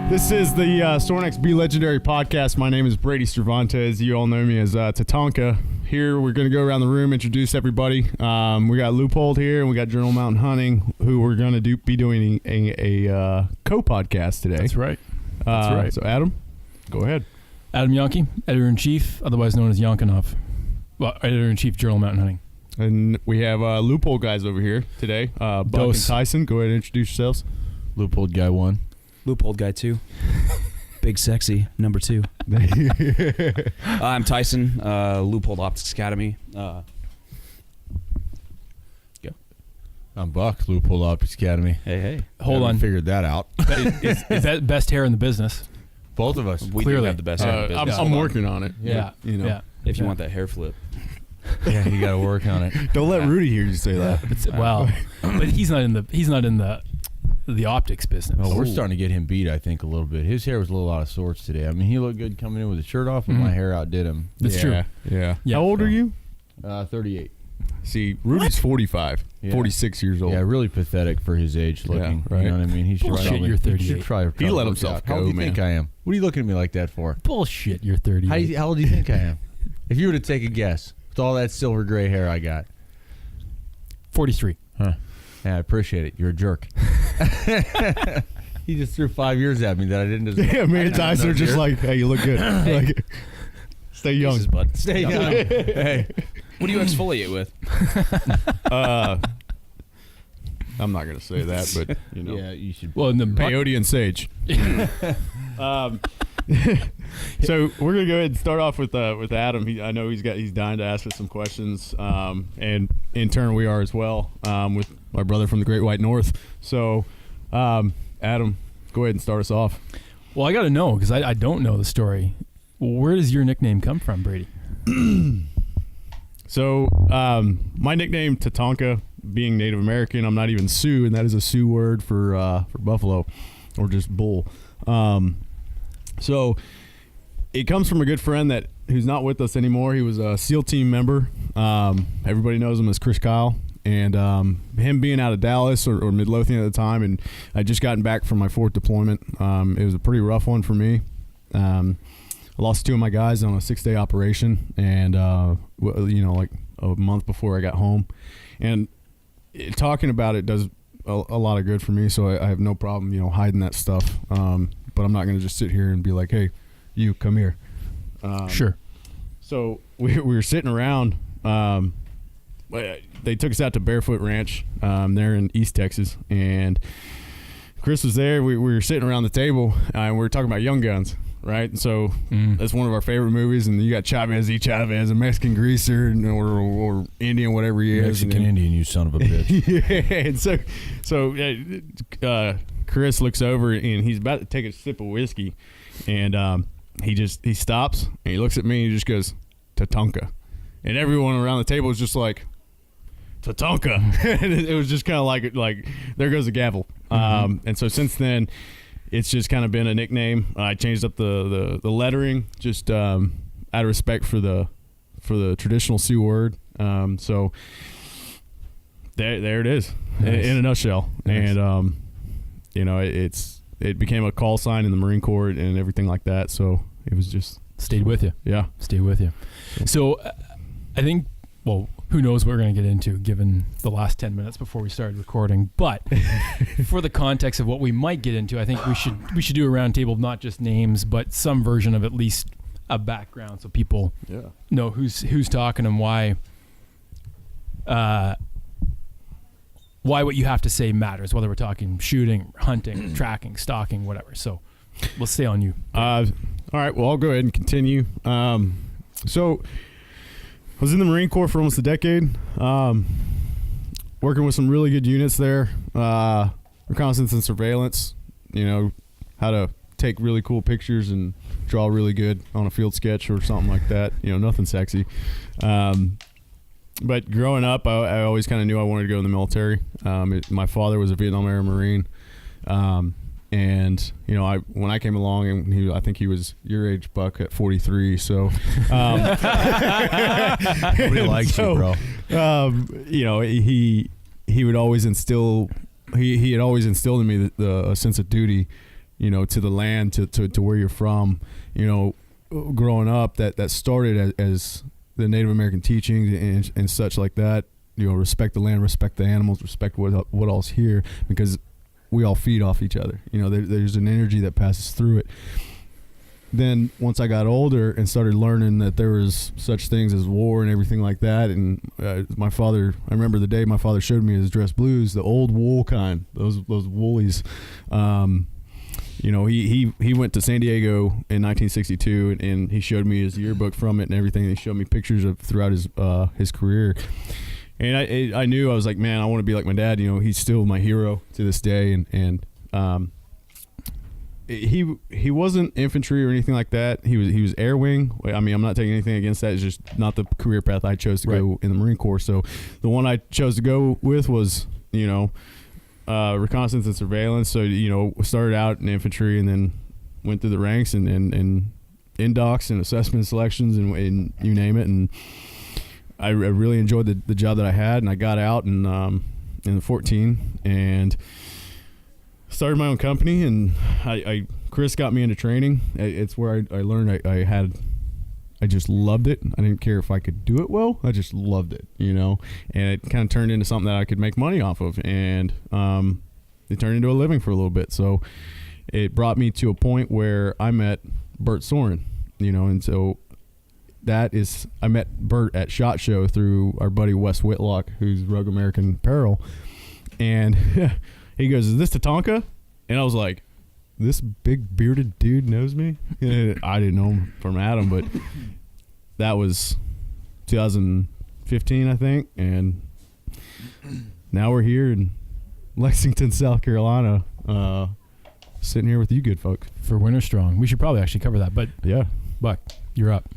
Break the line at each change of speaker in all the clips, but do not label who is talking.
This is the Stornex Be Legendary podcast. My name is Brady Cervantes. You all know me as Tatanka. Here, we're going to go around the room, introduce everybody. We got Loophole here, and we got Journal Mountain Hunting, who we're going to be doing a co-podcast today.
That's right. That's right.
So, Adam, go ahead.
Adam Yonke, Editor-in-Chief, otherwise known as Yonkinov. Well, Editor-in-Chief, Journal Mountain Hunting.
And we have Loophole guys over here today. Buck and Tyson, go ahead and introduce yourselves.
Loophole guy 1.
Loophole guy 2. Big sexy number 2. I'm Tyson, Loophole Optics Academy. Go.
I'm Buck, Loophole Optics Academy.
Hey.
Hold on.
Figured that out.
Is that best hair in the business?
Both of us.
We
Clearly
do have the best hair in the business.
I'm working on it.
Yeah.
You know.
Yeah.
If you want that hair flip.
Yeah, you got to work on it.
Don't let Rudy hear you say that.
But he's not in the optics business.
Oh, we're starting to get him beat, I think, a little bit. His hair was a little out of sorts today. I mean, he looked good coming in with his shirt off, but my hair outdid him.
That's true.
Yeah. How old are you?
38.
See, Rudy's 45, 46 years old.
Yeah, really pathetic for his age looking.
Yeah, right.
You know what I mean? He should
Bullshit,
probably,
you're 38.
He should probably
He let
work
himself
out.
go,
How old do you
man.
think I am? What are you looking at me like that for?
Bullshit, you're 38.
How old do you think I am? If you were to take a guess, with all that silver gray hair I got.
43.
Huh. Yeah, I appreciate it. You're a jerk. He just threw 5 years at me that I didn't deserve.
Yeah, me and Tyson are just like, hey, you look good. Like, stay young.
Jesus, bud.
Stay young. Hey.
What do you exfoliate with?
I'm not going to say that, but, you know.
Yeah, you should.
Well, in the
Peyote and sage. So we're gonna go ahead and start off with Adam. I know he's dying to ask us some questions, and in turn we are as well, with my brother from the Great White North. So, Adam, go ahead and start us off.
Well, I got to know because I don't know the story. Where does your nickname come from, Brady?
So, my nickname Tatanka, being Native American, I'm not even Sioux, and that is a Sioux word for buffalo, or just bull. So it comes from a good friend who's not with us anymore. He was a SEAL team member. Everybody knows him as Chris Kyle. And him being out of Dallas or Midlothian at the time, and I'd just gotten back from my 4th deployment. It was a pretty rough one for me. I lost 2 of my guys on a 6-day operation, and like a month before I got home. And talking about it does a lot of good for me, so I have no problem, hiding that stuff. But I'm not going to just sit here and be like, hey, you come here.
Sure.
So we were sitting around. They took us out to Barefoot Ranch there in East Texas, and Chris was there. We were sitting around the table, and we were talking about Young Guns, right? And so that's one of our favorite movies, and you got Chavez, a Mexican greaser or Indian, whatever he is.
Mexican Indian, you son of a bitch.
Yeah, and so Chris looks over, and he's about to take a sip of whiskey, and he stops, and he looks at me, and he just goes, Tatanka. And everyone around the table was just like, Tatanka. And it was just kind of like there goes the gavel. And so since then, it's just kind of been a nickname. I changed up the lettering just out of respect for the traditional Sioux word. So there it is.
Nice.
In a nutshell. Nice. And it became a call sign in the Marine Corps and everything like that. So it was just
Stayed with you.
Yeah.
Stayed with you. So I think, well, who knows what we're going to get into given the last 10 minutes before we started recording. But for the context of what we might get into, I think we should do a round table of not just names, but some version of at least a background so people know who's talking and why what you have to say matters, whether we're talking shooting, hunting, tracking, stalking, whatever. So we'll stay on you.
All right. Well, I'll go ahead and continue. So I was in the Marine Corps for almost a decade, working with some really good units there, reconnaissance and surveillance, how to take really cool pictures and draw really good on a field sketch or something like that, nothing sexy. But growing up, I always kind of knew I wanted to go in the military. My father was a Vietnam-era Marine. And when I came along, and I think he was your age, Buck, at 43. So
nobody likes you, bro.
He would always instill. He had always instilled in me a sense of duty, to the land, to where you're from, growing up, that started as the Native American teachings and such like that. Respect the land, respect the animals, respect what all's here, because we all feed off each other. There's an energy that passes through it. Then once I got older and started learning that there was such things as war and everything like that, and my father, I remember the day my father showed me his dress blues, the old wool kind, those woolies. He went to San Diego in 1962, and he showed me his yearbook from it and everything. He showed me pictures of throughout his career. And I knew, I was like, man, I want to be like my dad. He's still my hero to this day. And he wasn't infantry or anything like that. He was air wing. I mean, I'm not taking anything against that. It's just not the career path I chose to go in the Marine Corps. So the one I chose to go with was, reconnaissance and surveillance. So, started out in infantry and then went through the ranks and indocs and assessment selections and you name it. And I really enjoyed the job that I had, and I got out in 14 and started my own company. And Chris got me into training. It's where I learned I just loved it. I didn't care if I could do it well. I just loved it, and it kind of turned into something that I could make money off of, and it turned into a living for a little bit. So it brought me to a point where I met Bert Soren, and so I met Bert at SHOT Show through our buddy Wes Whitlock, who's Rogue American Apparel, and he goes, "Is this Tatanka?" And I was like, this big bearded dude knows me. I didn't know him from Adam, but that was 2015, I think, and now we're here in Lexington, South Carolina, sitting here with you good folks
for WinterStrong. We should probably actually cover that, but
yeah,
Buck, you're up.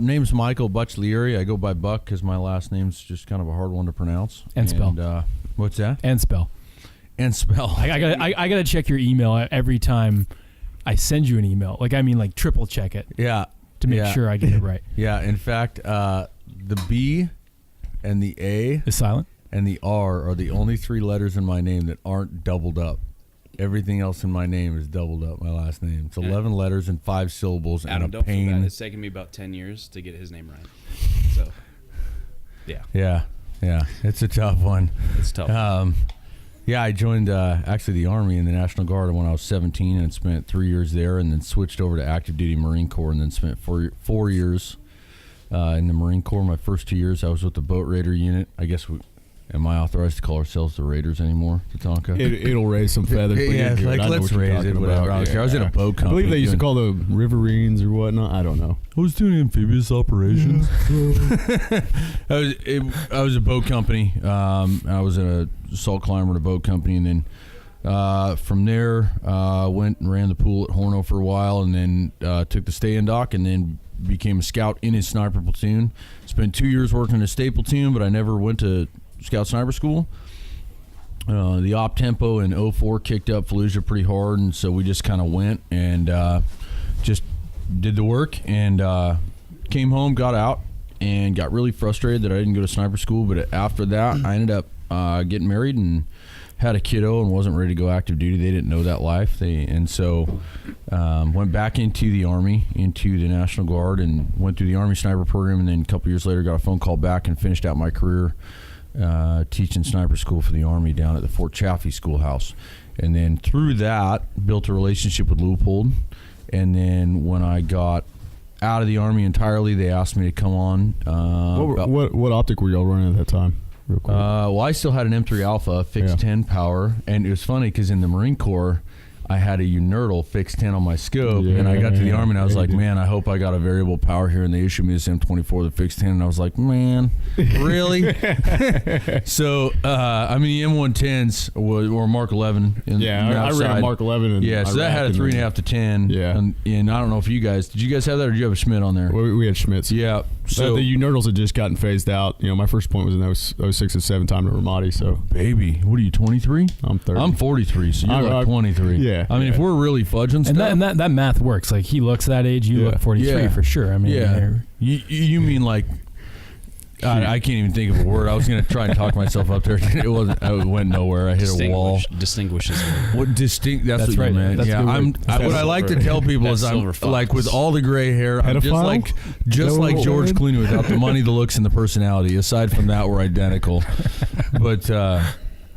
Name's Michael Butchleary. I go by Buck because my last name's just kind of a hard one to pronounce.
And spell.
What's that?
And spell.
And spell.
I gotta check your email every time I send you an email. Like triple check it.
Yeah.
To make sure I get it right.
Yeah. In fact, the B and the A
is silent,
and the R are the only three letters in my name that aren't doubled up. Everything else in my name is doubled up. My last name. It's 11 letters and 5 syllables.
Adam,
and a
don't
pain.
feel bad. It's taken me about 10 years to get his name right. So, yeah.
Yeah. It's a tough one.
It's tough.
Yeah, I joined actually the Army in the National Guard when I was 17 and spent 3 years there, and then switched over to active duty Marine Corps, and then spent 4 years in the Marine Corps. My first 2 years I was with the Boat Raider unit. I guess am I authorized to call ourselves the Raiders anymore, Tatanka?
It'll raise some feathers. But
yeah,
like
let's raise it. Whatever. I was in a boat company.
I believe they used to call the Riverines or whatnot. I don't know.
I was doing amphibious operations. I was a boat company. I was an assault climber in a boat company, and then from there went and ran the pool at Horno for a while, and then took the stay-in dock, and then became a scout in his sniper platoon. Spent 2 years working in a state platoon, but I never went to Scout Sniper School. The op tempo in 04 kicked up Fallujah pretty hard, and so we just kind of went and just did the work, and came home, got out, and got really frustrated that I didn't go to sniper school. But after that, I ended up getting married and had a kiddo and wasn't ready to go active duty. They didn't know that life. And so went back into the Army, into the National Guard, and went through the Army sniper program, and then a couple years later got a phone call back and finished out my career teaching sniper school for the Army down at the Fort Chaffee Schoolhouse. And then through that, built a relationship with Leupold. And then when I got out of the Army entirely, they asked me to come on.
What optic were y'all running at that time? Real quick.
Well, I still had an M3 Alpha fixed 10 power, and it was funny because in the Marine Corps, I had a Unerdal fixed 10 on my scope, and I got to the Army, and I was like, man, I hope I got a variable power here, and they issued me this M24, the fixed 10, and I was like, man, really? So, I mean, the M110s were Mark 11.
I ran a Mark 11.
So that had a 3.5 to 10. Yeah. And I don't know if did you guys have that, or did you have a Schmidt on there?
We had Schmidts.
Yeah. So
the Unerdals had just gotten phased out. My first point was in 06 and 7 time to Ramadi. So,
baby, what are you, 23?
I'm 30.
I'm 43, so you're like 23.
Yeah.
I mean, if we're really fudging stuff.
And that math works. Like, he looks that age, you look 43 for sure. I mean,
you mean like I can't even think of a word. I was going to try and talk myself up there. It wasn't. It went nowhere. I hit a wall.
Distinguishes.
What distinct? That's what
right.
you meant.
That's
yeah. What I like to tell people is I'm like with all the gray hair. I'm just like George Clooney without the money, the looks, and the personality. Aside from that, we're identical. But so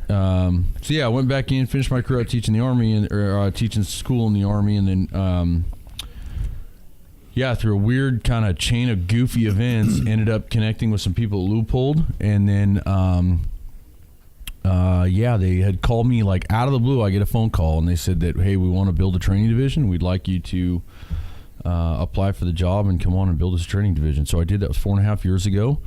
yeah, I went back in, finished my career teaching the Army or teaching school in the Army, and then. Yeah, through a weird kind of chain of goofy events, ended up connecting with some people at Loopold, and then, they had called me like out of the blue. I get a phone call, and they said that, hey, we want to build a training division. We'd like you to apply for the job and come on and build this training division. So I did that 4.5 years ago.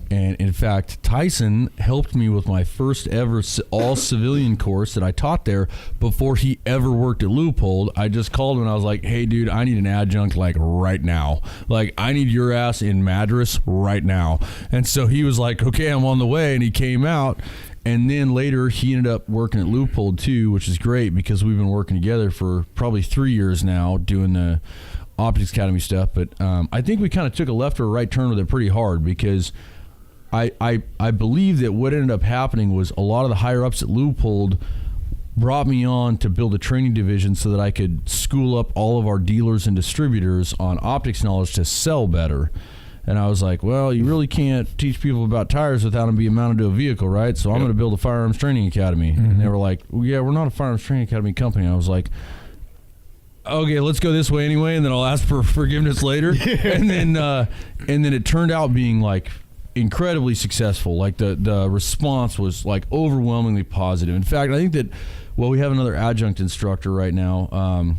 And in fact, Tyson helped me with my first ever all civilian course that I taught there before he ever worked at Loopold. I just called him and I was like, hey, dude, I need an adjunct like right now. Like, I need your ass in Madras right now. And so he was like, okay, I'm on the way. And he came out. And then later he ended up working at Loopold too, which is great because we've been working together for probably 3 years now doing the Optics Academy stuff. But I think we kind of took a left or a right turn with it pretty hard because I believe that what ended up happening was a lot of the higher ups at Loopold brought me on to build a training division so that I could school up all of our dealers and distributors on optics knowledge to sell better. And I was like, well, you really can't teach people about tires without them being mounted to a vehicle, right? So I'm going to build a firearms training academy. Mm-hmm. And they were like, well, yeah, we're not a firearms training academy company. I was like, okay, let's go this way anyway, and then I'll ask for forgiveness later. And then it turned out being like incredibly successful. Like the response was like overwhelmingly positive. In fact, I think that we have another adjunct instructor right now,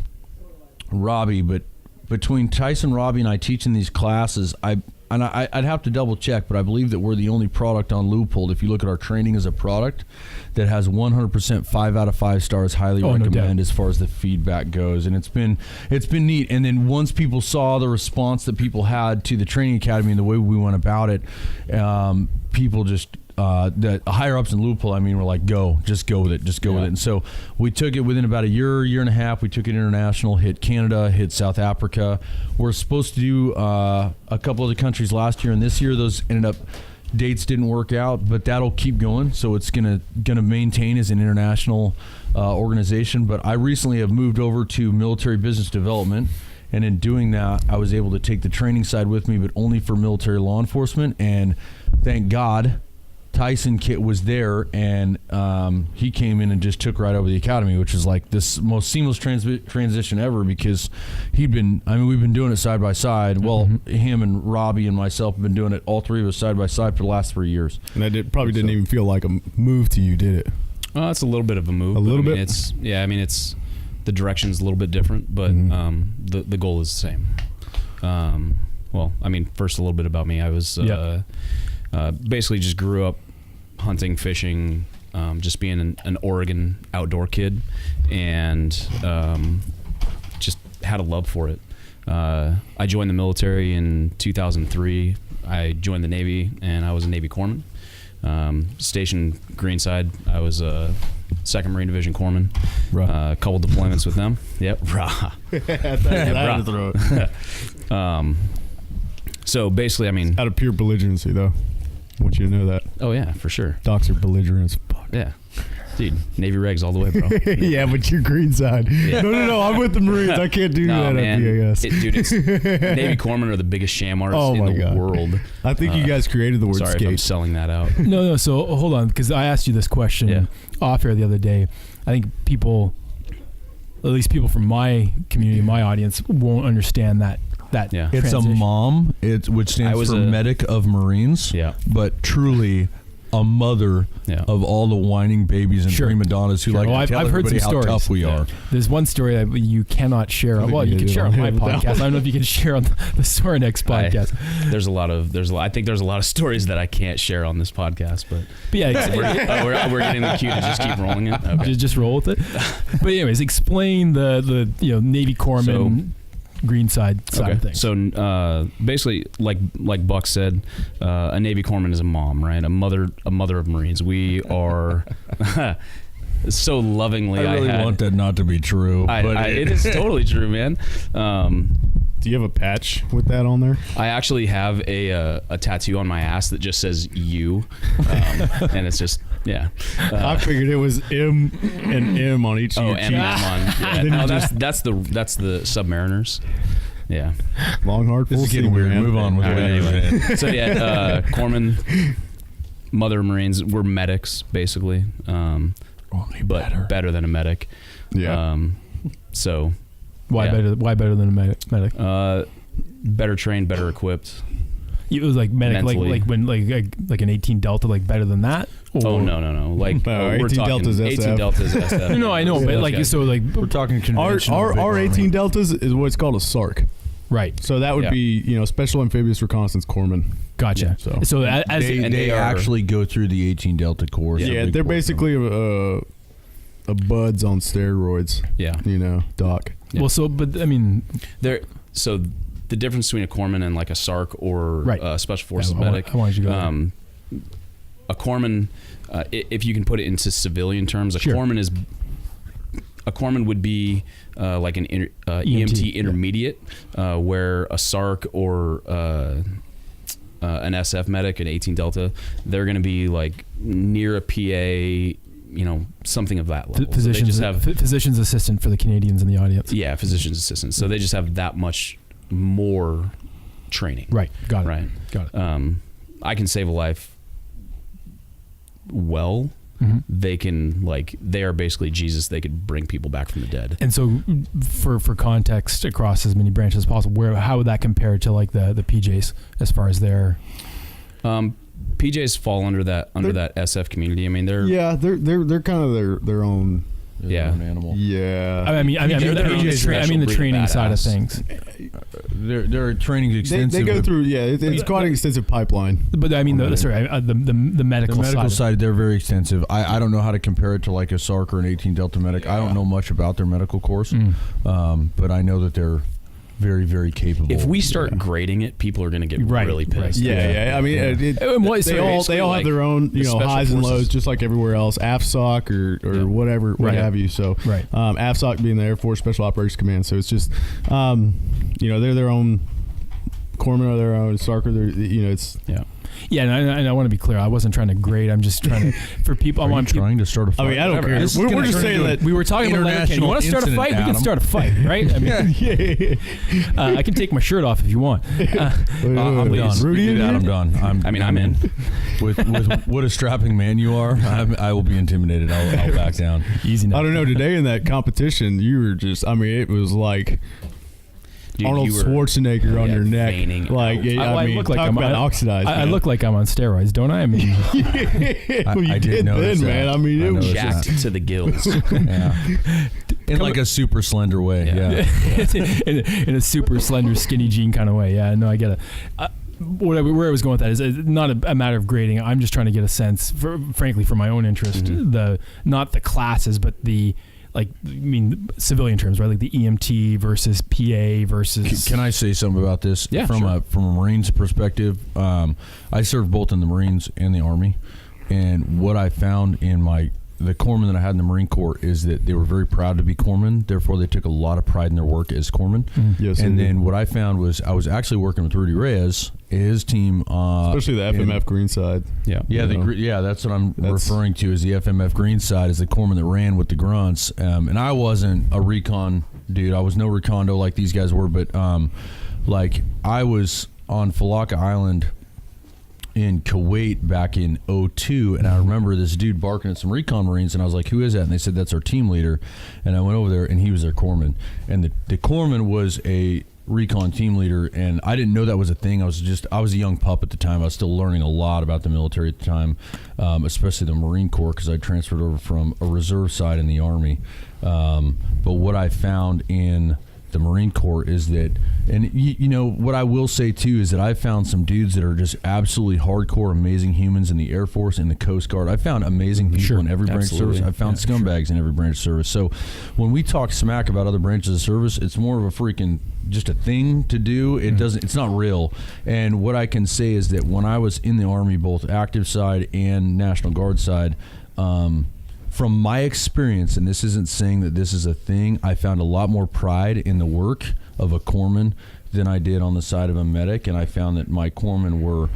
Robbie, but between Tyson, Robbie, and I teaching these classes, I'd have to double check, but I believe that we're the only product on Loopold, if you look at our training as a product, that has 100% 5 out of 5 stars, highly recommend as far as the feedback goes. And it's been neat. And then once people saw the response that people had to the training academy and the way we went about it, people just the higher ups in Loopold, I mean, were like, just go with it. With it. And so we took it within about a year and a half. We took it international, hit Canada, hit South Africa. We're supposed to do a couple other countries last year, and this year those ended up, dates didn't work out, but that'll keep going. So it's gonna maintain as an international organization. But I recently have moved over to military business development. And in doing that, I was able to take the training side with me, but only for military law enforcement. And thank God, Tyson was there, and he came in and just took right over the academy, which is like this most seamless transition ever because we've been doing it side by side. Well, him and Robbie and myself have been doing it, all three of us side by side for the last 3 years. And that didn't even feel like a move to you, did it?
Well, it's a little bit of a move.
A little bit?
It's the direction's a little bit different, but the goal is the same. First a little bit about me. I was basically just grew up hunting, fishing, just being an Oregon outdoor kid, and just had a love for it. I joined the military in 2003. I joined the Navy, and I was a Navy corpsman. Stationed Greenside, I was a 2nd Marine Division corpsman. A couple deployments with them. Yep. So basically,
out of pure belligerency, though. I want you to know that.
Oh, yeah, for sure.
Docs are belligerent as fuck.
Yeah. Dude, Navy regs all the way, bro.
Yeah, but you're Greenside. Yeah. No, I'm with the Marines. I can't do that
man.
at
BAS. Navy corpsmen are the biggest sham artists in the world.
I think you guys created the word
sorry
skate.
If I'm selling that out.
No, so hold on, because I asked you this question off air the other day. I think people, at least people from my community, my audience, won't understand that.
It's a MOM, which stands for Medic of Marines, but truly a mother of all the whining babies and prima donnas who like to tell everybody how tough we are.
There's one story that you cannot share. Well, you can share on my podcast. I don't know if you can share on the Sorenex podcast.
I think there's a lot of stories that I can't share on this podcast, but
yeah,
we're getting the cue to just keep rolling it. Okay.
Just roll with it. But anyways, explain the Navy corpsman. Greenside side of things.
So basically, like Buck said, a Navy corpsman is a mom, right? A mother of Marines. We are so lovingly.
I really want that not to be true,
but it is totally true, man.
Do you have a patch with that on there?
I actually have a tattoo on my ass that just says "you," and it's just
I figured it was M and M on each of your cheeks.
M on. Yeah. No, that's the Submariners. Yeah.
Long, hard, full.
This is getting weird. Move on with it anyway.
So Corpsman, Mother Marines, we're medics basically, but better than a medic.
Yeah.
So.
Why better than a medic?
Better trained, better equipped.
It was like medic,
mentally.
like an 18 Delta, like better than that. Or?
Oh no! Like we're
18
talking
Deltas
18
SF.
Deltas SF.
No, I know, but like so, like
We're talking conventional.
Our 18 Deltas is what's called a SARC.
right.
So that would be Special Amphibious Reconnaissance Corpsman.
Gotcha.
Yeah,
so as
they
are-
actually go through the 18 Delta course.
Yeah, they're basically a buds on steroids.
Yeah.
Doc.
Yeah.
well, so but I mean,
So the difference between a corpsman and like a SARC or
Right.
a Special Forces
I
medic.
wanted you to go there.
A corpsman, if you can put it into civilian terms, a
Sure.
corpsman would be like an EMT intermediate, where a SARC or an SF medic, an 18 Delta, they're going to be like near a PA, something of that level. So they just have
physician's assistant for the Canadians in the audience.
yeah, physician's assistant. So they just have that much more training.
Right. Got it.
Right.
Got it.
I can save a life. Well,
Mm-hmm.
they can they are basically Jesus. They could bring people back from the dead.
And so, for context across as many branches as possible, how would that compare to like the PJs as far as their?
PJs fall under that SF community. I mean, they're
kind of their own.
Yeah.
An animal.
Yeah.
I mean, the training side of
badass.
things.
Their training's
They
extensive.
go through. Yeah, it's quite an extensive pipeline.
But I mean, the medical
side, they're very extensive. I don't know how to compare it to like a SARC or an 18 Delta medic. I don't know much about their medical course, but I know that they're very, very capable.
If we start grading it, people are going to get really pissed.
Yeah. I mean, they all have their own, highs and lows, just like everywhere else. AFSOC or whatever, what have you. So, AFSOC being the Air Force Special Operations Command. So it's just, they're their own corpsman or their own SARC. It's
Yeah, and I want to be clear. I wasn't trying to grade. I'm just trying to for people.
Are you trying to start a fight?
I mean, I don't care. We're just saying that
we were talking about Letterkenny. You want to start a fight? We can start a fight, right? I mean, I can take my shirt off if you want.
I'm done.
Rudy,
I'm done. I'm in. With what a strapping man you are, I will be intimidated. I'll back down.
Easy now.
I don't know. Today in that competition, you were just. I mean, it was like.
Dude,
Arnold Schwarzenegger on your neck.
Like,
I look like I'm
oxidized.
I look like I'm on steroids, don't I? I mean,
you did then, man. I mean, it was
jacked to the gills.
In like a super slender way. Yeah.
in a super slender, skinny jean kind of way. Yeah, no, I get it. Where I was going with that is not a matter of grading. I'm just trying to get a sense, frankly, for my own interest. Not the classes, but the. Civilian terms, right? Like the EMT versus PA versus.
Can I say something about this?
Yeah,
from a Marines perspective, I served both in the Marines and the Army, and what I found in the corpsmen that I had in the Marine Corps is that they were very proud to be corpsmen. Therefore, they took a lot of pride in their work as corpsmen.
Yes,
and then what I found was I was actually working with Rudy Reyes, his team,
especially the FMF green side.
That's what I'm referring to as the FMF green side, is the corpsman that ran with the grunts. And I wasn't a recon dude. I was no recondo like these guys were, but I was on Falaka Island in Kuwait back in 2002, and I remember this dude barking at some recon Marines, and I was like, who is that? And they said, that's our team leader. And I went over there, and he was their corpsman. And the corpsman was a recon team leader, and I didn't know that was a thing. I was a young pup at the time. I was still learning a lot about the military at the time, especially the Marine Corps, because I transferred over from a reserve side in the Army. But what I found in the Marine Corps is that, and what I will say too is that I found some dudes that are just absolutely hardcore, amazing humans in the Air Force and the Coast Guard. I found amazing people in every branch of service. I found scumbags in every branch of service. So when we talk smack about other branches of service, it's more of a freaking just a thing to do. It's not real. And what I can say is that when I was in the Army, both active side and National Guard side, from my experience, and this isn't saying that this is a thing, I found a lot more pride in the work of a corpsman than I did on the side of a medic, and I found that my corpsmen were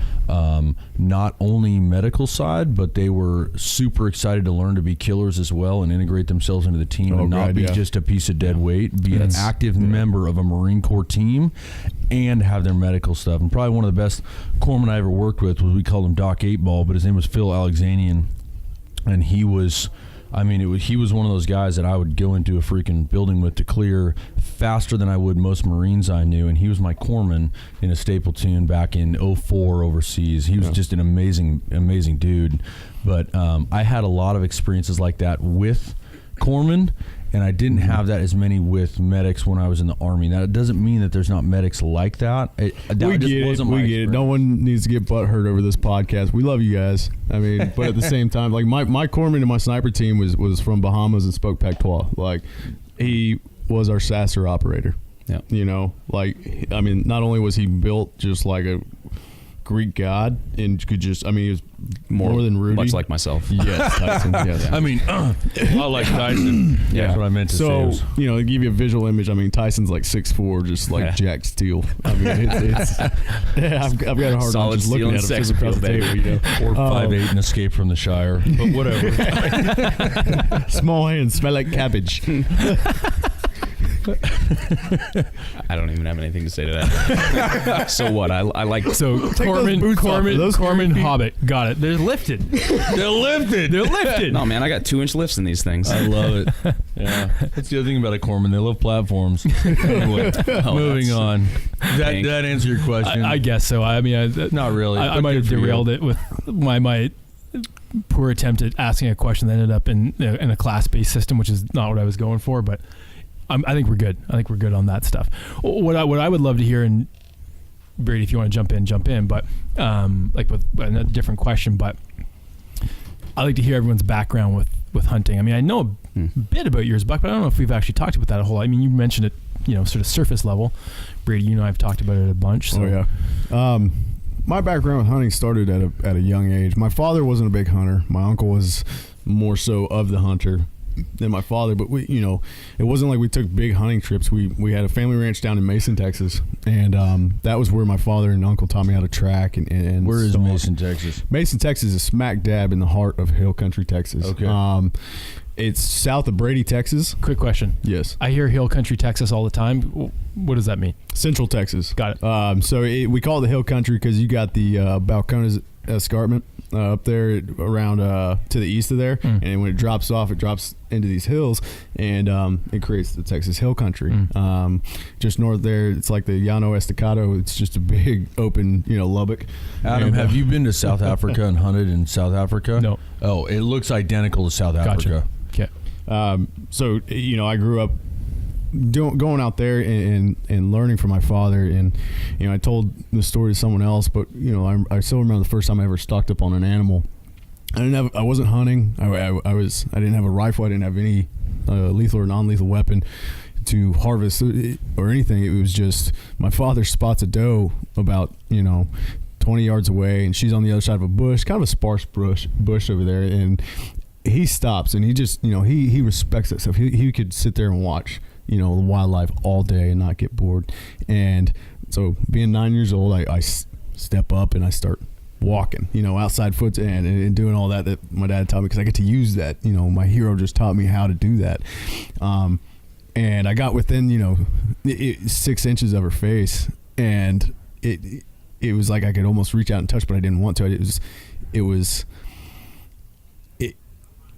not only medical side, but they were super excited to learn to be killers as well and integrate themselves into the team and not be just a piece of dead weight, be an active member of a Marine Corps team and have their medical stuff. And probably one of the best corpsmen I ever worked with was, we called him Doc 8-Ball, but his name was Phil Alexanian, and he was one of those guys that I would go into a freaking building with to clear faster than I would most Marines I knew, and he was my corpsman in a staple platoon back in 04 overseas. He was just an amazing dude. But I had a lot of experiences like that with corpsmen, and I didn't have that as many with medics when I was in the Army. Now, it doesn't mean that there's not medics like that. We get it. No one needs to get butthurt over this podcast. We love you guys. I mean, but at the same time, like my corpsman in my sniper team was from Bahamas and spoke Patois. Like, he was our Sasser operator.
Yeah.
You know, like, I mean, not only was he built just like a Greek god and could just, I mean, he was more than Rudy.
Much like myself.
Yes, Tyson. Yes.
I mean, a lot like Tyson. Yeah. That's what I meant to say.
So, you know, to give you a visual image, I mean, Tyson's like 6'4", just like Jack Steel. I mean, it's I've got a hard
solid
time just looking at him just across the table, you know.
Or 5'8" and escape from the Shire. But whatever.
Small hands smell like cabbage.
I don't even have anything to say to that. So what? I like
Corpsman Hobbit. Got it. They're lifted.
They're lifted.
No, man, I got 2-inch lifts in these things.
I love it. Yeah, that's the other thing about a corpsman. They love platforms. Anyway, moving on. Did that answer your question?
I guess so. I mean,
not really.
I might have derailed it with my poor attempt at asking a question that ended up in a class-based system, which is not what I was going for, but I think we're good. I think we're good on that stuff. What I would love to hear, and Brady, if you want to jump in, but like with a different question, but I like to hear everyone's background with hunting. I mean, I know a bit about yours, Buck, but I don't know if we've actually talked about that a whole lot. I mean, you mentioned it, you know, sort of surface level. Brady, you know, I've talked about it a bunch. So.
Oh yeah. My background with hunting started at a young age. My father wasn't a big hunter. My uncle was more so of the hunter than my father, but we, you know, it wasn't like we took big hunting trips. We had a family ranch down in Mason, Texas, and that was where my father and uncle taught me how to track and
where is Mason, Texas?
Mason, Texas is smack dab in the heart of Hill Country, Texas.
Okay.
It's south of Brady, Texas.
Quick question.
Yes.
I hear Hill Country, Texas all the time. What does that mean?
Central Texas.
Got it.
So we call it the Hill Country because you got the Balcones Escarpment up there around to the east of there, and when it drops off, it drops into these hills, and it creates the Texas Hill Country. Just north there, it's like the Llano Estacado. It's just a big open, you know, Lubbock.
Adam, have you been to South Africa and hunted in South Africa?
No.
Oh, it looks identical to South Africa.
Okay.
So, you know, I grew up going out there and learning from my father, and you know, I told the story to someone else, but you know, I still remember the first time I ever stocked up on an animal. I wasn't hunting. I didn't have a rifle. I didn't have any lethal or non-lethal weapon to harvest or anything. It was just my father spots a doe about, you know, 20 yards away, and she's on the other side of a bush, kind of a sparse bush over there, and he stops and he just, you know, he respects that stuff. He could sit there and watch, you know, the wildlife all day and not get bored. And so being 9 years old, I step up and I start walking, you know, outside foot and doing all that my dad taught me, because I get to use that. You know, my hero just taught me how to do that. And I got within, you know, 6 inches of her face, and it was like I could almost reach out and touch, but I didn't want to.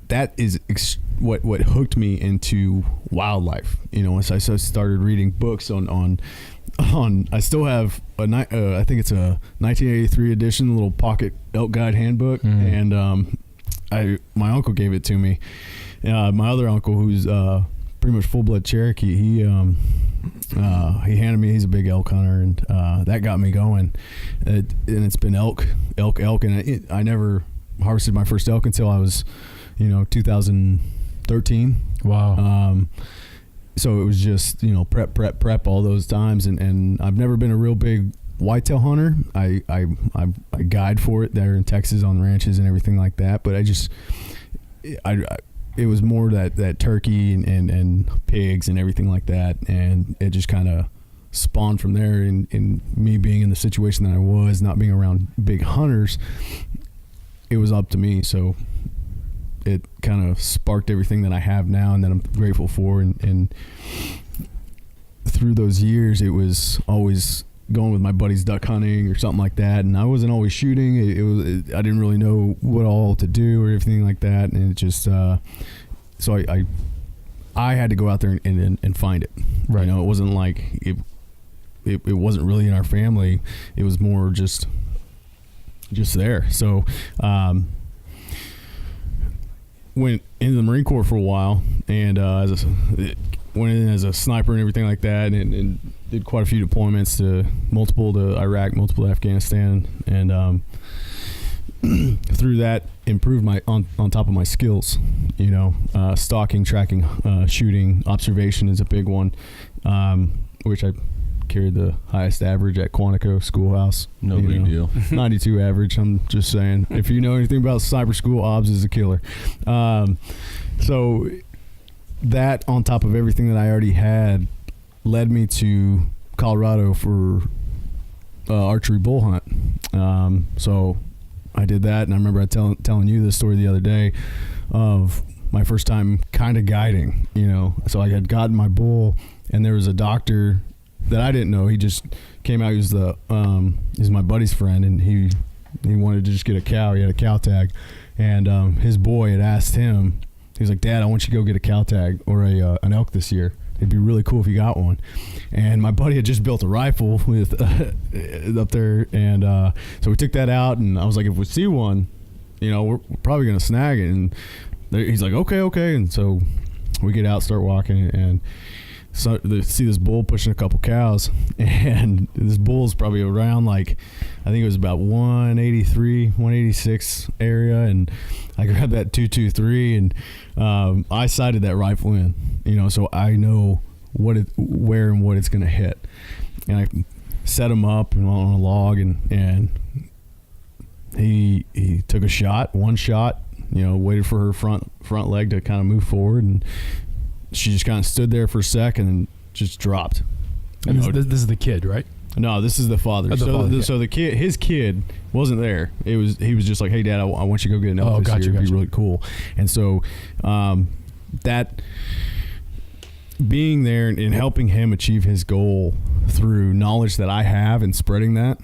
That is what hooked me into wildlife. You know, once I started reading books on I still have I think it's a 1983 edition, little pocket elk guide handbook, and my uncle gave it to me. My other uncle, who's pretty much full-blood Cherokee, he handed me. He's a big elk hunter, and that got me going. And it's been elk, and I never harvested my first elk until I was, you know, 2013.
Wow.
So it was just, you know, prep all those times, and I've never been a real big whitetail hunter. I guide for it there in Texas on ranches and everything like that, but it was more that turkey and pigs and everything like that, and it just kind of spawned from there, in me being in the situation that I was, not being around big hunters, it was up to me. So it kind of sparked everything that I have now and that I'm grateful for. And through those years, it was always going with my buddies duck hunting or something like that, and I wasn't always shooting. I didn't really know what all to do or everything like that, and it just so I had to go out there and find it.
Right.
You know, it wasn't like it wasn't really in our family. It was more just there. So went into the Marine Corps for a while, and went in as a sniper and everything like that, and did quite a few deployments multiple to Iraq, multiple to Afghanistan, and through that improved my on top of my skills. You know, stalking, tracking, shooting, observation is a big one, which I carried the highest average at Quantico Schoolhouse.
No big deal.
92 average. I'm just saying. If you know anything about sniper school, OBS is a killer. So that on top of everything that I already had led me to Colorado for archery bull hunt. So I did that, and I remember telling you this story the other day of my first time kind of guiding, you know. So I had gotten my bull, and there was a doctor that I didn't know. He just came out. He was my buddy's friend, and he wanted to just get a cow. He had a cow tag, and his boy had asked him. He was like, "Dad, I want you to go get a cow tag or an elk this year. It'd be really cool if you got one." And my buddy had just built a rifle with up there, and so we took that out, and I was like, "If we see one, you know, we're probably gonna snag it." And he's like, "Okay." And so we get out, start walking, and so they see this bull pushing a couple cows, and this bull's probably around, like, I think it was about 183, 186 area, and I grabbed that 223, and I sighted that rifle in, you know, so I know where and what it's going to hit, and I set him up on a log, and he took one shot, you know, waited for her front leg to kind of move forward, and she just kind of stood there for a second and just dropped.
And this is the kid, right?
No, this is the father. So the kid, his kid wasn't there. He was just like, "Hey, Dad, I want you to go get an elk this year. It'd be really cool." And so that being there and helping him achieve his goal through knowledge that I have and spreading that,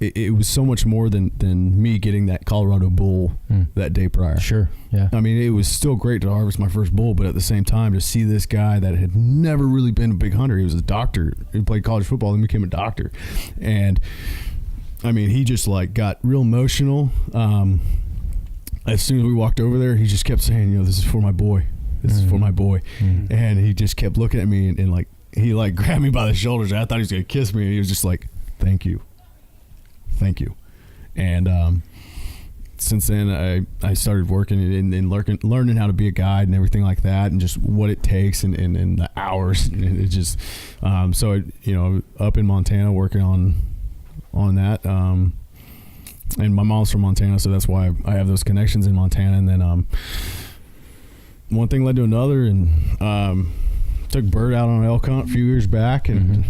it was so much more than me getting that Colorado bull that day prior.
Sure, yeah.
I mean, it was still great to harvest my first bull, but at the same time, to see this guy that had never really been a big hunter, he was a doctor. He played college football, then became a doctor. And, I mean, he just, like, got real emotional. As soon as we walked over there, he just kept saying, you know, "This is for my boy. This is for my boy." And he just kept looking at me, and like, he, like, grabbed me by the shoulders. I thought he was going to kiss me, and he was just like, "Thank you. Thank you." And since then, I started working and learning how to be a guide and everything like that, and just what it takes and the hours. And it just so you know, up in Montana working on that. And my mom's from Montana, so that's why I have those connections in Montana. And then one thing led to another, and took bird out on an elk hunt a few years back, and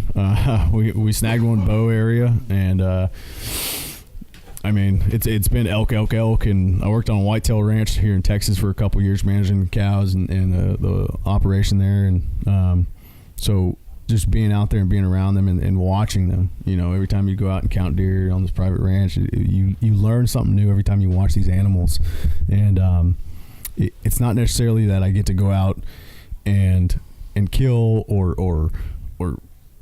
we snagged one bow area, and I mean, it's been elk, and I worked on a whitetail ranch here in Texas for a couple years, managing cows and the operation there, and so just being out there and being around them and watching them, you know, every time you go out and count deer on this private ranch, you learn something new every time you watch these animals, and it's not necessarily that I get to go out and kill or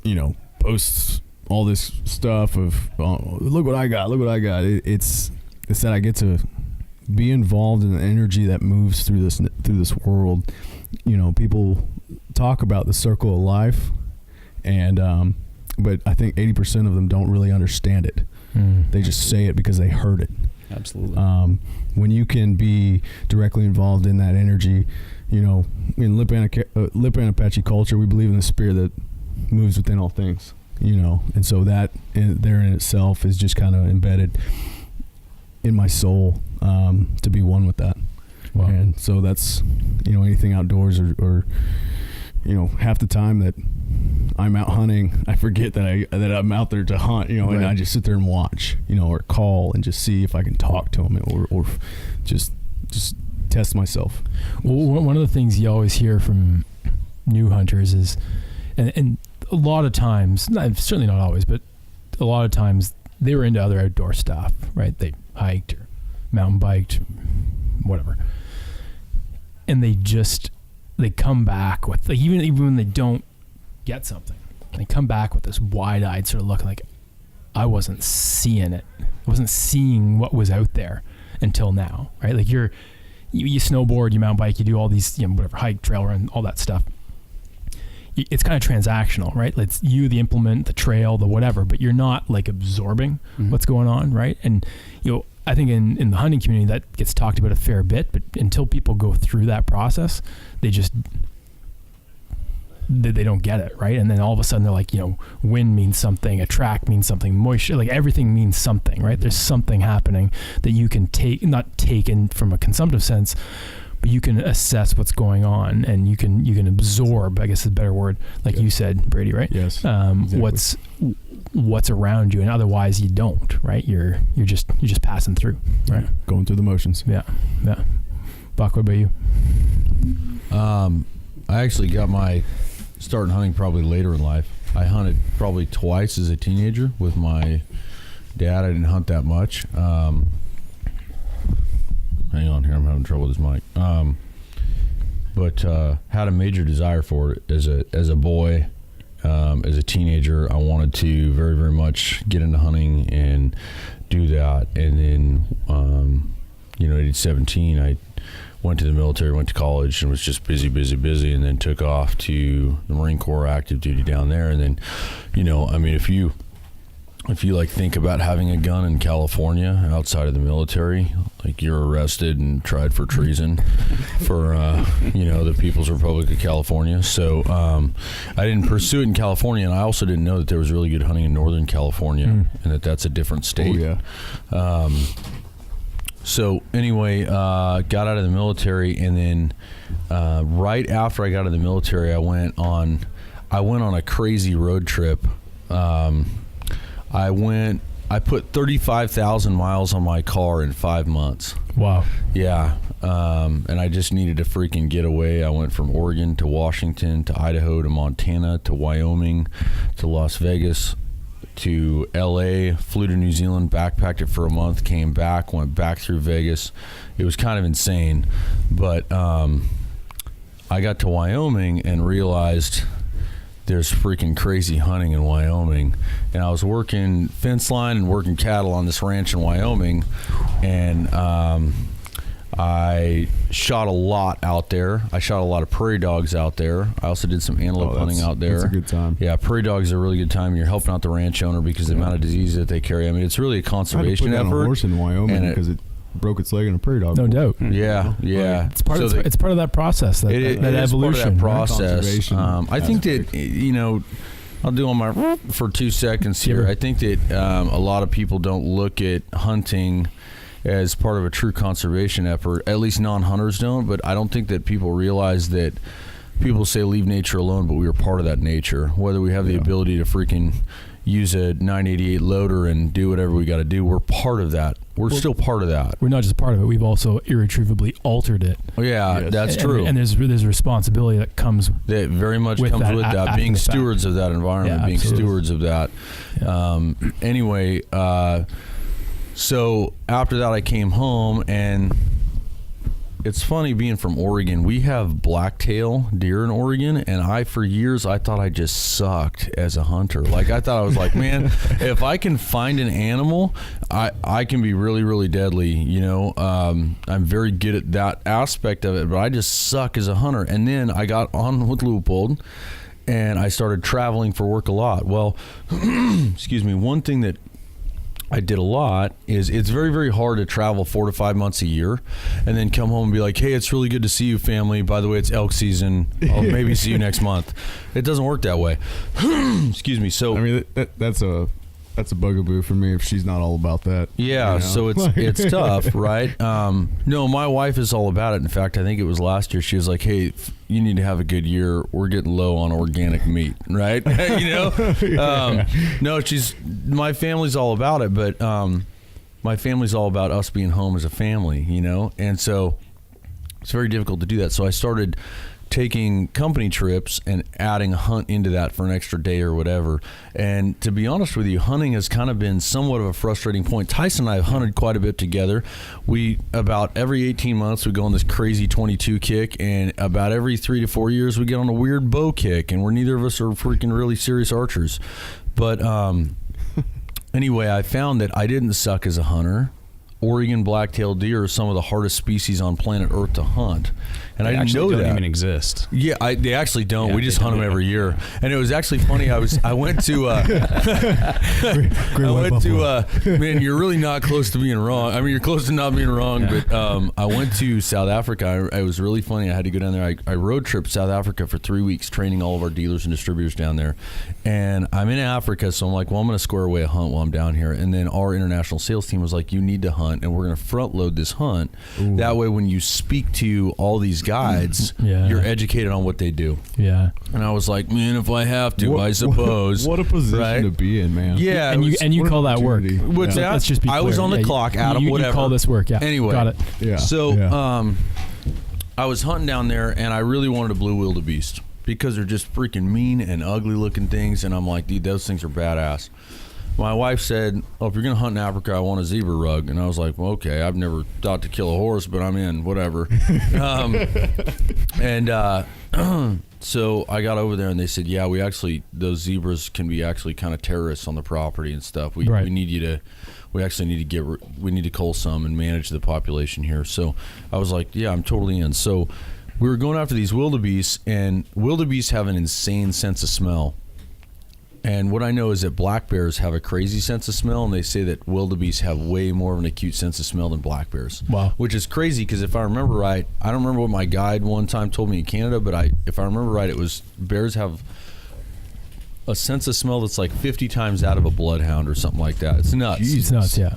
you know, post all this stuff of look what I got. It's that I get to be involved in the energy that moves through this world. You know, people talk about the circle of life, and but I think 80% of them don't really understand it. They just say it because they heard it.
Absolutely.
When you can be directly involved in that energy, you know, in Lipan Apache culture, we believe in the spirit that moves within all things, you know, and so that there in itself is just kind of embedded in my soul, to be one with that. Wow. And so that's, you know, anything outdoors or half the time that I'm out hunting, I forget that I'm out there to hunt, and I just sit there and watch, or call and just see if I can talk to them or just test myself.
Well, one of the things you always hear from new hunters is, and a lot of times, certainly not always, but a lot of times they were into other outdoor stuff, right? They hiked or mountain biked, whatever. And they come back with, like, even when they don't get something, they come back with this wide-eyed sort of look, like, I wasn't seeing it. I wasn't seeing what was out there until now, right? Like you snowboard, you mountain bike, you do all these, whatever, hike, trail run, all that stuff. It's kind of transactional, right? It's you, the implement, the trail, the whatever, but you're not like absorbing what's going on, right? And I think in the hunting community that gets talked about a fair bit, but until people go through that process, they don't get it, right? And then all of a sudden they're like, wind means something, a track means something, moisture, like everything means something, right? There's something happening that you can not take in from a consumptive sense, but you can assess what's going on, and you can absorb, I guess is a better word, like you said, Brady, right?
Yes. Exactly.
What's around you, and otherwise you don't, right? You're just passing through, right?
Going through the motions.
Yeah. Buck, what about you?
I actually got my start in hunting probably later in life. I hunted probably twice as a teenager with my dad. I didn't hunt that much. Hang on here, I'm having trouble with this mic. But had a major desire for it as a boy, as a teenager. I wanted to very, very much get into hunting and do that. And then, at age 17, I went to the military, went to college, and was just busy, and then took off to the Marine Corps active duty down there. And then, if you like think about having a gun in California outside of the military, like you're arrested and tried for treason for the People's Republic of California. So I didn't pursue it in California, and I also didn't know that there was really good hunting in Northern California, and that's a different state.
Oh yeah.
So anyway, got out of the military, and then right after I got out of the military, I went on a crazy road trip. I put 35,000 miles on my car in 5 months.
Wow.
Yeah. And I just needed a freaking getaway. I went from Oregon to Washington to Idaho to Montana to Wyoming to Las Vegas to LA, flew to New Zealand, backpacked it for a month, came back, went back through Vegas. It was kind of insane. But I got to Wyoming and realized there's freaking crazy hunting in Wyoming. And I was working fence line and working cattle on this ranch in Wyoming, and I shot a lot out there. I shot a lot of prairie dogs out there. I also did some antelope hunting out there.
That's a good time.
Yeah, prairie dogs are a really good time. You're helping out the ranch owner because the amount of disease that they carry. I mean, it's really a conservation
I had to put down
effort.
a horse in Wyoming because it broke its leg in a prairie dog.
No doubt.
Yeah.
It's part of that process. That evolution.
Part of that process. I think
aspect.
that I'll do on my for 2 seconds here.
Sure.
I think that a lot of people don't look at hunting as part of a true conservation effort. At least non-hunters don't. But I don't think that people realize that. People say leave nature alone, but we are part of that nature. Whether we have the ability to freaking use a 988 loader and do whatever we got to do, we're part of that. We're still part of that.
We're not just part of it. We've also irretrievably altered it.
Oh, yeah, yes. That's true.
And there's a responsibility that comes.
That very much
with
comes
that,
with that. Being stewards of that environment, being stewards of that.
Yeah.
Anyway, so after that, I came home, and it's funny being from Oregon. We have blacktail deer in Oregon, and for years I thought I just sucked as a hunter. Like I thought I was like, man, if I can find an animal, I can be really, really deadly. I'm very good at that aspect of it, but I just suck as a hunter. And then I got on with Leupold, and I started traveling for work a lot. Well, excuse me. One thing that I did a lot is it's very, very hard to travel 4 to 5 months a year and then come home and be like, hey, it's really good to see you, family. By the way, it's elk season. I'll maybe see you next month. It doesn't work that way. Excuse me. So
I mean, that's a That's a bugaboo for me if she's not all about that.
Yeah,
you know?
so it's tough, right? No, my wife is all about it. In fact, I think it was last year. She was like, "Hey, you need to have a good year. We're getting low on organic meat, right?" No, my family's all about it, but my family's all about us being home as a family, and so it's very difficult to do that. So I started taking company trips and adding a hunt into that for an extra day or whatever. And to be honest with you, hunting has kind of been somewhat of a frustrating point. Tyson and I have hunted quite a bit together. We, about every 18 months, we go on this crazy 22 kick, and about every 3 to 4 years, we get on a weird bow kick, and neither of us are freaking really serious archers. But anyway, I found that I didn't suck as a hunter. Oregon black-tailed deer are some of the hardest species on planet Earth to hunt, and I didn't know
don't
that.
even exist.
Yeah, they actually don't.
Yeah,
we just hunt them every year, and it was actually funny. I went to man, you're really not close to being wrong. I mean, you're close to not being wrong, but I went to South Africa. It was really funny. I had to go down there. I road tripped South Africa for 3 weeks, training all of our dealers and distributors down there, and I'm in Africa, so I'm like, well, I'm going to square away a hunt while I'm down here, and then our international sales team was like, you need to hunt, and we're going to front load this hunt. Ooh. That way when you speak to all these guides, you're educated on what they do.
Yeah.
And I was like, man, if I have to, I suppose.
What a position to be in, man.
Yeah.
And you call that work.
What's that?
Let's just be clear.
I was on the clock, Adam, whatever.
You call this work, yeah.
Anyway.
Got it.
Yeah.
So I was hunting down there, and I really wanted a blue wildebeest because they're just freaking mean and ugly looking things, and I'm like, dude, those things are badass. My wife said, oh, if you're going to hunt in Africa, I want a zebra rug. And I was like, well, okay, I've never thought to kill a horse, but I'm in, whatever. So I got over there, and they said, yeah, those zebras can be actually kind of terrorists on the property and stuff. We need to cull some and manage the population here. So I was like, yeah, I'm totally in. So we were going after these wildebeests, and wildebeests have an insane sense of smell. And what I know is that black bears have a crazy sense of smell, and they say that wildebeests have way more of an acute sense of smell than black bears.
Wow.
Which is crazy because if I remember right, I don't remember what my guide one time told me in Canada, but if I remember right, it was bears have a sense of smell that's like 50 times that of a bloodhound or something like that. It's nuts.
Jeez. It's nuts, yeah.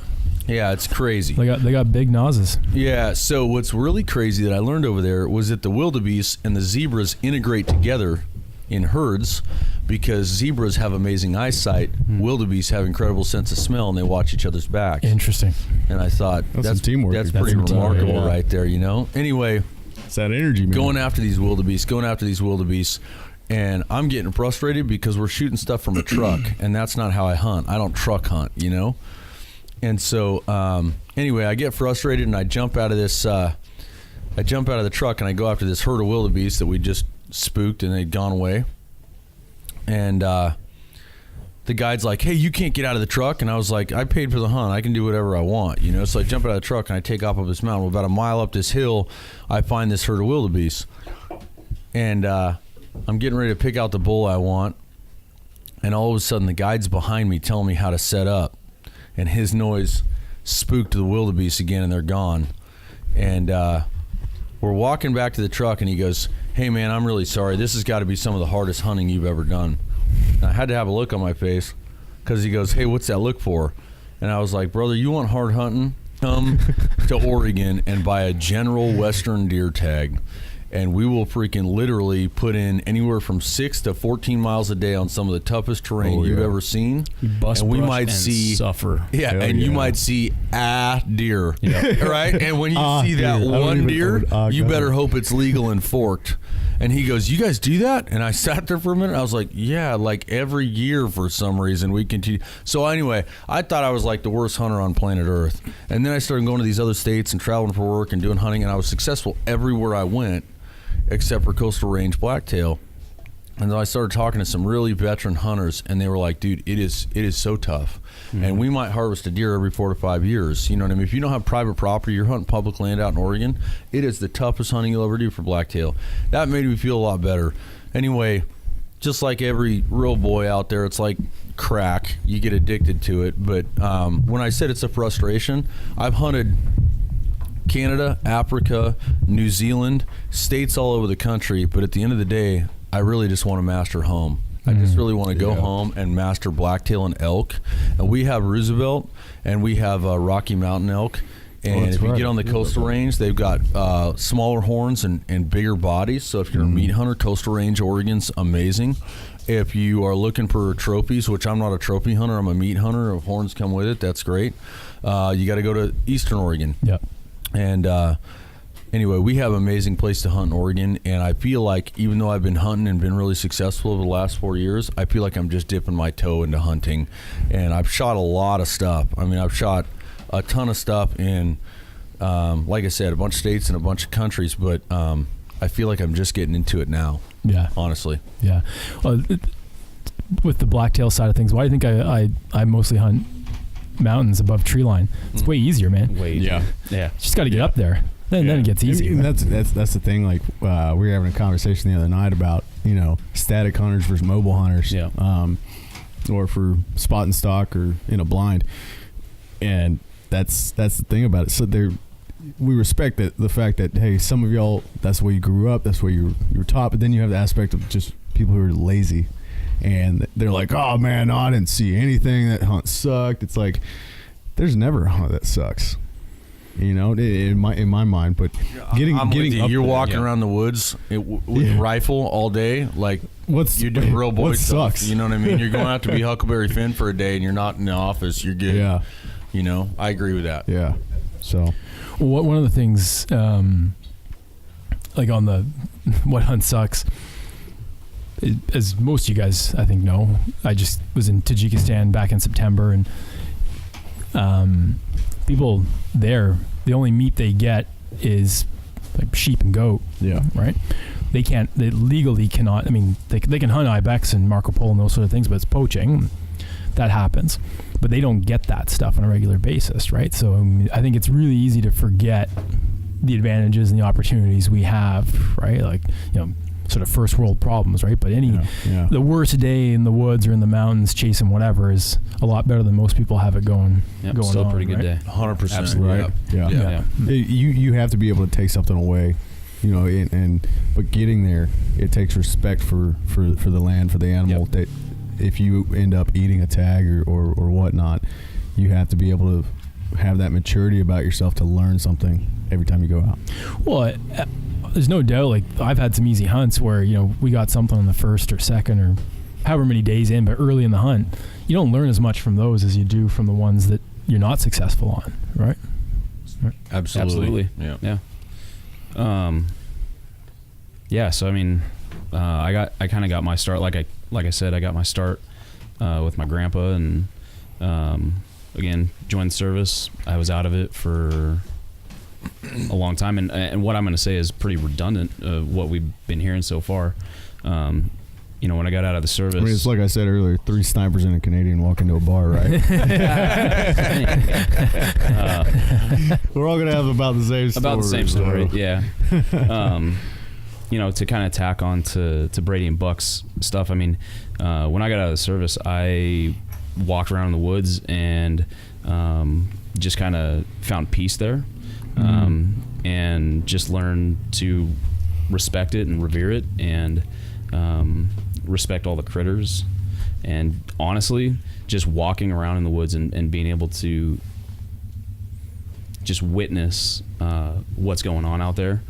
Yeah, it's crazy.
They got big noses.
Yeah, so what's really crazy that I learned over there was that the wildebeest and the zebras integrate together in herds because zebras have amazing eyesight, wildebeest have incredible sense of smell, and they watch each other's backs.
Interesting.
And I thought that's
teamwork.
That's pretty remarkable right there, Anyway,
it's that energy, man.
going after these wildebeests, and I'm getting frustrated because we're shooting stuff from a truck, and that's not how I hunt. I don't truck hunt, And so anyway, I get frustrated, and I jump out of the truck, and I go after this herd of wildebeest that we just spooked, and they'd gone away. And the guide's like, hey, you can't get out of the truck. And I was like, I paid for the hunt, I can do whatever I want, So I jump out of the truck and I take off up this mountain. Well, about a mile up this hill, I find this herd of wildebeest, and I'm getting ready to pick out the bull I want, and all of a sudden the guide's behind me telling me how to set up, and his noise spooked the wildebeest again, and they're gone. And we're walking back to the truck, and he goes, hey, man, I'm really sorry. This has got to be some of the hardest hunting you've ever done. And I had to have a look on my face because he goes, hey, what's that look for? And I was like, brother, you want hard hunting? Come to Oregon and buy a General Western deer tag. And we will freaking literally put in anywhere from 6 to 14 miles a day on some of the toughest terrain you've ever seen.
Bust,
and we
brush,
might
and
see
suffer.
Yeah, and you might see a deer, right? And when you see that one deer, you better hope it's legal and forked. And he goes, you guys do that? And I sat there for a minute. I was like, yeah, like every year for some reason we continue. So anyway, I thought I was like the worst hunter on planet Earth. And then I started going to these other states and traveling for work and doing hunting, and I was successful everywhere I went except for coastal range blacktail. And then I started talking to some really veteran hunters, and they were like, dude, it is so tough. Mm-hmm. And we might harvest a deer every 4 to 5 years. You know what I mean? If you don't have private property, you're hunting public land out in Oregon, it is the toughest hunting you'll ever do for blacktail. That made me feel a lot better. Anyway, just like every real boy out there, it's like crack. You get addicted to it. But when I said it's a frustration, I've hunted Canada, Africa, New Zealand, states all over the country, but at the end of the day, I really just want to master home. I just really want to go home and master blacktail and elk. And we have Roosevelt, and we have Rocky Mountain elk. And if you get on the coastal range, they've got smaller horns and bigger bodies. So if you're a meat hunter, coastal range Oregon's amazing. If you are looking for trophies, which I'm not a trophy hunter, I'm a meat hunter. If horns come with it, that's great. You got to go to Eastern Oregon.
Yeah.
And anyway, we have an amazing place to hunt in Oregon. And I feel like even though I've been hunting and been really successful over the last 4 years, I feel like I'm just dipping my toe into hunting. And I've shot a lot of stuff. I mean, I've shot a ton of stuff in, like I said, a bunch of states and a bunch of countries, but I feel like I'm just getting into it now.
Yeah.
Honestly.
Yeah. Well, with the blacktail side of things, why do you think I mostly hunt mountains above tree line? It's way easier, man.
Way easier. Yeah.
Just got to get up there. Then it gets easy.
And that's the thing. Like we were having a conversation the other night about static hunters versus mobile hunters.
Yeah.
Or for spot and stock or in a blind, and that's the thing about it. So we respect the fact that, hey, some of y'all, that's the way you grew up, that's where you were taught, but then you have the aspect of just people who are lazy, and they're like, oh man, no, I didn't see anything, that hunt sucked. It's like, there's never a hunt that sucks, in my mind. But getting up
you're
there,
walking around the woods with a rifle all day, like you're doing real boy stuff.
Sucks?
You know what I mean? You're going out to be Huckleberry Finn for a day, and you're not in the office. You're good.
Yeah.
I agree with that.
Yeah. So
one of the things, like on the what hunt sucks, as most of you guys I think know, I just was in Tajikistan back in September, and people there, the only meat they get is like sheep and goat.
Yeah.
Right. They legally cannot. I mean, they can hunt ibex and Marco Polo and those sort of things, but it's poaching. That happens, but they don't get that stuff on a regular basis, right? So I think it's really easy to forget the advantages and the opportunities we have, right? Like, sort of first world problems, right? But the worst day in the woods or in the mountains chasing whatever is a lot better than most people have it going.
Yep, still a pretty good day.
100%.
Absolutely.
Right.
Yeah.
You have to be able to take something away, but getting there, it takes respect for the land, for the animal.
Yep.
That if you end up eating a tag or whatnot, you have to be able to have that maturity about yourself to learn something every time you go out.
Well, there's no doubt, like, I've had some easy hunts where, we got something on the first or second or however many days in, but early in the hunt, you don't learn as much from those as you do from the ones that you're not successful on, right?
Absolutely.
Yeah. So I mean, I kind of got my start, like I said, I got my start with my grandpa, and again, joined the service. I was out of it for a long time, and what I'm going to say is pretty redundant what we've been hearing so far. When I got out of the service,
I mean, it's like I said earlier, 3 snipers and a Canadian walk into a bar, right? We're all going to have about the same story.
About the same story, yeah. To kind of tack on to Brady and Buck's stuff. I mean, when I got out of the service, I walked around in the woods and just kind of found peace there, and just learned to respect it and revere it, and respect all the critters. And honestly, just walking around in the woods and being able to just witness what's going on out there,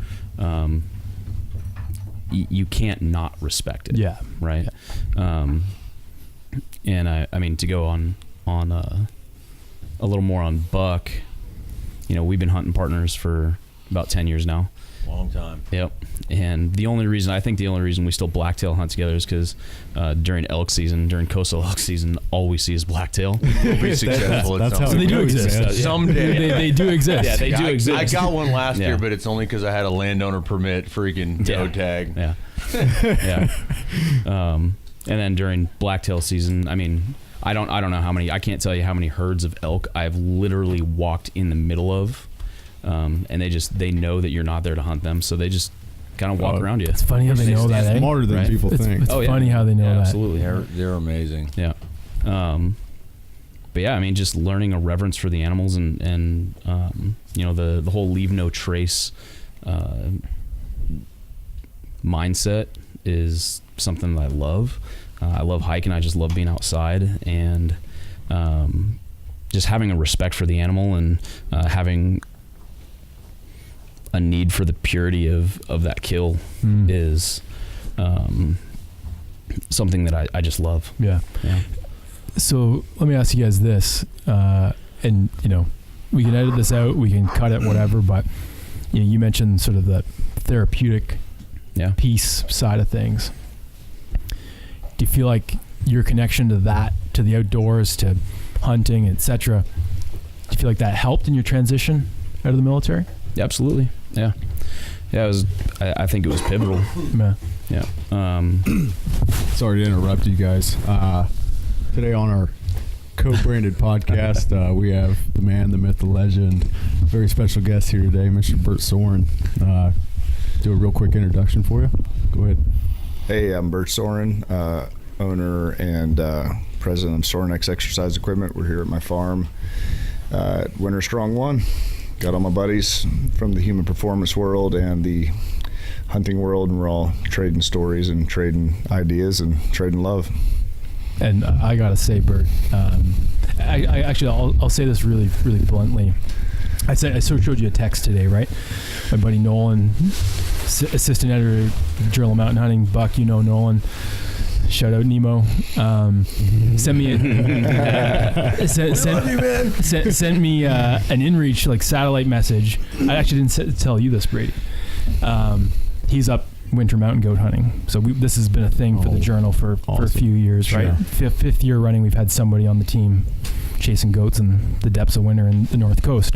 you can't not respect it.
Yeah.
Right. Yeah. And I mean, to go on a little more on Buck, we've been hunting partners for about 10 years now.
Long time.
Yep. And the only reason we still blacktail hunt together is because during coastal elk season, all we see is blacktail.
We'll be successful.
That's how
So they do exist.
Someday.
They do exist.
Yeah, they do exist.
I got one last
Yeah.
year, but it's only because I had a landowner permit freaking toe tag.
Yeah. Yeah. And then during blacktail season, I mean, I don't know how many. I can't tell you how many herds of elk I've literally walked in the middle of, and they know that you're not there to hunt them, so they just kind of walk around you.
It's funny how they know that.
It's smarter than people think.
It's funny how they know that.
Absolutely.
They're amazing.
Yeah. But yeah, I mean, just learning a reverence for the animals and the whole leave no trace mindset is something that I love. I love hiking. I just love being outside, and just having a respect for the animal, and having a need for the purity of that kill is something that I just love.
Yeah. So let me ask you guys this, and we can edit this out, we can cut it, whatever, but you mentioned sort of the therapeutic piece side of things. Do you feel like your connection to that, to the outdoors, to hunting, etc., do you feel like that helped in your transition out of the military?
Yeah, absolutely. Yeah. It was. I think it was pivotal. Yeah.
Sorry to interrupt you guys. Today on our co-branded podcast, we have the man, the myth, the legend, very special guest here today, Mr. Bert Soren. Do a real quick introduction for you. Go ahead.
Hey, I'm Bert Soren, owner and president of Sorenex Exercise Equipment. We're here at my farm at WinterStrong 1. Got all my buddies from the human performance world and the hunting world, and we're all trading stories and trading ideas and trading love.
And I gotta say, Bert, I'll say this really, really bluntly. I sort of showed you a text today, right? My buddy Nolan, assistant editor of Journal of Mountain Hunting. Buck, Nolan. Shout out Nemo. Sent me sent me an inReach like satellite message. I actually didn't tell you this, Brady. He's up winter mountain goat hunting. So this has been a thing for the Journal for a few years, right? Fifth year running, we've had somebody on the team chasing goats in the depths of winter in the North Coast.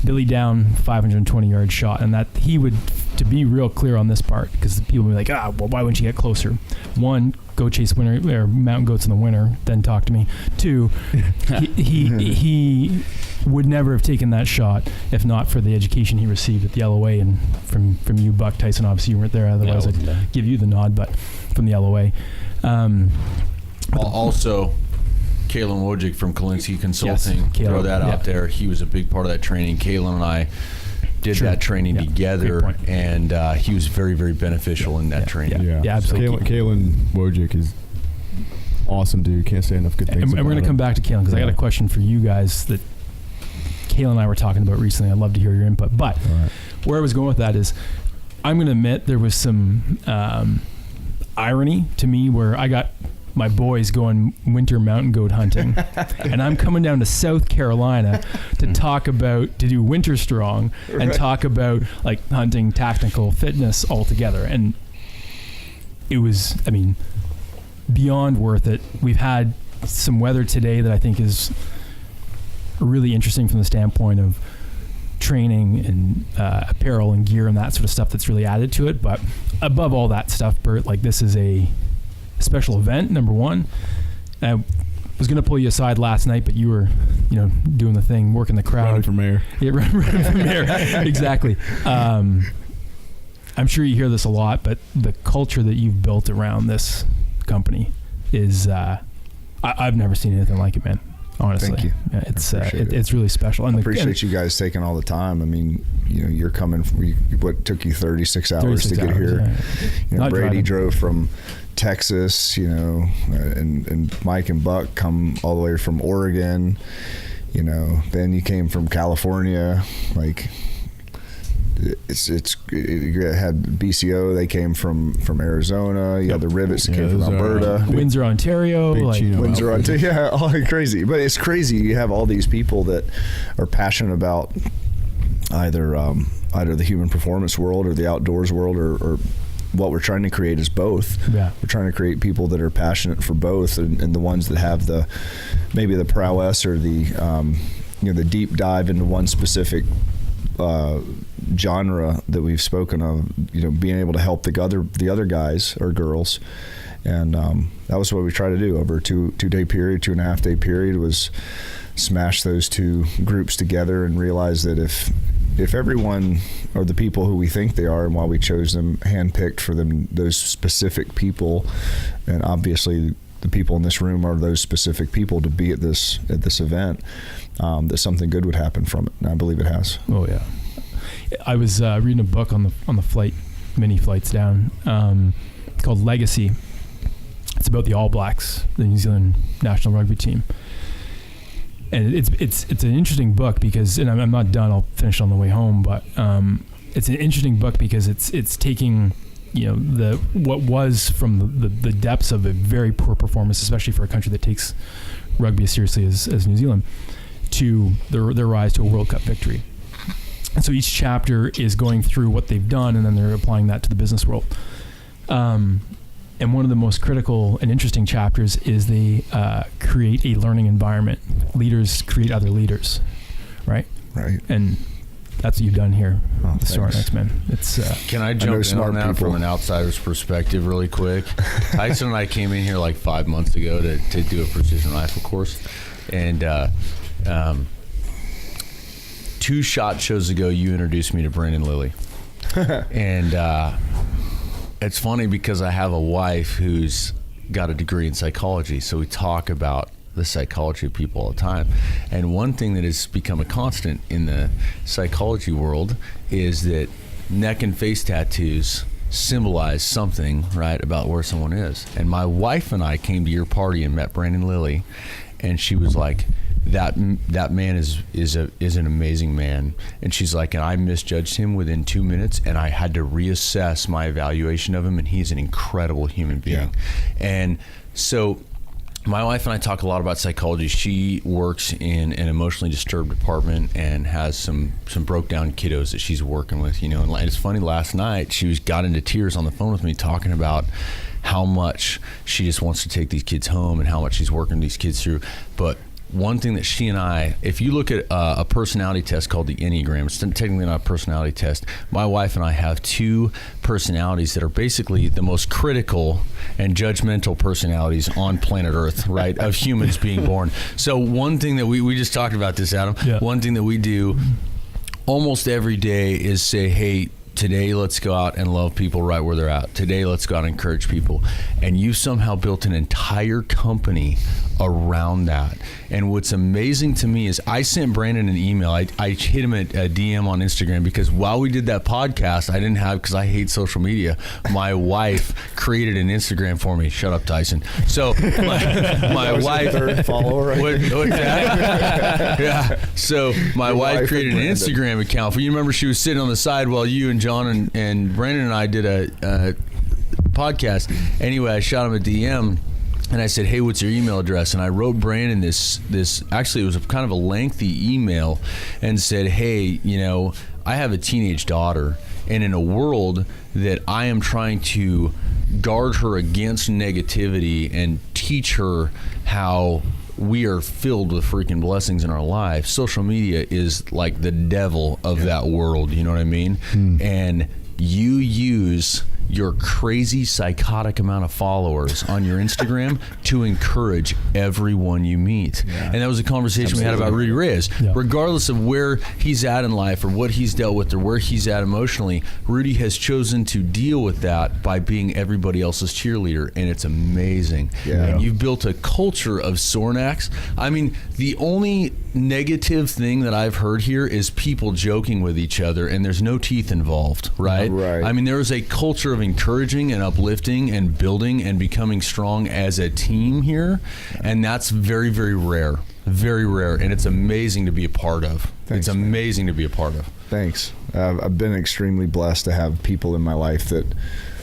Billy down, 520-yard shot, and that he would, to be real clear on this part, because people would be like, well, why wouldn't you get closer? One, go chase winter or mountain goats in the winter, then talk to me. Two, he would never have taken that shot if not for the education he received at the LOA, and from you, Buck Tyson. Obviously, you weren't there, otherwise I'd give you the nod, but from the LOA.
Also, Kalen Wojcik from Kalinsky Consulting, throw that out there. He was a big part of that training. Kalen and I did that training together, and he was very, very beneficial in that training.
Yeah, absolutely.
Kalen Wojcik is awesome dude. Can't say enough good things.
And we're going to come back to Kalen, because I got a question for you guys that Kalen and I were talking about recently. I'd love to hear your input. But where I was going with that is, I'm going to admit there was some irony to me where I got my boys going winter mountain goat hunting, and I'm coming down to South Carolina to do WinterStrong and talk about like hunting, tactical fitness all together. And it was, beyond worth it. We've had some weather today that I think is really interesting from the standpoint of training and apparel and gear and that sort of stuff that's really added to it. But above all that stuff, Bert, like, this is a special event, number one. I was going to pull you aside last night, but you were, doing the thing, working the crowd.
Running for mayor.
Yeah, running for mayor. Exactly. I'm sure you hear this a lot, but the culture that you've built around this company is, I've never seen anything like it, man. Honestly.
Thank you.
Yeah, it's really special. And
I appreciate you guys taking all the time. You're coming from, what took you 36 hours to get here.
Yeah.
Brady
driving.
drove from Texas, and Mike and Buck come all the way from Oregon, then you came from California. Like, you had BCO, they came from Arizona. You had the Rivets that came from Alberta,
Windsor, Ontario,
Windsor, Ontario. All crazy. But it's crazy. You have all these people that are passionate about either the human performance world or the outdoors world, or what we're trying to create is both.
Yeah.
We're trying to create people that are passionate for both, and the ones that have maybe the prowess or the the deep dive into one specific genre that we've spoken of, being able to help the other guys or girls. And that was what we tried to do over a 2-day period, 2.5-day period, was smash those two groups together and realize that if everyone, or the people who we think they are, and why we chose them, handpicked for them, those specific people, and obviously the people in this room are those specific people to be at this event, that something good would happen from it. And I believe it has.
Oh yeah. I was reading a book on the flight, mini flights down, called Legacy. It's about the All Blacks, the New Zealand national rugby team. And it's an interesting book because, and I'm not done, I'll finish on the way home, but it's an interesting book because it's taking, what was from the depths of a very poor performance, especially for a country that takes rugby as seriously as New Zealand, to their rise to a World Cup victory. And so each chapter is going through what they've done, and then they're applying that to the business world. And one of the most critical and interesting chapters is they create a learning environment. Leaders create other leaders, right?
Right.
And that's what you've done here with
thanks.
SORNAX, man. It's
Can I jump in on that from an outsider's perspective really quick? Tyson and I came in here like 5 months ago to do a precision rifle course. And 2 SHOT shows ago, you introduced me to Brandon Lilly. And it's funny because I have a wife who's got a degree in psychology, so we talk about the psychology of people all the time. And one thing that has become a constant in the psychology world is that neck and face tattoos symbolize something, right, about where someone is. And my wife and I came to your party and met Brandon Lilly, and she was like, that man is an amazing man. And she's like, and I misjudged him within 2 minutes, and I had to reassess my evaluation of him, and he's an incredible human being. Yeah. And so my wife and I talk a lot about psychology. She works in an emotionally disturbed department and has some broke down kiddos that she's working with, and it's funny, last night she got into tears on the phone with me talking about how much she just wants to take these kids home and how much she's working these kids through. But one thing that she and I, if you look at a personality test called the Enneagram, it's technically not a personality test. My wife and I have 2 personalities that are basically the most critical and judgmental personalities on planet Earth, right, of humans being born. So one thing that we just talked about this, Adam, one thing that we do almost every day is say, hey, today let's go out and love people right where they're at. Today let's go out and encourage people. And you somehow built an entire company around that. And what's amazing to me is I sent Brandon an email. I hit him at a DM on Instagram because while we did that podcast, I didn't have, because I hate social media, my wife created an Instagram for me. Shut up, Tyson. So my wife,
third follower, right?
What's that? Yeah. So my wife created an Instagram account for you. Remember, she was sitting on the side while you and John and Brandon and I did a podcast. Anyway, I shot him a DM. And I said, hey, what's your email address? And I wrote Brandon this actually, it was kind of a lengthy email, and said, hey, I have a teenage daughter, and in a world that I am trying to guard her against negativity and teach her how we are filled with freaking blessings in our life, social media is like the devil of that world, you know what I mean? And you use your crazy psychotic amount of followers on your Instagram to encourage everyone you meet. And that was a conversation we had about Rudy Reyes. Regardless of where he's at in life or what he's dealt with or where he's at emotionally, Rudy has chosen to deal with that by being everybody else's cheerleader, and it's amazing. And you've built a culture of SORNAX. I mean, the only negative thing that I've heard here is people joking with each other, and there's no teeth involved, right? I mean, there is a culture of encouraging and uplifting and building and becoming strong as a team here, and that's very, very rare, and it's amazing to be a part of.
Thanks,
it's amazing to be a part of.
Thanks. I've been extremely blessed to have people in my life that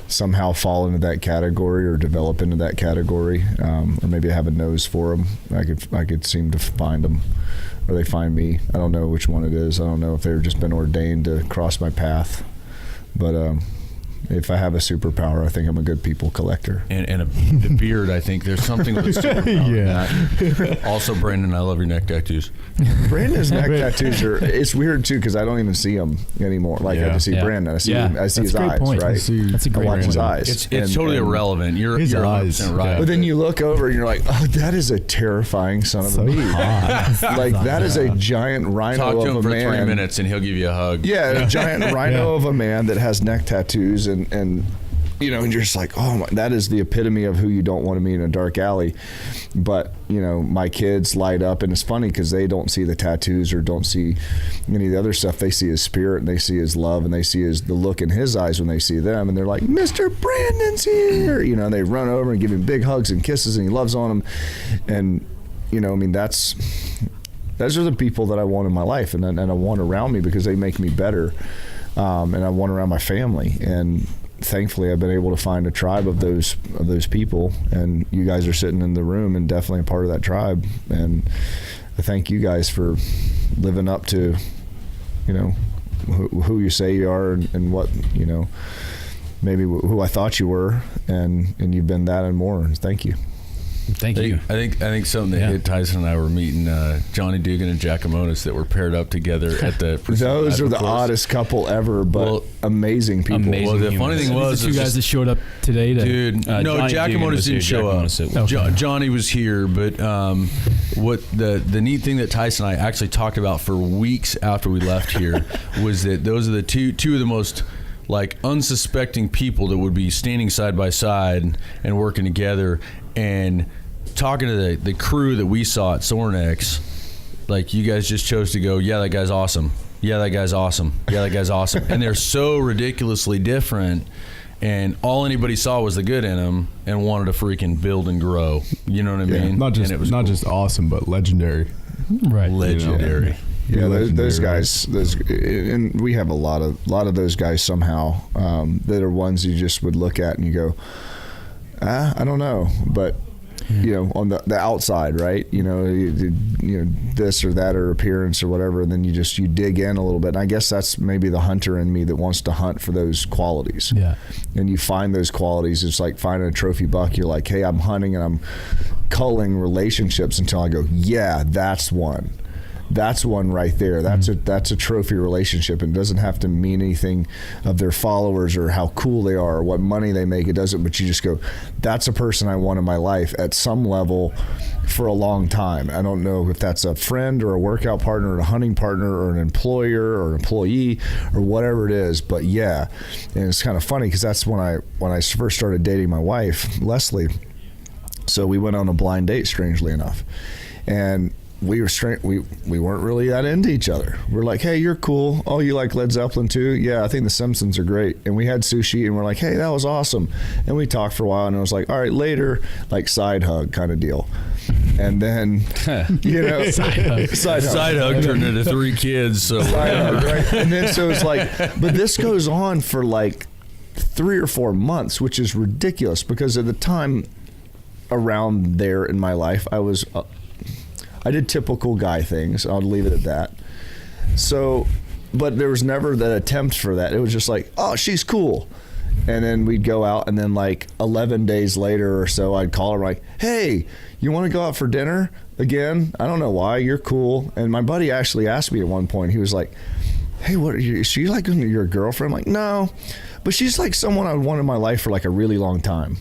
somehow fall into that category or develop into that category, or maybe I have a nose for them. I could seem to find them, or they find me. I don't know which one it is. I don't know if they've just been ordained to cross my path, but if I have a superpower, I think I'm a good people collector.
And the beard, I think there's something with a superpower in that. Also, Brandon, I love your neck tattoos.
Brandon's neck tattoos it's weird too, because I don't even see them anymore. Like I just see Brandon, I see his eyes,
point.
right?
That's a great
I watch
point.
his eyes.
It's totally irrelevant. You're 100% right.
But then you look over and you're like, oh, that is a terrifying son of a beast. Like that is a giant rhino
Talk to
of
him
a
for
man.
3 minutes and he'll give you a hug.
Yeah, a giant rhino of a man that has neck tattoos and you know, and you're just like, oh my, that is the epitome of who you don't want to meet in a dark alley. But, you know, my kids light up, and it's funny because they don't see the tattoos or don't see any of the other stuff. They see his spirit, and they see his love, and they see the look in his eyes when they see them, and they're like, Mr. Brandon's here, you know, and they run over and give him big hugs and kisses, and he loves on them. And, you know, I mean, those are the people that I want in my life, and I want around me because they make me better, and I want around my family. And thankfully I've been able to find a tribe of those people, and you guys are sitting in the room and definitely a part of that tribe. And I thank you guys for living up to, you know, who you say you are, and what, you know, maybe who I thought you were, and you've been that and more. And thank you.
Thank you.
I think something that Tyson and I were meeting Johnny Dugan and Giacomonis that were paired up together at the.
Those are the oddest couple ever, but amazing people.
Amazing.
Well, the funny thing was,
the two guys that showed up today.
Dude, no, Giacomonis didn't show up. Johnny was here, but what the neat thing that Tyson and I actually talked about for weeks after we left here was that those are the two of the most like unsuspecting people that would be standing side by side and working together. And talking to the crew that we saw at Sornex, like, you guys just chose to go, yeah, that guy's awesome. Yeah, that guy's awesome. Yeah, that guy's awesome. And they're so ridiculously different. And all anybody saw was the good in them and wanted to freaking build and grow. You know what I mean?
Not just awesome, but legendary.
Right.
Legendary.
You know?
Yeah, those guys, and we have a lot of those guys somehow that are ones you just would look at and you go, I don't know, but you know, on the outside, right? You know, this or that or appearance or whatever, and then you dig in a little bit. And I guess that's maybe the hunter in me that wants to hunt for those qualities.
Yeah. And
you find those qualities. It's like finding a trophy buck. You're like, hey, I'm hunting and I'm culling relationships until I go, yeah, that's one. That's one right there. That's a trophy relationship, and it doesn't have to mean anything of their followers or how cool they are or what money they make. It doesn't, but you just go, that's a person I want in my life at some level for a long time. I don't know if that's a friend or a workout partner or a hunting partner or an employer or an employee or whatever it is, but yeah. And it's kind of funny because that's when I first started dating my wife, Leslie. So we went on a blind date, strangely enough, and we weren't really that into each other. We're like, hey, you're cool. Oh, you like Led Zeppelin too? Yeah, I think the Simpsons are great. And we had sushi, and we're like, hey, that was awesome. And we talked for a while, and it was like, all right, later, like side hug kind of deal. And then, you know,
side hug turned into 3 kids. So
side hug, right? And then so it's like, but this goes on for like 3 or 4 months, which is ridiculous because at the time around there in my life, I did typical guy things. I'll leave it at that. So, but there was never that attempt for that. It was just like, oh, she's cool. And then we'd go out, and then like 11 days later or so, I'd call her like, hey, you want to go out for dinner again? I don't know why. You're cool. And my buddy actually asked me at one point, he was like, hey, is she like your girlfriend? I'm like, no, but she's like someone I would want in my life for like a really long time.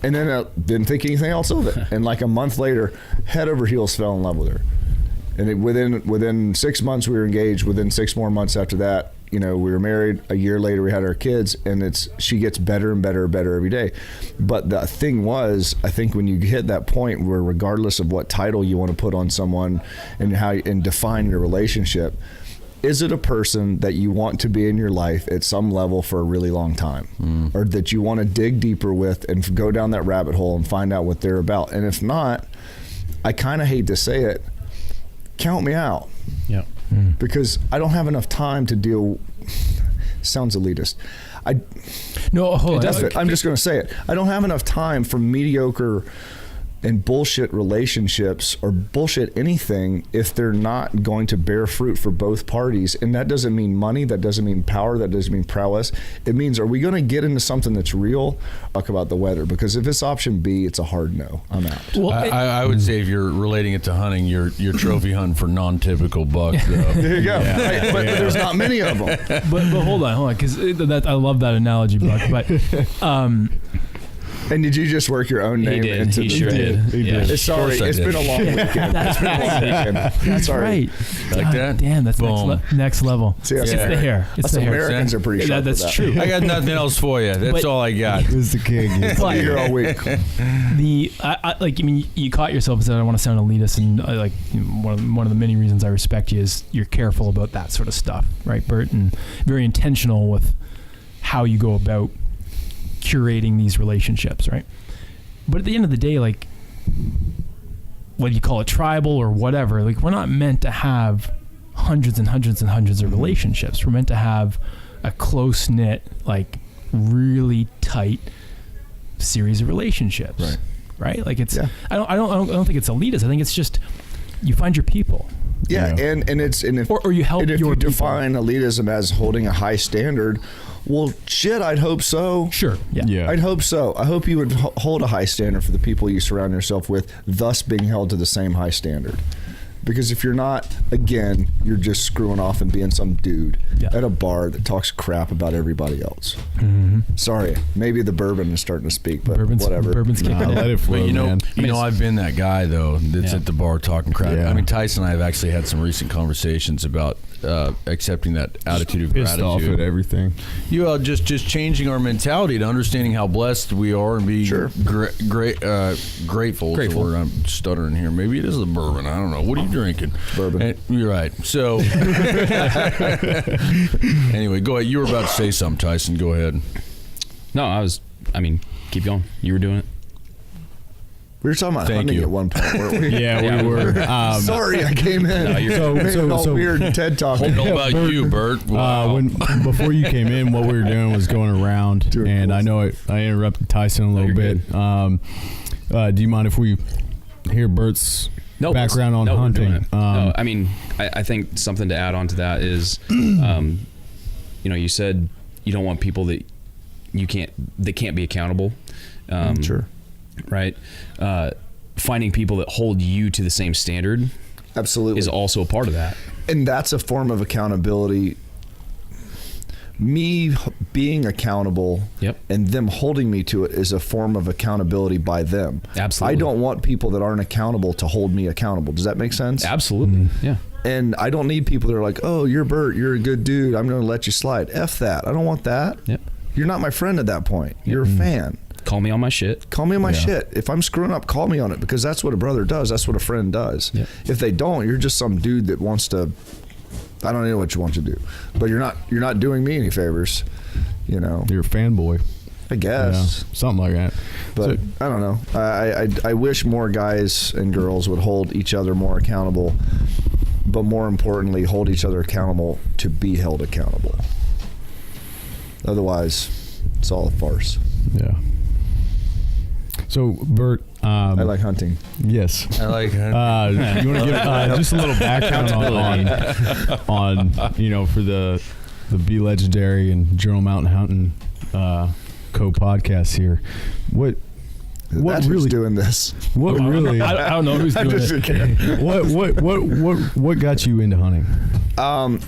And then I didn't think anything else of it. And like a month later, head over heels fell in love with her. And within 6 months we were engaged. Within 6 more months after that, you know, we were married. A year later we had our kids, and she gets better and better and better every day. But the thing was, I think when you hit that point where regardless of what title you want to put on someone and define your relationship, is it a person that you want to be in your life at some level for a really long time, or that you want to dig deeper with and go down that rabbit hole and find out what they're about? And if not, I kind of hate to say it, count me out.
Yeah.
Because I don't have enough time to deal. Sounds elitist.
No, hold on.
I'm just going to say it. I don't have enough time for mediocre and bullshit relationships or bullshit anything if they're not going to bear fruit for both parties. And that doesn't mean money, that doesn't mean power, that doesn't mean prowess. It means, are we going to get into something that's real? Talk about the weather, because if it's option B, it's a hard no. I'm out.
Well, I would say if you're relating it to hunting, you're trophy hunting for non-typical bucks, though.
There you go. Yeah. Right? But there's not many of them.
But hold on, because I love that analogy, Buck. But
And did you just work your own name
He did.
into
He
the
sure did. Yeah.
Sorry, it's been a long weekend.
That's right. That's
Sorry.
right.
Like that?
Damn, that's
Boom.
next level.
See,
It's
that's
the hair. It's
Us
the hair.
Americans are pretty sharp with
That's
that.
true.
I got nothing else for you. That's
But-
all I got.
This is the king.
But
Here all week.
you caught yourself and said, I don't want to sound elitist, and one of the many reasons I respect you is you're careful about that sort of stuff, right, Bert? And very intentional with how you go about curating these relationships, right? But at the end of the day, like, whether you call it tribal or whatever, like, we're not meant to have hundreds and hundreds and hundreds of relationships. We're meant to have a close-knit, like, really tight series of relationships. Right? Like, it's,
Yeah.
I don't think it's elitist. I think it's just, you find your people.
Yeah,
Yeah.
and if
Or you help
and if
your
you
people.
define elitism as holding a high standard, well, shit, I'd hope so.
Sure. Yeah.
Yeah.
I'd hope so. I hope you would hold a high standard for the people you surround yourself with, thus being held to the same high standard. Because if you're not, again, you're just screwing off and being some dude at a bar that talks crap about everybody else.
Mm-hmm.
Sorry, maybe the bourbon is starting to speak, but
Bourbon's
whatever.
kicking
Nah,
in.
let it flow,
But
man.
I've been that guy though that's
Yeah.
at the bar talking crap.
Yeah.
I mean, Tyson and I have actually had some recent conversations about accepting that attitude of
Pissed off
gratitude.
at everything.
Just changing our mentality to understanding how blessed we are and being
Sure.
grateful. Is the word I'm stuttering here. Maybe it is the bourbon. I don't know. What are you drinking?
Bourbon.
You're right. So anyway, go ahead. You were about to say something, Tyson. Go ahead.
No, keep going. You were doing it.
We were talking about
Thank
hunting
you.
at one point, weren't we?
Yeah, we were.
Sorry, I came in.
No, you're-
Made it all weird TED talk.
I don't know about you, Bert. Wow.
Before you came in, what we were doing was going around,
Doing
and
cool
I know I interrupted Tyson a little
you're
bit. Do you mind if we hear Bert's background on
we're
hunting?
doing it. I think something to add on to that is, you said you don't want people that can't be accountable.
Sure.
Right. Finding people that hold you to the same standard
Absolutely.
is also a part of that.
And that's a form of accountability. Me being accountable and them holding me to it is a form of accountability by them.
Absolutely.
I don't want people that aren't accountable to hold me accountable. Does that make sense?
Absolutely. Yeah.
And I don't need people that are like, oh, you're Bert, you're a good dude, I'm going to let you slide. F that. I don't want that.
Yep.
You're not my friend at that point. You're a fan.
Call me on my shit.
Call me on my shit. If I'm screwing up, call me on it, because that's what a brother does. That's what a friend does.
Yep.
If they don't, you're just some dude that wants to, I don't know what you want to do, but you're not doing me any favors,
You're a fanboy.
I guess.
Yeah, something like that.
But I don't know. I wish more guys and girls would hold each other more accountable, but more importantly, hold each other accountable to be held accountable. Otherwise, it's all a farce.
Yeah. So, Bert,
I like hunting.
yes.
I like
You want to give just a little background on for the Be Legendary and Journal Mountain Hunting co-podcast here. What
That's
really
who's doing this?
What really?
I don't know who's
I'm
doing
just
it.
kidding.
What got you into hunting?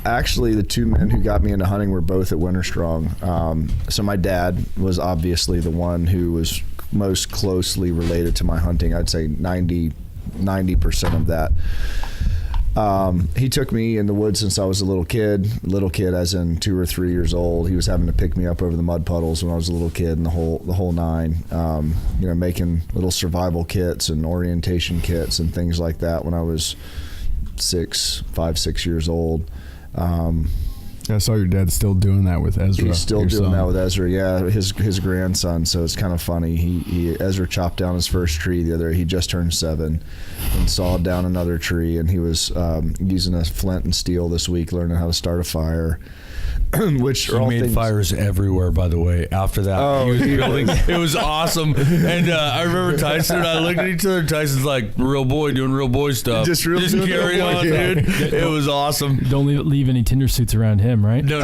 Actually, the two men who got me into hunting were both at WinterStrong. So my dad was obviously the one who was most closely related to my hunting. I'd say 90% of that. He took me in the woods since I was a little kid as in 2 or 3 years old. He was having to pick me up over the mud puddles when I was a little kid, and the whole nine. Making little survival kits and orientation kits and things like that when I was 5, 6 years old.
I saw your dad still doing that with Ezra.
He's still
your
doing
son.
that with Ezra. Yeah, his grandson. So it's kind of funny. Ezra chopped down his first tree the other. He just turned 7, and sawed down another tree. And he was using a flint and steel this week, learning how to start a fire. Which
He
are all
made
things.
fires everywhere, by the way. After that, he was building. It was awesome. And I remember Tyson and I looked at each other. Tyson's like, "Real boy doing real boy stuff.
Just doing
carry
real boy,
on,
yeah.
dude." It was awesome.
Don't leave any Tinder suits around him, right?
No,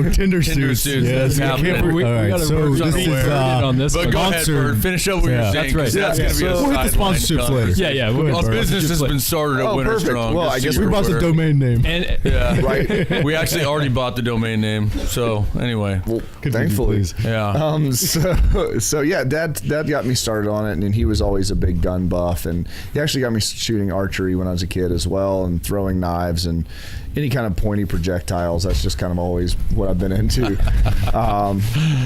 Tinder
Tinder
suits.
suits.
Yes,
That's
we
happening.
We
all right,
gotta
so
work
this
on
is
aware on this.
But
one.
go ahead,
Sponsored.
Bert. Finish up what
Yeah.
you're saying.
That's right.
'cause That's
Yeah,
going to be
so-
a
We'll hit the
sideline
sponsorships
comment.
later.
Yeah, we'll get
Our
started.
business has been started at
Oh, perfect.
WinterStrong.
Well,
just
I
so
guess
you're
We bought the
aware.
domain name.
And
Yeah, we actually already bought bought the domain name. So anyway,
Well, thankfully.
yeah.
So yeah, Dad got me started on it, and he was always a big gun buff, and he actually got me shooting archery when I was a kid as well, and throwing knives and any kind of pointy projectiles. That's just kind of always what I've been into.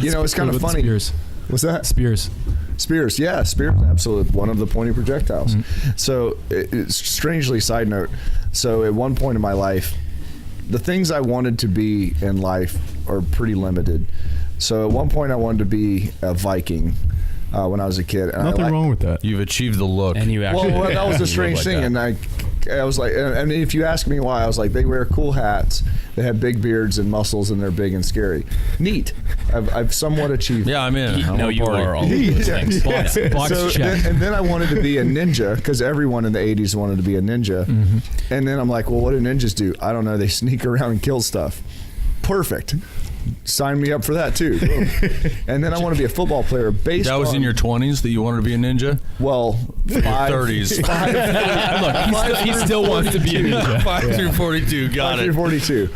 It's kind of funny.
Spears.
What's that?
Spears.
Spears, yeah, spears, absolutely one of the pointy projectiles. So it's strangely, side note, so at one point in my life, the things I wanted to be in life are pretty limited. So at one point I wanted to be a Viking when I was a kid. And
Nothing wrong with that.
You've achieved the look.
And you actually.
Well, that was a strange thing, and I was like, and if you ask me why, I was like, they wear cool hats, they have big beards and muscles, and they're big and scary. Neat. I've somewhat achieved.
Yeah, I'm in. I'm
No,
on
you
board.
are all of those things.
Box
So
check.
and then I wanted to be a ninja because everyone in the 80s wanted to be a ninja. And then I'm like, well, what do ninjas do? I don't know. They sneak around and kill stuff. Perfect. Sign me up for that too. And then I want to be a football player based
That was
on,
in your 20s that you wanted to be a ninja?
well,
30s.
Look, he still wants to be a ninja.
5 through 42. Got it.
42.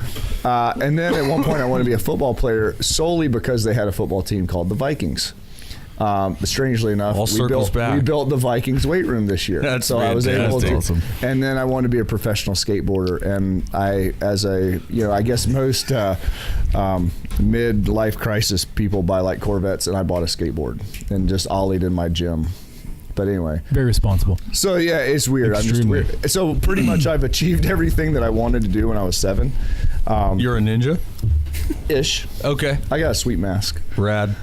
And then at one point I wanted to be a football player solely because they had a football team called the Vikings. Strangely enough,
All circles back.
we built the Vikings weight room this year.
That's
so I was able to.
fantastic.
Awesome.
And then I wanted to be a professional skateboarder, and I guess most mid-life crisis people buy like Corvettes, and I bought a skateboard and just ollied in my gym. But anyway,
Very responsible.
so yeah, it's weird. I'm just
Extremely.
weird. So pretty much I've achieved everything that I wanted to do when I was 7.
You're a ninja?
Ish.
Okay.
I got a sweet mask.
Rad.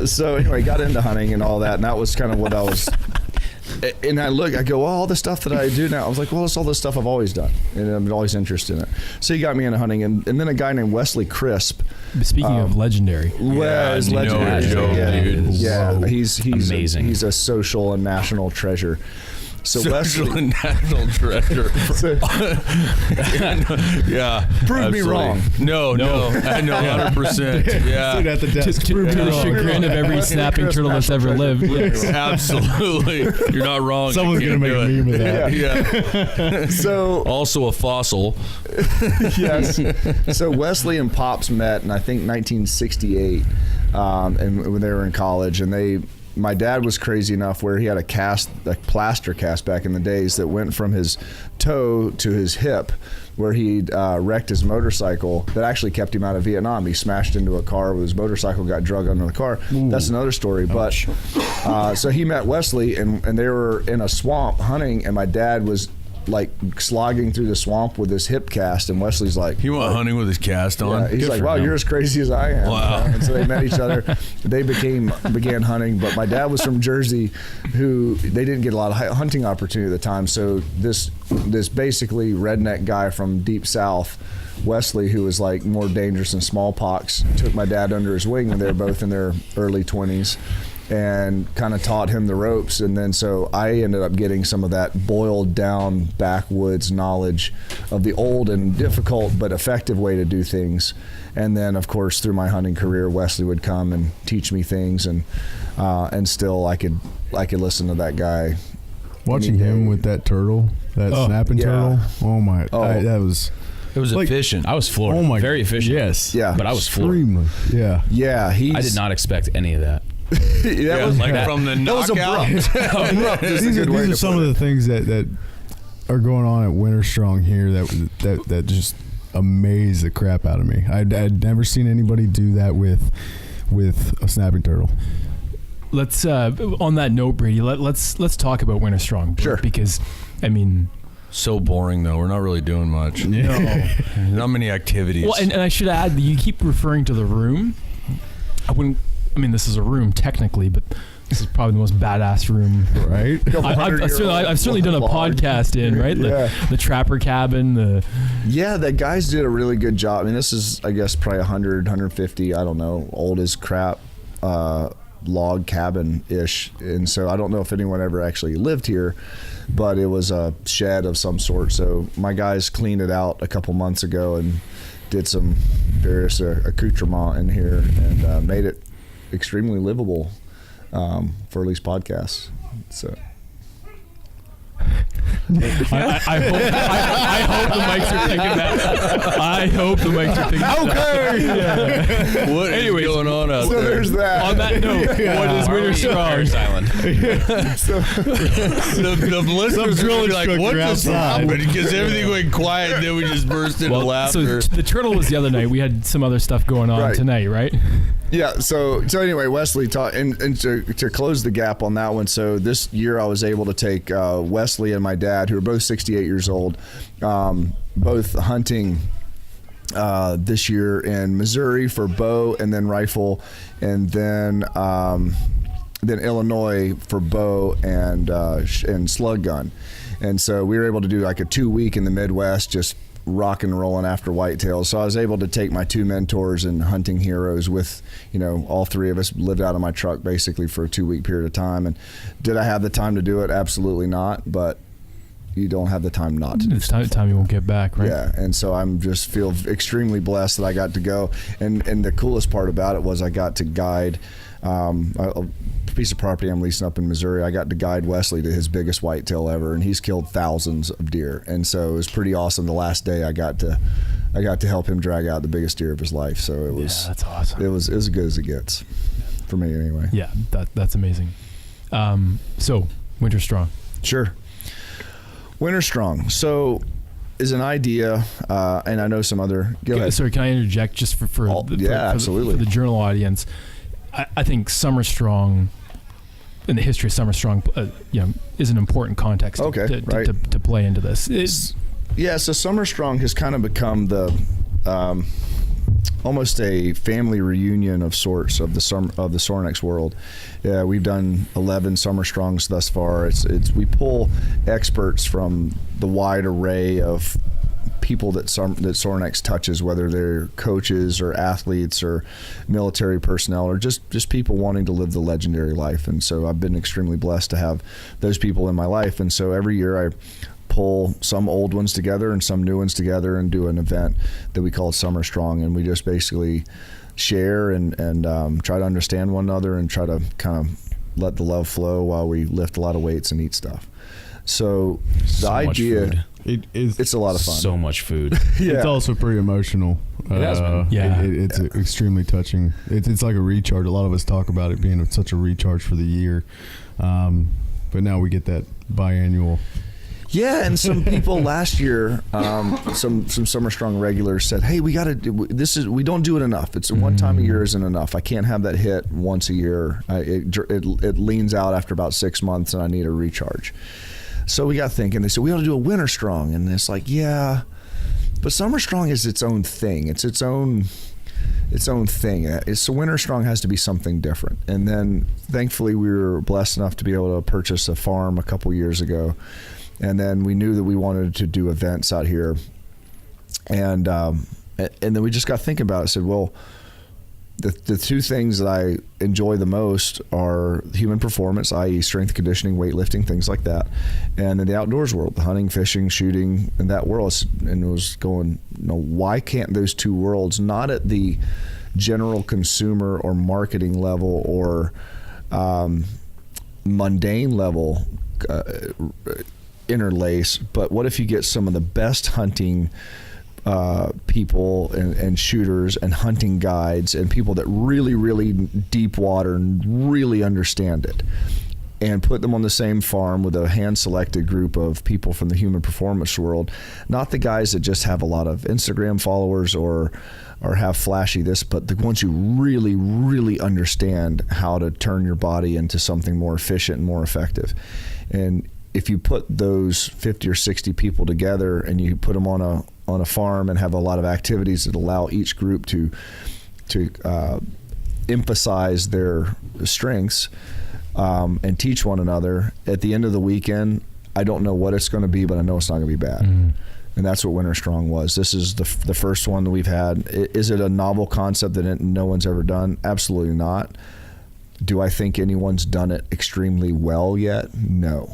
So anyway, got into hunting and all that, and that was kind of what I was. And I go, well, all the stuff that I do now. I was like, well, it's all the stuff I've always done, and I'm always interested in it. So he got me into hunting, and then a guy named Wesley Crisp.
Speaking of legendary,
Was
you know
legendary.
Joe,
yeah,
dude.
yeah.
Whoa.
He's
Amazing.
He's a social and national treasure. So
Social
Wesley,
and national treasure.
so,
Yeah.
Prove me
absolutely.
wrong.
No. I know 100%. Yeah.
Dude at the desk.
to the chagrin of every snapping turtle that's ever lived.
Absolutely. You're not wrong.
Someone's
You
gonna
can't
make a
do
meme of that.
it. Yeah.
so
Also a fossil.
yes. So Wesley and Pops met in I think 1968, and when they were in college, and my dad was crazy enough where he had a plaster cast back in the days that went from his toe to his hip, where he wrecked his motorcycle that actually kept him out of Vietnam. He smashed into a car with his motorcycle, got drug under the car. That's another story. But so he met Wesley, and they were in a swamp hunting, and my dad was like slogging through the swamp with his hip cast, and Wesley's like,
He went hunting with his cast on.
yeah, he's
Good
like,
for
wow,
him.
you're as crazy as I am.
Wow.
And so they met each other. They began hunting, but my dad was from Jersey, who they didn't get a lot of hunting opportunity at the time. So this basically redneck guy from deep south, Wesley, who was like more dangerous than smallpox, took my dad under his wing when they were both in their early 20s. And kind of taught him the ropes, and then so I ended up getting some of that boiled down backwoods knowledge of the old and difficult but effective way to do things. And then of course through my hunting career, Wesley would come and teach me things, and still I could listen to that guy.
Watching
any
him
day.
with that turtle, that snapping
yeah.
turtle. Oh my!
Oh.
That was.
It was
Like-
efficient.
I was floored.
Oh my!
Very efficient.
Yes.
Yeah.
But I was floored.
Extremely. Yeah.
Yeah,
I did not expect any of that.
that was
like from the
that was
knockout.
abrupt.
These are some of the things that are going on at WinterStrong here that just amaze the crap out of me. I'd never seen anybody do that with a snapping turtle.
Let's on that note, Brady. Let's talk about WinterStrong.
Sure.
Because I mean,
So boring though. We're not really doing much.
no.
Not many activities.
Well, and I should add that you keep referring to the room. I mean, this is a room technically, but this is probably the most badass room.
Right?
I've certainly done a podcast in, right? The Trapper Cabin,
Yeah, the guys did a really good job. I mean, this is, I guess, probably 100, 150, I don't know, old as crap log cabin-ish. And so I don't know if anyone ever actually lived here, but it was a shed of some sort. So my guys cleaned it out a couple months ago and did some various accoutrement in here and made it extremely livable for at least podcasts. So
I hope the mics are thinking that. I hope the mics are thinking that.
Okay.
Yeah.
What is going on out
So
there?
there's that.
On that note, what is WinterStrong?
Island.
The listeners are gonna be like, what just
outside.
happened? Because everything went quiet and then we just burst into laughter.
So the turtle was the other night. We had some other stuff going on
Right.
tonight, right?
Yeah. So anyway, Wesley taught, and to close the gap on that one. So this year I was able to take Wesley and my dad, who are both 68 years old, both hunting this year in Missouri for bow and then rifle, and then Illinois for bow and slug gun. And so we were able to do like a 2-week in the Midwest, just rock and rolling after whitetails. So I was able to take my 2 mentors and hunting heroes with, all 3 of us lived out of my truck basically for a 2-week period of time. And did I have the time to do it? Absolutely not. But you don't have the time not to do
It's time you won't get back, right?
Yeah, and so I'm just feel extremely blessed that I got to go. And the coolest part about it was I got to guide a piece of property I'm leasing up in Missouri. I got to guide Wesley to his biggest whitetail ever, and he's killed thousands of deer. And so it was pretty awesome. The last day I got to help him drag out the biggest deer of his life. So it was
that's awesome.
It was as good as it gets for me anyway.
Yeah, that's amazing. So WinterStrong.
Sure. WinterStrong. So is an idea, and I know some other. Go ahead.
Sorry, can I interject just for
absolutely.
For the journal audience? I think SummerStrong, in the history of SummerStrong, is an important context to play into this.
So SummerStrong has kind of become the almost a family reunion of sorts of the Sorinex world. Yeah, we've done 11 SummerStrongs thus far. We pull experts from the wide array of people that Sorinex touches, whether they're coaches or athletes or military personnel or just people wanting to live the legendary life. And so I've been extremely blessed to have those people in my life. And so every year I pull some old ones together and some new ones together and do an event that we call SummerStrong, and we just basically share and try to understand one another and try to kind of let the love flow while we lift a lot of weights and eat stuff. So the idea, it's a lot of fun.
So much food.
Yeah.
It's also pretty emotional.
It has been.
Yeah.
It's extremely touching. It's like a recharge. A lot of us talk about it being such a recharge for the year. But now we get that biannual.
Yeah, and some people last year, some SummerStrong regulars said, "Hey, we got to do this. We don't do it enough. It's one time a year isn't enough. I can't have that hit once a year. It leans out after about 6 months, and I need a recharge." So we got thinking. They said we ought to do a WinterStrong, and it's like, yeah, but SummerStrong is its own thing. It's its own thing. So WinterStrong has to be something different. And then thankfully we were blessed enough to be able to purchase a farm a couple years ago. And then we knew that we wanted to do events out here. And then we just got thinking about it. I said, well, the 2 things that I enjoy the most are human performance, i.e. strength conditioning, weightlifting, things like that. And in the outdoors world, the hunting, fishing, shooting, in that world. And it was going, why can't those 2 worlds, not at the general consumer or marketing level or mundane level, interlace, but what if you get some of the best hunting people and shooters and hunting guides and people that really, really deep water and really understand it, and put them on the same farm with a hand-selected group of people from the human performance world, not the guys that just have a lot of Instagram followers or have flashy this, but the ones who really, really understand how to turn your body into something more efficient and more effective. And if you put those 50 or 60 people together and you put them on a farm and have a lot of activities that allow each group to emphasize their strengths and teach one another, at the end of the weekend, I don't know what it's going to be, but I know it's not going to be bad. Mm-hmm. And that's what WinterStrong was. This is the first one that we've had. Is it a novel concept that no one's ever done? Absolutely not. Do I think anyone's done it extremely well yet? No.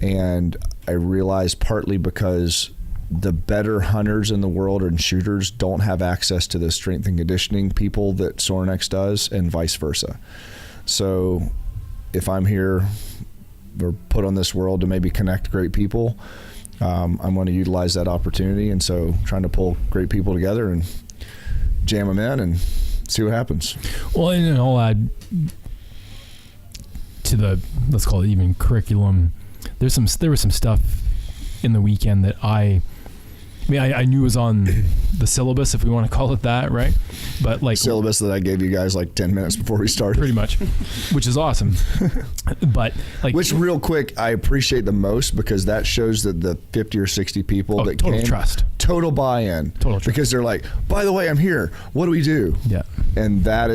And I realize partly because the better hunters in the world and shooters don't have access to the strength and conditioning people that Sorinex does, and vice versa. So if I'm here we're put on this world to maybe connect great people. I'm going to utilize that opportunity, and so trying to pull great people together and jam them in and see what happens.
Well, and I'll add to the, let's call it even curriculum. There was some stuff in the weekend that I knew was on the syllabus, if we want to call it that, right? But like
syllabus that I gave you guys like 10 minutes before we started.
Pretty much, which is awesome. But like,
which real quick, I appreciate the most because that shows that the 50 or 60 people that
total
came,
trust,
total buy-in,
total trust.
Because they're like, by the way, I'm here. What do we do?
Yeah.
And that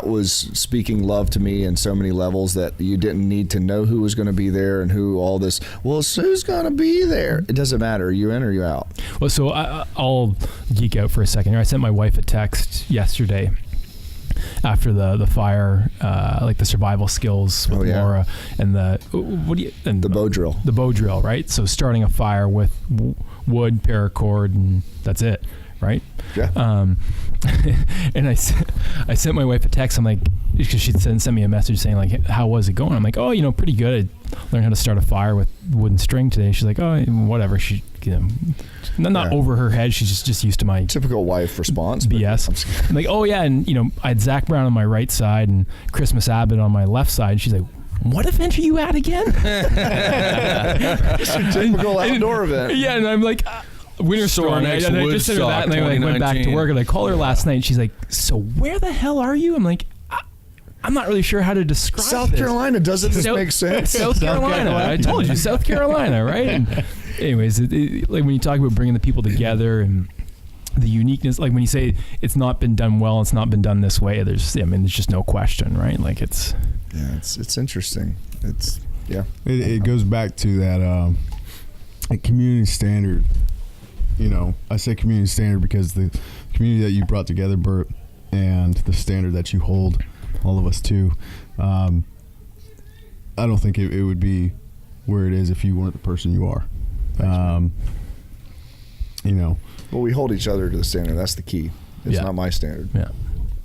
was speaking love to me in so many levels that you didn't need to know who was going to be there and who all this. Well, so who's going to be there? It doesn't matter. Are you in or are you out?
Well, so I'll geek out for a second here. I sent my wife a text yesterday after the fire, like the survival skills with Laura and the bow drill. The bow drill, right? So starting a fire with wood, paracord, and that's it, right? Yeah. And I sent my wife a text. I'm like, because she sent me a message saying like, how was it going? I'm like, oh, pretty good. I learned how to start a fire with wood and string today. She's like, oh, whatever. She, not over her head. She's just used to my
typical wife response.
BS. I'm like, oh yeah, and I had Zach Brown on my right side and Christmas Abbott on my left side. And she's like, what event are you at again?
It's a typical outdoor event.
Yeah, and I'm like, WinterStrong. And I just said her that, and I went back to work, and I called her last night, and she's like, so where the hell are you? I'm like, I'm not really sure how to describe
South Carolina. Doesn't this make sense?
South Carolina. I told you, South Carolina, right? And anyways, like when you talk about bringing the people together and the uniqueness, like when you say it's not been done well, it's not been done this way, there's just no question, right? Like it's
interesting.
It goes back to that community standard. I say community standard because the community that you brought together, Bert, and the standard that you hold all of us to, I don't think it would be where it is if you weren't the person you are.
Well, we hold each other to the standard. That's the key. It's not my standard.
Yeah,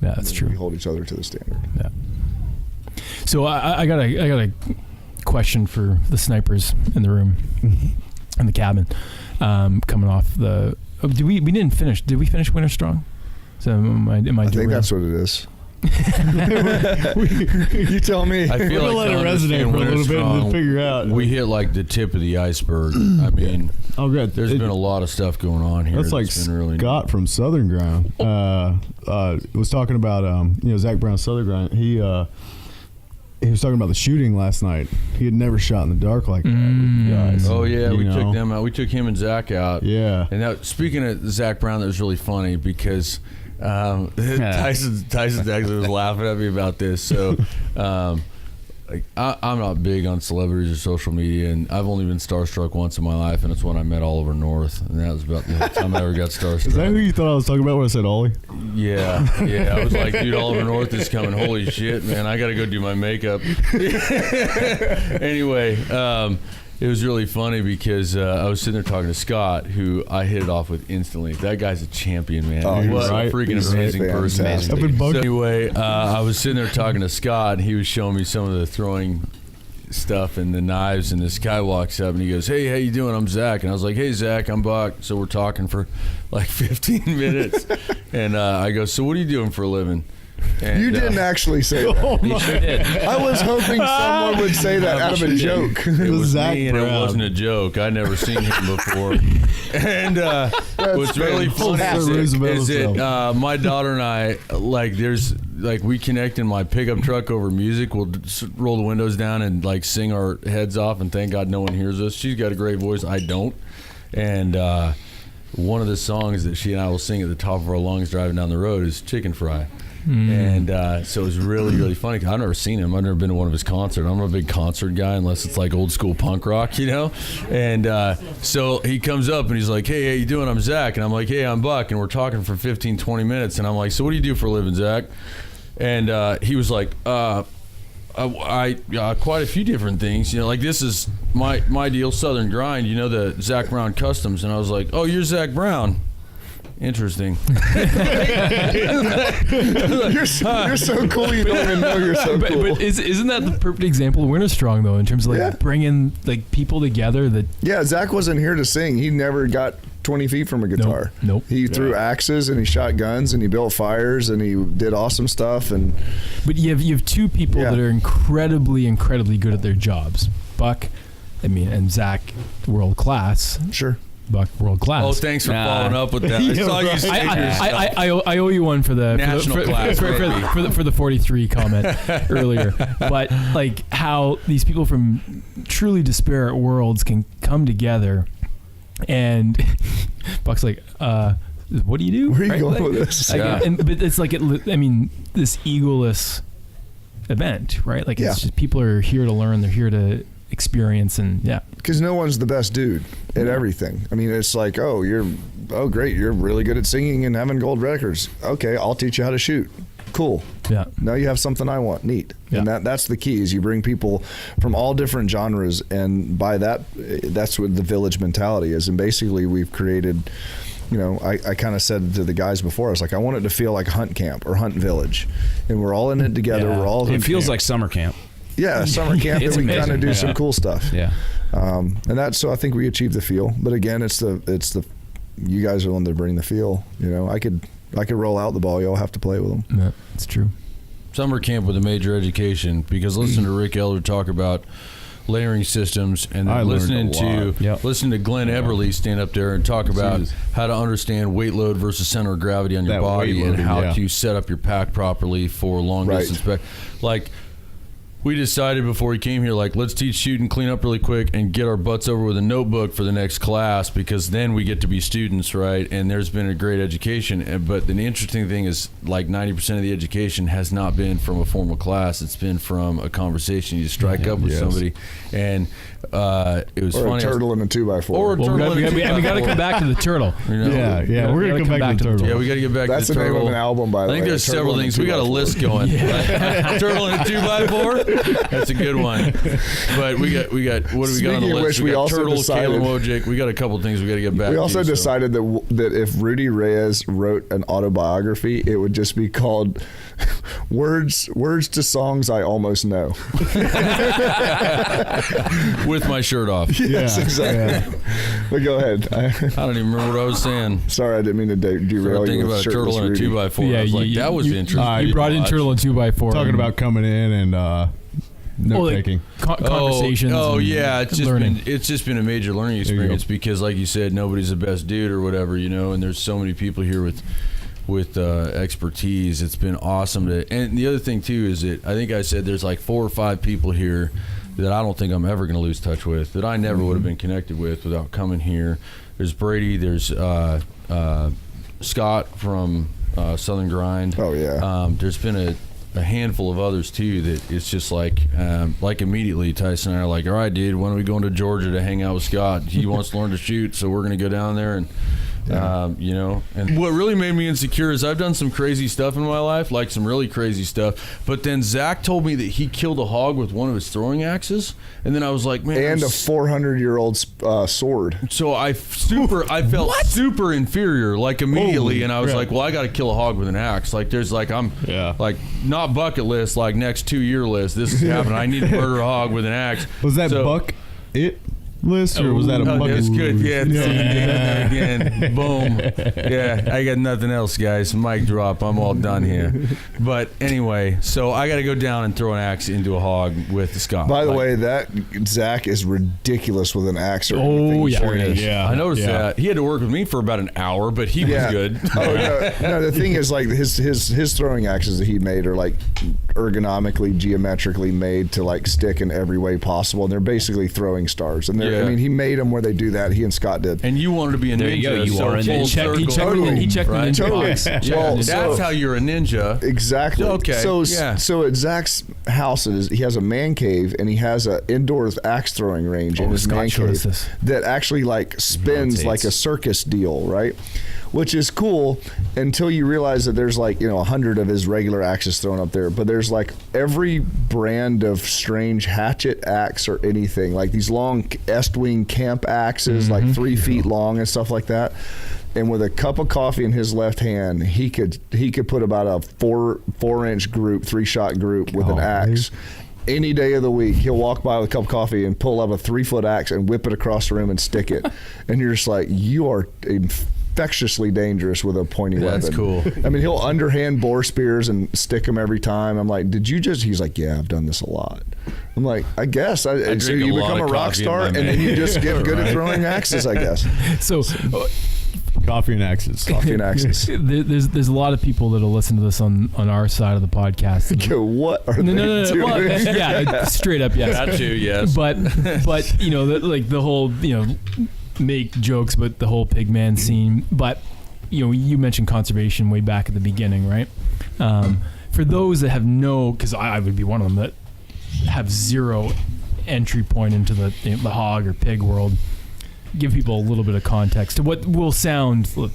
that's true.
We hold each other to the standard.
Yeah. So I got a question for the snipers in the room, in the cabin, coming off the. Did we didn't finish? Did we finish WinterStrong? So I think
that's what it is. You tell me.
I feel like
let it resonate for a little bit and then figure out.
We hit like the tip of the iceberg. I mean,
good.
There's been a lot of stuff going on here.
That's like
been really
Scott from Southern Ground was talking about Zach Brown Southern Ground. He was talking about the shooting last night. He had never shot in the dark like that with guys.
Oh yeah, we took them out. We took him and Zach out.
Yeah.
And now, speaking of Zach Brown, that was really funny because Tyson actually was laughing at me about this. So, I'm not big on celebrities or social media, and I've only been starstruck once in my life, and it's when I met Oliver North, and that was about the only time I ever got starstruck.
Is that who you thought I was talking about when I said Ollie?
Yeah. I was like, dude, Oliver North is coming. Holy shit, man! I got to go do my makeup. Anyway. It was really funny because I was sitting there talking to Scott, who I hit it off with instantly. That guy's a champion, man. What a freaking amazing person. So anyway, I was sitting there talking to Scott, and he was showing me some of the throwing stuff and the knives, and this guy walks up and he goes, hey, how you doing? I'm Zach. And I was like, hey, Zach, I'm Buck. So we're talking for like 15 minutes. And I go, so what are you doing for a living? And,
you didn't actually say that.
He sure did.
I was hoping someone would say that out of a joke.
It was
Zach
me, and
Brown.
it wasn't a joke. I'd never seen him before. And what's really funny is that my daughter and I, we connect in my pickup truck over music. We'll roll the windows down and sing our heads off, and thank God no one hears us. She's got a great voice. I don't. And one of the songs that she and I will sing at the top of our lungs driving down the road is Chicken Fry. And so it was really, really funny. I've never seen him. I've never been to one of his concerts. I'm not a big concert guy unless it's like old school punk rock, And so he comes up and he's like, hey, how you doing? I'm Zach. And I'm like, hey, I'm Buck. And we're talking for 15, 20 minutes. And I'm like, so what do you do for a living, Zach? And he was like, I quite a few different things. This is my deal, Southern Grind, the Zach Brown Customs. And I was like, oh, you're Zach Brown. Interesting.
You're so cool. You don't even know you're so cool.
But isn't that the perfect example of WinterStrong though, in terms of like bringing like people together? That
Zach wasn't here to sing. He never got 20 feet from a guitar.
Nope.
He threw axes and he shot guns and he built fires and he did awesome stuff.
But you have two people that are incredibly good at their jobs. Buck, and Zach, world class.
Sure.
Buck, world class.
Oh, thanks for following up with that. I saw you say
I owe you one for the
National class,
for the 43 comment earlier. But like how these people from truly disparate worlds can come together, and Buck's like, what do you do?
Where are you going with this?
But it's like this egoless event, right? Like it's just people are here to learn, they're here to experience, and
because no one's the best dude at everything. It's like, great, you're really good at singing and having gold records. Okay, I'll teach you how to shoot. Cool.
Yeah.
Now you have something I want. Neat.
Yeah.
And that's the key, is you bring people from all different genres, and by that's what the village mentality is. And basically we've created, I kind of said to the guys before, I was like, I want it to feel like hunt camp or hunt village, and we're all in it together. We're all.
It feels like summer camp.
Yeah, summer camp, and we kind of do some cool stuff.
Yeah.
And that's, so I think we achieved the feel. But again, it's the you guys are the one that bring the feel. I could roll out the ball. Y'all have to play with them.
Yeah, it's true.
Summer camp with a major education, because listen to Rick Elder talk about layering systems, and then listening to Glenn Eberle stand up there and talk about how to understand weight load versus center of gravity on your body, and how to set up your pack properly for long distance. Like, we decided before he came here, like, let's teach shoot and clean up really quick and get our butts over with a notebook for the next class, because then we get to be students, right? And there's been a great education. But the interesting thing is, like, 90% of the education has not been from a formal class. It's been from a conversation. You strike up with somebody. And it was funny.
Or a turtle in a 2x4.
Or a turtle
we got to come back to the turtle.
We're going to come back to the turtle.
Yeah, we got to get back to the turtle.
That's the name of an album, by the way.
I think there's several things. We got a list going. Turtle in a 2x4. That's a good one. But we got what do we got on the list? We got turtles, Caleb Wojcik. We got a couple things we got to get back to.
We also decided that if Rudy Reyes wrote an autobiography, it would just be called Words to Songs I Almost Know.
With my shirt off.
Yes, exactly. But go ahead.
I don't even remember what I was saying.
Sorry, I didn't mean to derail you.
Thinking about a turtle and a 2x4.
Yeah,
I was like, that was interesting.
You brought in turtle and 2x4.
Talking about coming in and note-taking.
Conversations.
It's just been a major learning experience, because, like you said, nobody's the best dude or whatever, and there's so many people here with expertise. It's been awesome and the other thing too is that I think I said there's like 4 or 5 people here that I don't think I'm ever going to lose touch with, that I never would have been connected with without coming here. There's Brady, there's Scott from Southern Grind.
Oh yeah.
There's been a handful of others too that it's just like immediately Tyson and I are like, all right, dude, when are we going to Georgia to hang out with Scott? He wants to learn to shoot, so we're going to go down there. And and what really made me insecure is I've done some crazy stuff in my life, like some really crazy stuff, but then Zach told me that he killed a hog with one of his throwing axes, and then I was like, man,
and a 400-year-old sword.
So I felt super inferior, like, immediately. And I was like, well, I got to kill a hog with an axe. Like, there's like, I'm like, not bucket list, like next 2-year list, this is happening. I need to murder a hog with an axe.
Was that Buck it list, or was that a bucket?
That's good. Yeah. Again. Boom. Yeah. I got nothing else, guys. Mic drop. I'm all done here. But anyway, so I got to go down and throw an axe into a hog with Scott.
By the way, that Zach is ridiculous with an axe or anything.
Yeah.
I noticed that. He had to work with me for about an hour, but he was good.
No, the thing is, like, his throwing axes that he made are like ergonomically, geometrically made to like stick in every way possible, and they're basically throwing stars. And they're I mean, he made them where they do that. He and Scott did.
And you wanted to be a ninja.
There you go. You are a ninja.
He checked the ninja box.
Well, that's how you're a ninja.
Exactly.
Okay.
So at Zach's house, he has a man cave, and he has an indoor axe throwing range in his man cave that actually like spins like a circus deal, right? Which is cool until you realize that there's like 100 of his regular axes thrown up there, but there's like every brand of strange hatchet axe or anything, like these long Estwing camp axes, like 3 feet long and stuff like that. and with a cup of coffee in his left hand, he could put about a 4-inch group, 3-shot group with an axe. Any day of the week, he'll walk by with a cup of coffee and pull up a 3-foot axe and whip it across the room and stick it. And you're just like, you are infectiously dangerous with a pointy weapon.
That's cool.
I mean, he'll underhand bore spears and stick them every time. I'm like, did you just? He's like, yeah, I've done this a lot. I'm like, I guess. So you become a rock star and then you just get good at throwing axes, I guess.
So.
Coffee and axes.
Coffee and axes.
There's a lot of people that'll listen to this on our side of the podcast.
Go, what are they doing?
Well, yeah, straight up, yes.
Got you, yes.
But you know, the whole, you know, make jokes about the whole pigman scene. But you know, you mentioned conservation way back at the beginning, right? For those that have because I would be one of them that have zero entry point into the hog or pig world. Give people a little bit of context to what will sound a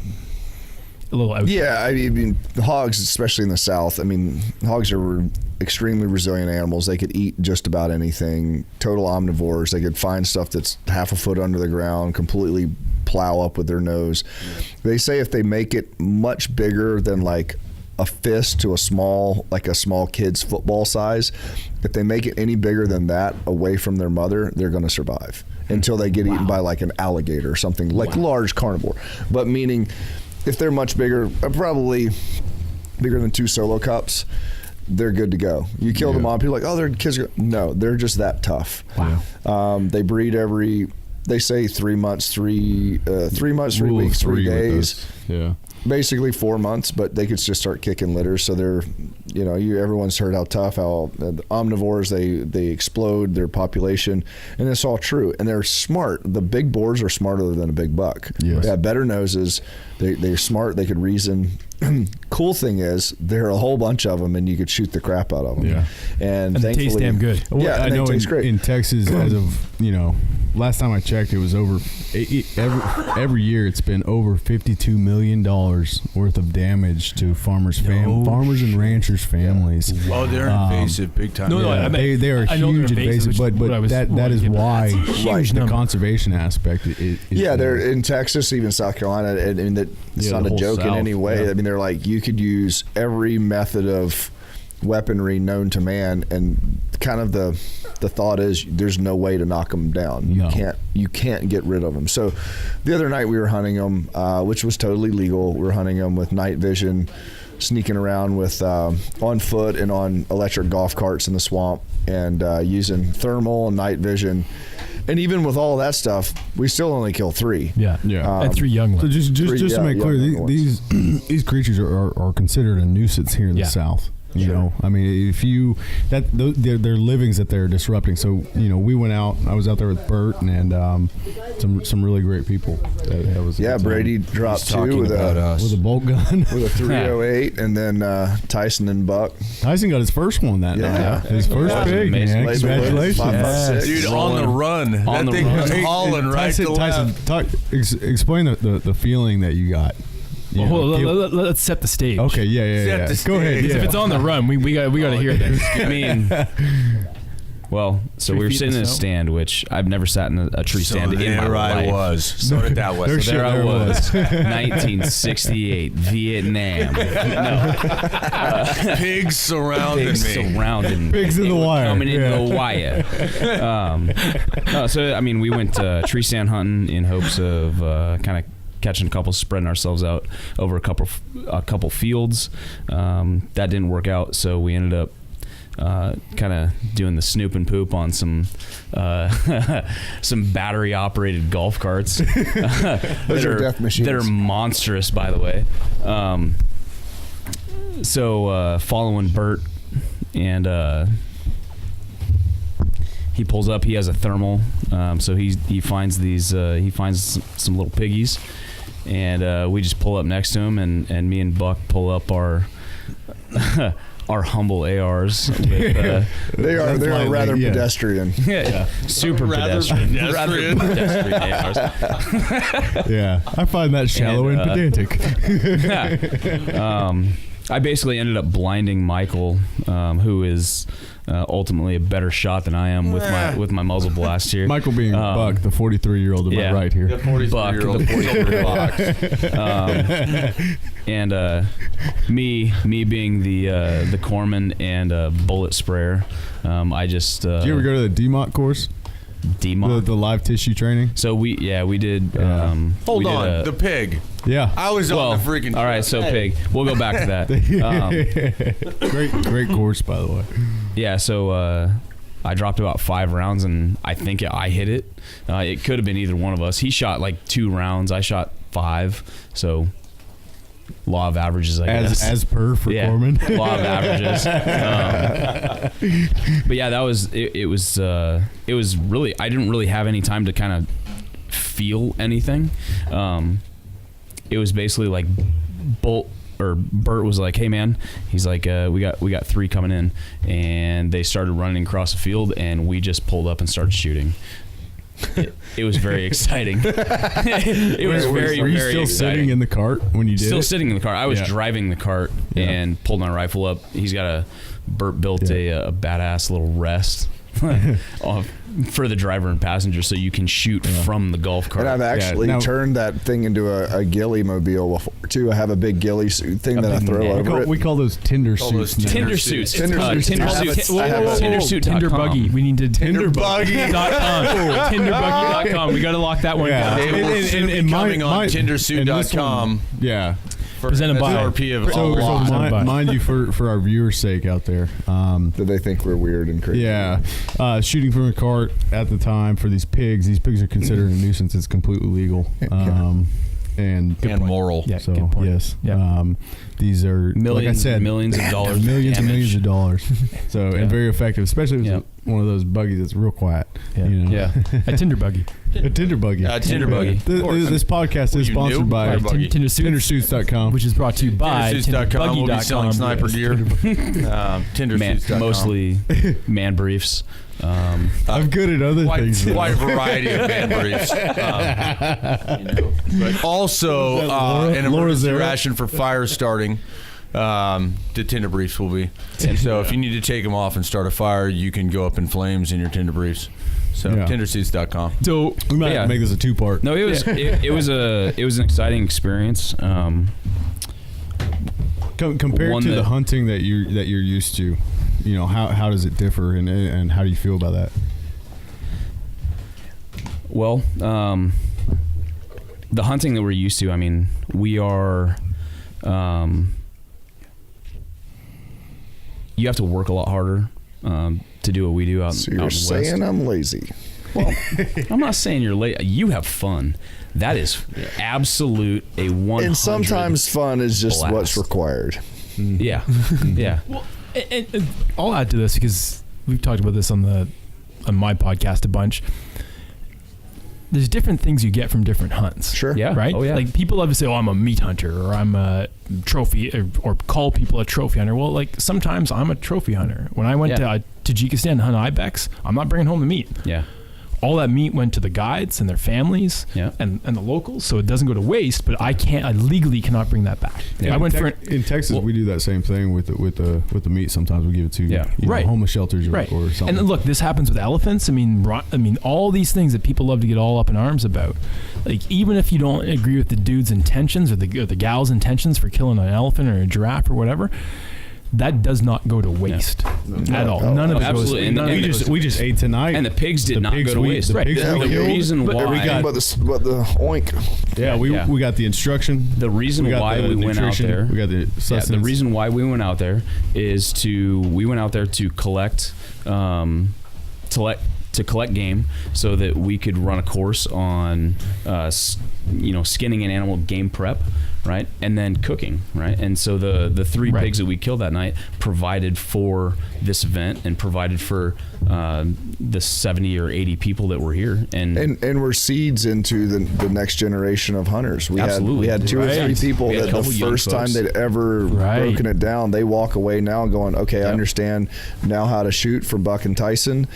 little out.
Yeah, I mean, the hogs, especially in the South, I mean, hogs are extremely resilient animals. They could eat just about anything, total omnivores. They could find stuff that's half a foot under the ground, completely plow up with their nose. They say if they make it much bigger than like a fist to a small kid's football size, if they make it any bigger than that away from their mother, they're going to survive until they get eaten by like an alligator or something, like large carnivore. But meaning if they're much bigger, probably bigger than 2 solo cups, they're good to go. You kill them all, people are like, oh, their kids are... No, they're just that tough.
Wow.
They breed they say 3 months, 3 weeks, 3 days.
Yeah.
Basically 4 months, but they could just start kicking litters. So they're, you know, everyone's heard how tough, how the omnivores, they explode their population, and it's all true. And they're smart. The big boars are smarter than a big buck.
Yes.
They have better noses. They're smart. They could reason. Cool thing is there are a whole bunch of them, and you could shoot the crap out of them.
Yeah.
And
they taste damn good.
Yeah,
I know
they taste great.
In Texas, as of, you know, last time I checked, it was over every year. It's been over $52 million worth of damage to farmers and ranchers' families.
Oh, they're invasive, big time.
No,
I mean, they are huge invasive, but that is why the conservation aspect is
they're in Texas, even South Carolina. I mean, it's not a joke in any way. Yeah. I mean, they're like, you could use every method of weaponry known to man, and kind of the thought is there's no way to knock them down. You can't get rid of them. So the other night we were hunting them, which was totally legal. We were hunting them with night vision, sneaking around with on foot and on electric golf carts in the swamp, and using thermal and night vision. And even with all that stuff, we still only kill 3.
Yeah. And 3 young ones.
So just to make clear, these creatures are considered a nuisance here in the South. You know, I mean, they're livings that they're disrupting. So, you know, we went out. I was out there with Bert and some really great people. That was
Brady dropped 2 with
a bolt gun,
with a 308, and then Tyson and Buck.
Tyson got his first one that night. His first pig, man. Congratulations,
5.6.
Dude, on the run. That thing was hauling right to left.
Tyson, explain the feeling that you got.
Let's set the stage.
Okay, yeah. Go ahead.
If it's on the run, we got to hear this.
I mean, well, so we were sitting in a stand, which I've never sat in a tree stand in my life.
So did that was.
So there I was, 1968, Vietnam.
Pigs surrounding me.
Pigs in the wire.
Coming in the wire. So, I mean, we went tree stand hunting in hopes of kind of catching a couple, spreading ourselves out over a couple fields. That didn't work out, so we ended up kind of doing the snoop and poop on some battery operated golf carts.
Those are death machines.
That are monstrous, by the way. So following Bert, and he pulls up. He has a thermal, so he finds these. He finds some little piggies, and we just pull up next to him, and me and Buck pull up our our humble ARs. With,
they are rather pedestrian.
Super pedestrian. Rather pedestrian ARs.
Yeah, I find that shallow and pedantic.
I basically ended up blinding Michael, who is ultimately a better shot than I am with my muzzle blast here.
Michael being Buck, the 43-year-old to my right here.
The 43-year-old.
And me being the corpsman and bullet sprayer. I just.
Did you ever go to the DMOT course?
DMOT?
The live tissue training?
So we did.
Hold
we
on,
did
the pig.
Yeah.
I was on the freaking.
All right, so pig. We'll go back to that.
Great course, by the way.
Yeah, so I dropped about 5 rounds, and I think I hit it. It could have been either one of us. He shot like 2 rounds. I shot 5. So law of averages, I guess.
As per for Corpsman.
Law of averages. But yeah, that was it. Was really, I didn't really have any time to kind of feel anything. It was basically like Bert was like, "Hey man," he's like, "We got 3 coming in," and they started running across the field, and we just pulled up and started shooting. It was very exciting. It was very,
Were you
very
still
exciting.
Sitting in the cart when you did
Still
it?
sitting in the car. I was driving the cart and pulled my rifle up. Bert built a badass little rest for the driver and passenger, so you can shoot from the golf cart.
And I've actually turned that thing into a ghillie mobile before too. I have a big ghillie suit thing that I throw over it.
We call those Tinder suits.
Tinder suits.
Tinder suits.
Tinder buggy. We need to
Tinderbuggy.com.
Tinderbuggy.com. We got to lock that one down.
They will soon be coming on Tindersuit.com.
Yeah.
Presented by
RP of
So
all.
mind you, for our viewers' sake out there,
Do they think we're weird and crazy?
yeah, shooting from a cart at the time for these pigs. These pigs are considered a nuisance. It's completely legal. And
moral.
Yeah,
so
good point.
yes,
Yeah.
These are
Millions,
like I said,
millions of dollars,
millions and millions of dollars. So and very effective, especially if it's one of those buggies that's real quiet.
Yeah.
You know?
Yeah.
A Tinder buggy.
A Tinder buggy.
Tinder buggy.
This podcast is sponsored by Tindersuits.com,
which is brought to you by
Tindersuits.com. We'll be selling sniper gear. Tindersuits.com.
Mostly man briefs.
I'm good at other things.
Quite a variety of man briefs. But also an emergency ration for fire starting. The Tinder briefs will be. So if you need to take them off and start a fire, you can go up in flames in your Tinder briefs. So Tindersuits.com.
So we might make this a 2-part.
No, it was an exciting experience.
Compared to the hunting that you're used to, you know, how does it differ, and how do you feel about that?
Well, the hunting that we're used to, I mean, we are. You have to work a lot harder to do what we do out
So
out in
you're
the
saying
West.
I'm lazy?
Well, I'm not saying you're late. You have fun. That is absolute a 100.
And sometimes fun is just
blast.
what's required.
Yeah, yeah.
Well, and I'll add to this because we've talked about this on my podcast a bunch. There's different things you get from different hunts.
Sure.
Yeah.
Right?
Oh, yeah.
Like people love to say, "Oh, I'm a meat hunter," or "I'm a trophy," or call people a trophy hunter. Well, like sometimes I'm a trophy hunter. When I went to Tajikistan to hunt ibex, I'm not bringing home the meat.
Yeah.
All that meat went to the guides and their families and the locals, so it doesn't go to waste. But I legally cannot bring that back.
Yeah,
I went
in Texas. We do that same thing with the meat. Sometimes we give it to you know, homeless shelters or something.
And look, this happens with elephants. I mean, all these things that people love to get all up in arms about. Like even if you don't agree with the dude's intentions or the gal's intentions for killing an elephant or a giraffe or whatever, that does not go to waste at all. None of it goes.
And
we just ate tonight,
and the pigs did not go to waste.
The pigs we
the
killed,
reason why
But the oink.
Yeah, we got the instruction.
The reason why we went out there.
We got the sustenance.
The reason why we went out there is we went out there to collect game so that we could run a course on skinning an animal, game prep, right, and then cooking, right. And so the 3 pigs that we killed that night provided for this event and provided for the 70 or 80 people that were here, and
we're seeds into the next generation of hunters. We had 2 or 3 people that the first time they'd ever broken it down, they walk away now going, okay, I understand now how to shoot for buck and Tyson,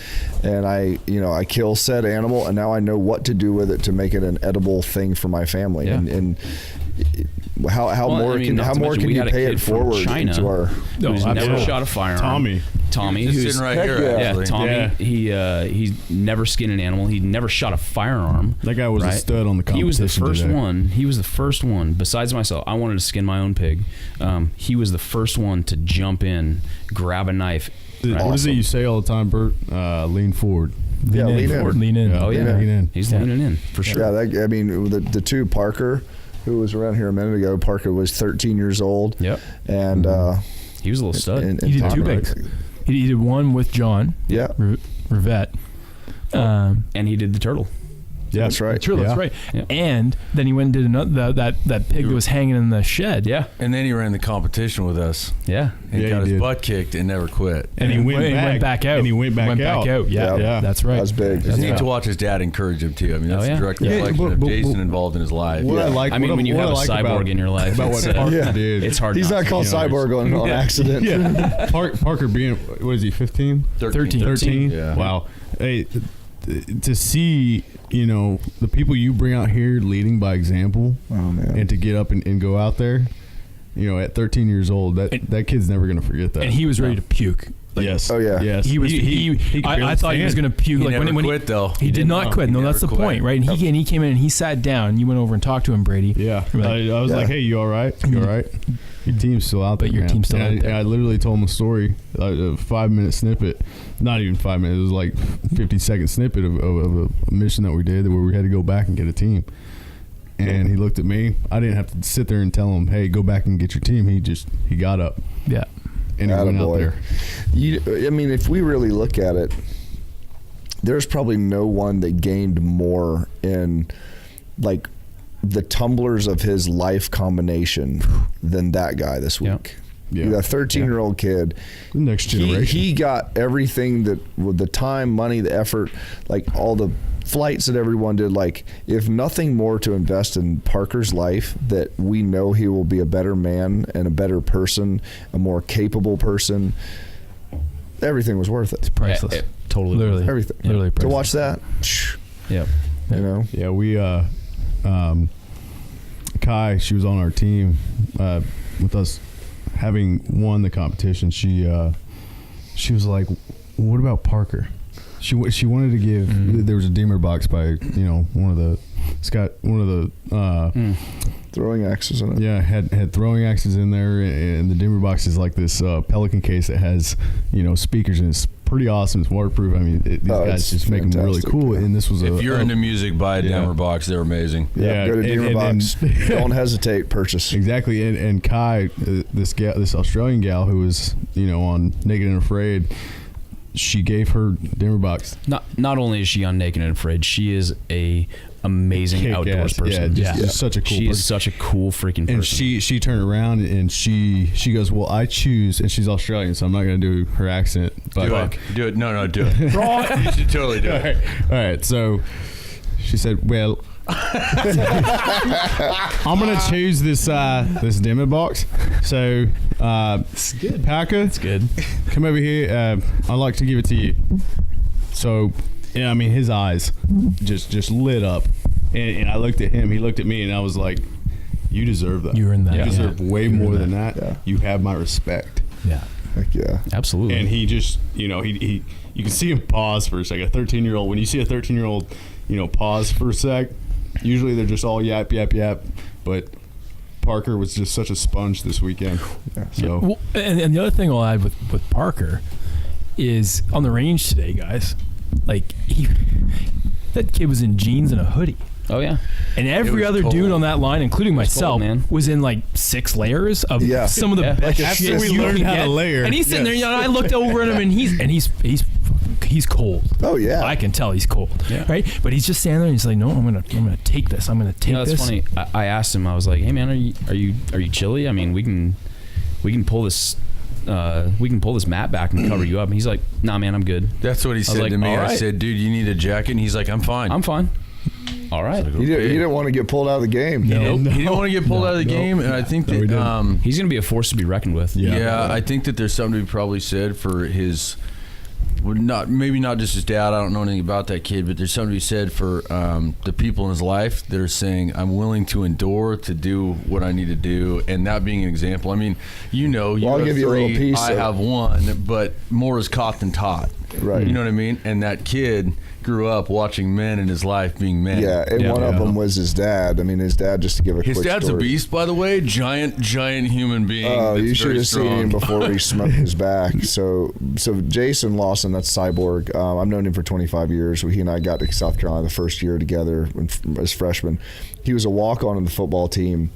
and I kill said animal, and now I know what to do with it to make it an edible thing for my family. And how
Well,
more
I mean,
can
not
how
to
more
mention
can
we
you
had a
pay
kid
it
from
forward
China
into our?
who's never
absolutely.
shot a firearm. Tommy,
Just
who's
sitting right
Heck
here.
yeah.
Actually.
Tommy.
Yeah.
He never skinned an animal. He never shot a firearm.
That guy was a
right?
stud on the competition.
He was the first
today.
one. He was the first one. Besides myself, I wanted to skin my own pig. He was the first one to jump in, grab a knife.
What is it you say all the time, Bert? Lean forward.
Yeah, lean in.
Lean in.
Oh yeah,
lean in.
he's leaning in for sure.
Yeah, I mean the two Parker, who was around here a minute ago. Parker was 13 years old.
Yep.
And
He was a little stud.
He did two
Tommy-
pigs. He did one with John.
Yeah,
Rivette.
And he did the turtle.
Yeah,
that's right.
True, that's
Yeah.
right.
Yeah.
And then he went and did another that pig that was hanging in the shed.
Yeah.
And then he ran the competition with us.
Yeah.
And
Yeah,
got
he
his
did.
butt kicked and never quit.
And he went back
out.
And he went back out.
Yeah,
Yeah.
that's right.
That was big.
It's neat to watch his dad encourage him too. I mean, that's
Oh, yeah.
a direct
Yeah,
reflection
but-
of
but-
Jason
but-
involved in his life.
What I like,
I mean,
what
when you
what
have
I
a
like
cyborg in your life,
about
it's,
what Parker
Yeah.
did.
it's hard.
He's not called
to be honest.
cyborg on accident.
Yeah, Parker being what is he? 15?
13.
13?
Yeah.
Wow. Hey, to see the people you bring out here leading by example,
Oh man.
and to get up and go out there, at 13 years old, that kid's never gonna forget that.
And he was ready to puke.
yes.
Oh, yeah.
Yes.
He was. I thought he was going to puke.
He
Like
never
when
quit though.
he did not quit. No,
He
that's the
never quit.
point, right? And he came in and he sat down. And you went over and talked to him, Brady.
Yeah.
You're like,
I was
Yeah.
like, hey, you all right? You all right? Your team's still out there.
But your
man.
team's still
And
out there.
And I literally told him a story, a 5-minute snippet. Not even 5 minutes. It was like 50-second snippet of a mission that we did where we had to go back and get a team. And he looked at me. I didn't have to sit there and tell him, hey, go back and get your team. He got up
Yeah.
and he went out
Attaboy.
there.
I mean, if we really look at it, there's probably no one that gained more in like the tumblers of his life combination than that guy this
Yeah.
week.
Yeah.
That 13-year-old kid,
The next generation.
he got everything that with the time, money, the effort, like all the flights that everyone did. Like, if nothing more to invest in Parker's life, that we know he will be a better man and a better person, a more capable person. Everything was worth it.
Priceless.
Totally.
Literally.
Everything.
Literally
To
priceless.
watch that,
Yeah.
you know.
Yeah, we Kai, she was on our team with us having won the competition. She was like, what about Parker? She wanted to give there was a dimmer box by one of the
Throwing axes in it.
yeah, had throwing axes in there, and the dimmer box is like this Pelican case that has speakers, and it's pretty awesome. It's waterproof. I mean, these guys
it's
just make them really
fantastic,
cool.
yeah.
And this was
If you're into music, buy a
Yeah.
Denver box. They're amazing.
Yeah, go to
and-
Deamer
and-
Box. Don't hesitate. Purchase.
Exactly, and Kai, this Australian gal who was on Naked and Afraid, she gave her dimmer box.
Not only is she on Naked and Afraid, she is a amazing
Kick
outdoors
ass.
person.
Yeah, just such a cool
She
person.
is such a cool freaking person.
And she turned around and she goes, well, I choose, and she's Australian, so I'm not going to do her accent. But
Do it. No, do it. You should totally do it.
All right. So she said, well, I'm going to choose this dimmer box. So it's good. Parker,
It's good.
come over here. I'd like to give it to you. So, yeah, I mean, his eyes just lit up. And I looked at him. He looked at me, and I was like, you deserve that.
You earned that.
You
Yeah.
deserve way more than that.
Yeah.
You have my respect.
Yeah.
Heck yeah.
Absolutely.
And he just, he you can see him pause for a second. A 13-year-old, when you see a 13-year-old, pause for a sec, usually they're just all yap, yap, yap. But Parker was just such a sponge this weekend. So
Well, and the other thing I'll add with Parker is on the range today, guys. Like that kid was in jeans and a hoodie.
Oh yeah.
And every
was
other
cold.
dude on that line, including myself,
man.
was in like 6 layers of
Yeah.
some of the
Yeah.
best
Like a
shit
system.
you
We learned
can
how to
get.
layer.
And he's sitting there,
Yes.
and I looked over at him, and he's cold.
Oh yeah.
I can tell he's cold,
Yeah.
right? But he's just standing there, and he's like, "No, I'm gonna take this. I'm gonna take
That's
this."
funny. I asked him. I was like, "Hey man, are you chilly? I mean, we can pull this mat back and cover you up." And he's like, "Nah, man, I'm good.
That's what he said
like,
to me.
all
I
right.
said, dude, you need a jacket? And he's like, I'm fine.
I'm fine. All right."
He didn't want to get pulled out of the game.
No.
He didn't want to get pulled out of the game. And I think
No, he
that,
didn't.
He's gonna be a force to be reckoned with.
Yeah.
I think that there's something to be probably said for his maybe not just his dad. I don't know anything about that kid, but there's something to be said for the people in his life that are saying, I'm willing to endure to do what I need to do, and that being an example. I mean, you
I'll
have
give you a little
3,
piece
I have 1, but more is caught than taught.
Right.
You know what I mean? And that kid grew up watching men in his life being men.
Yeah, and one of them was his dad. I mean, his dad, just to give a quick
His dad's
story.
a beast, by the way. Giant human being.
Oh, you
that's
should
very
have seen him
strong.
before he smoked his back. So Jason Lawson, that's Cyborg. I've known him for 25 years. He and I got to South Carolina the first year together as freshmen. He was a walk-on in the football team,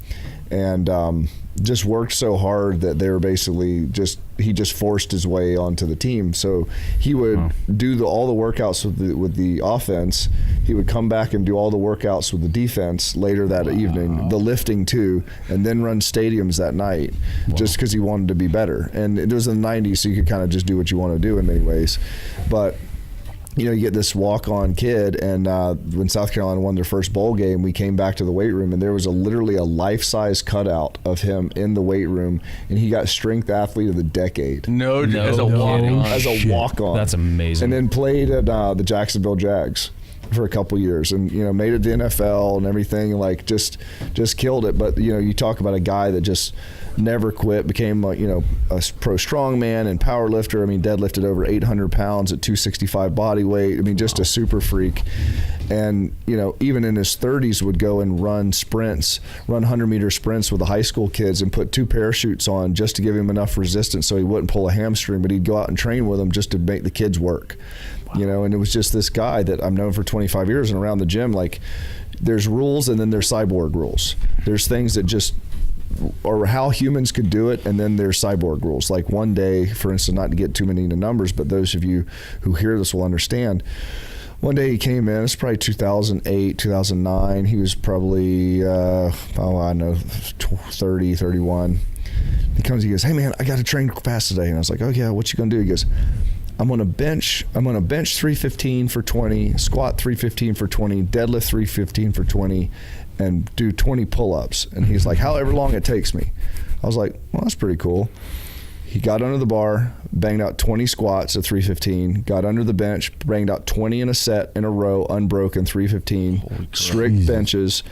and just worked so hard that they were basically he just forced his way onto the team. So he would do all the workouts with the offense. He would come back and do all the workouts with the defense later that evening, the lifting too, and then run stadiums that night just because he wanted to be better. And it was in the 90s, so you could kind of just do what you want to do in many ways. But you get this walk-on kid, and when South Carolina won their first bowl game, we came back to the weight room, and there was literally a life-size cutout of him in the weight room, and he got Strength Athlete of the Decade.
No, as a walk-on.
As a walk-on.
That's amazing.
And then played at the Jacksonville Jags for a couple years, and made it to the NFL and everything, like just killed it. But you talk about a guy that just never quit, became a pro strongman and power lifter. I mean, deadlifted over 800 pounds at 265 body weight. I mean, just a super freak. And even in his 30s would go and run 100-meter sprints with the high school kids and put 2 parachutes on just to give him enough resistance so he wouldn't pull a hamstring, but he'd go out and train with them just to make the kids work. And it was just this guy that I've known for 25 years, and around the gym, like, there's rules and then there's cyborg rules. There's things that just or how humans could do it, and then there's cyborg rules. Like one day, for instance, not to get too many into numbers, but those of you who hear this will understand. One day he came in, it's probably 2008, 2009. He was probably, 30, 31. He comes, he goes, "Hey man, I got to train fast today." And I was like, "Oh yeah, what you gonna do?" He goes, I'm gonna bench 315 for 20, squat 315 for 20, deadlift 315 for 20, and do 20 pull-ups. And he's like, however long it takes me. I was like, well, that's pretty cool. He got under the bar, banged out 20 squats at 315, got under the bench, banged out 20 in a set in a row, unbroken 315, strict benches,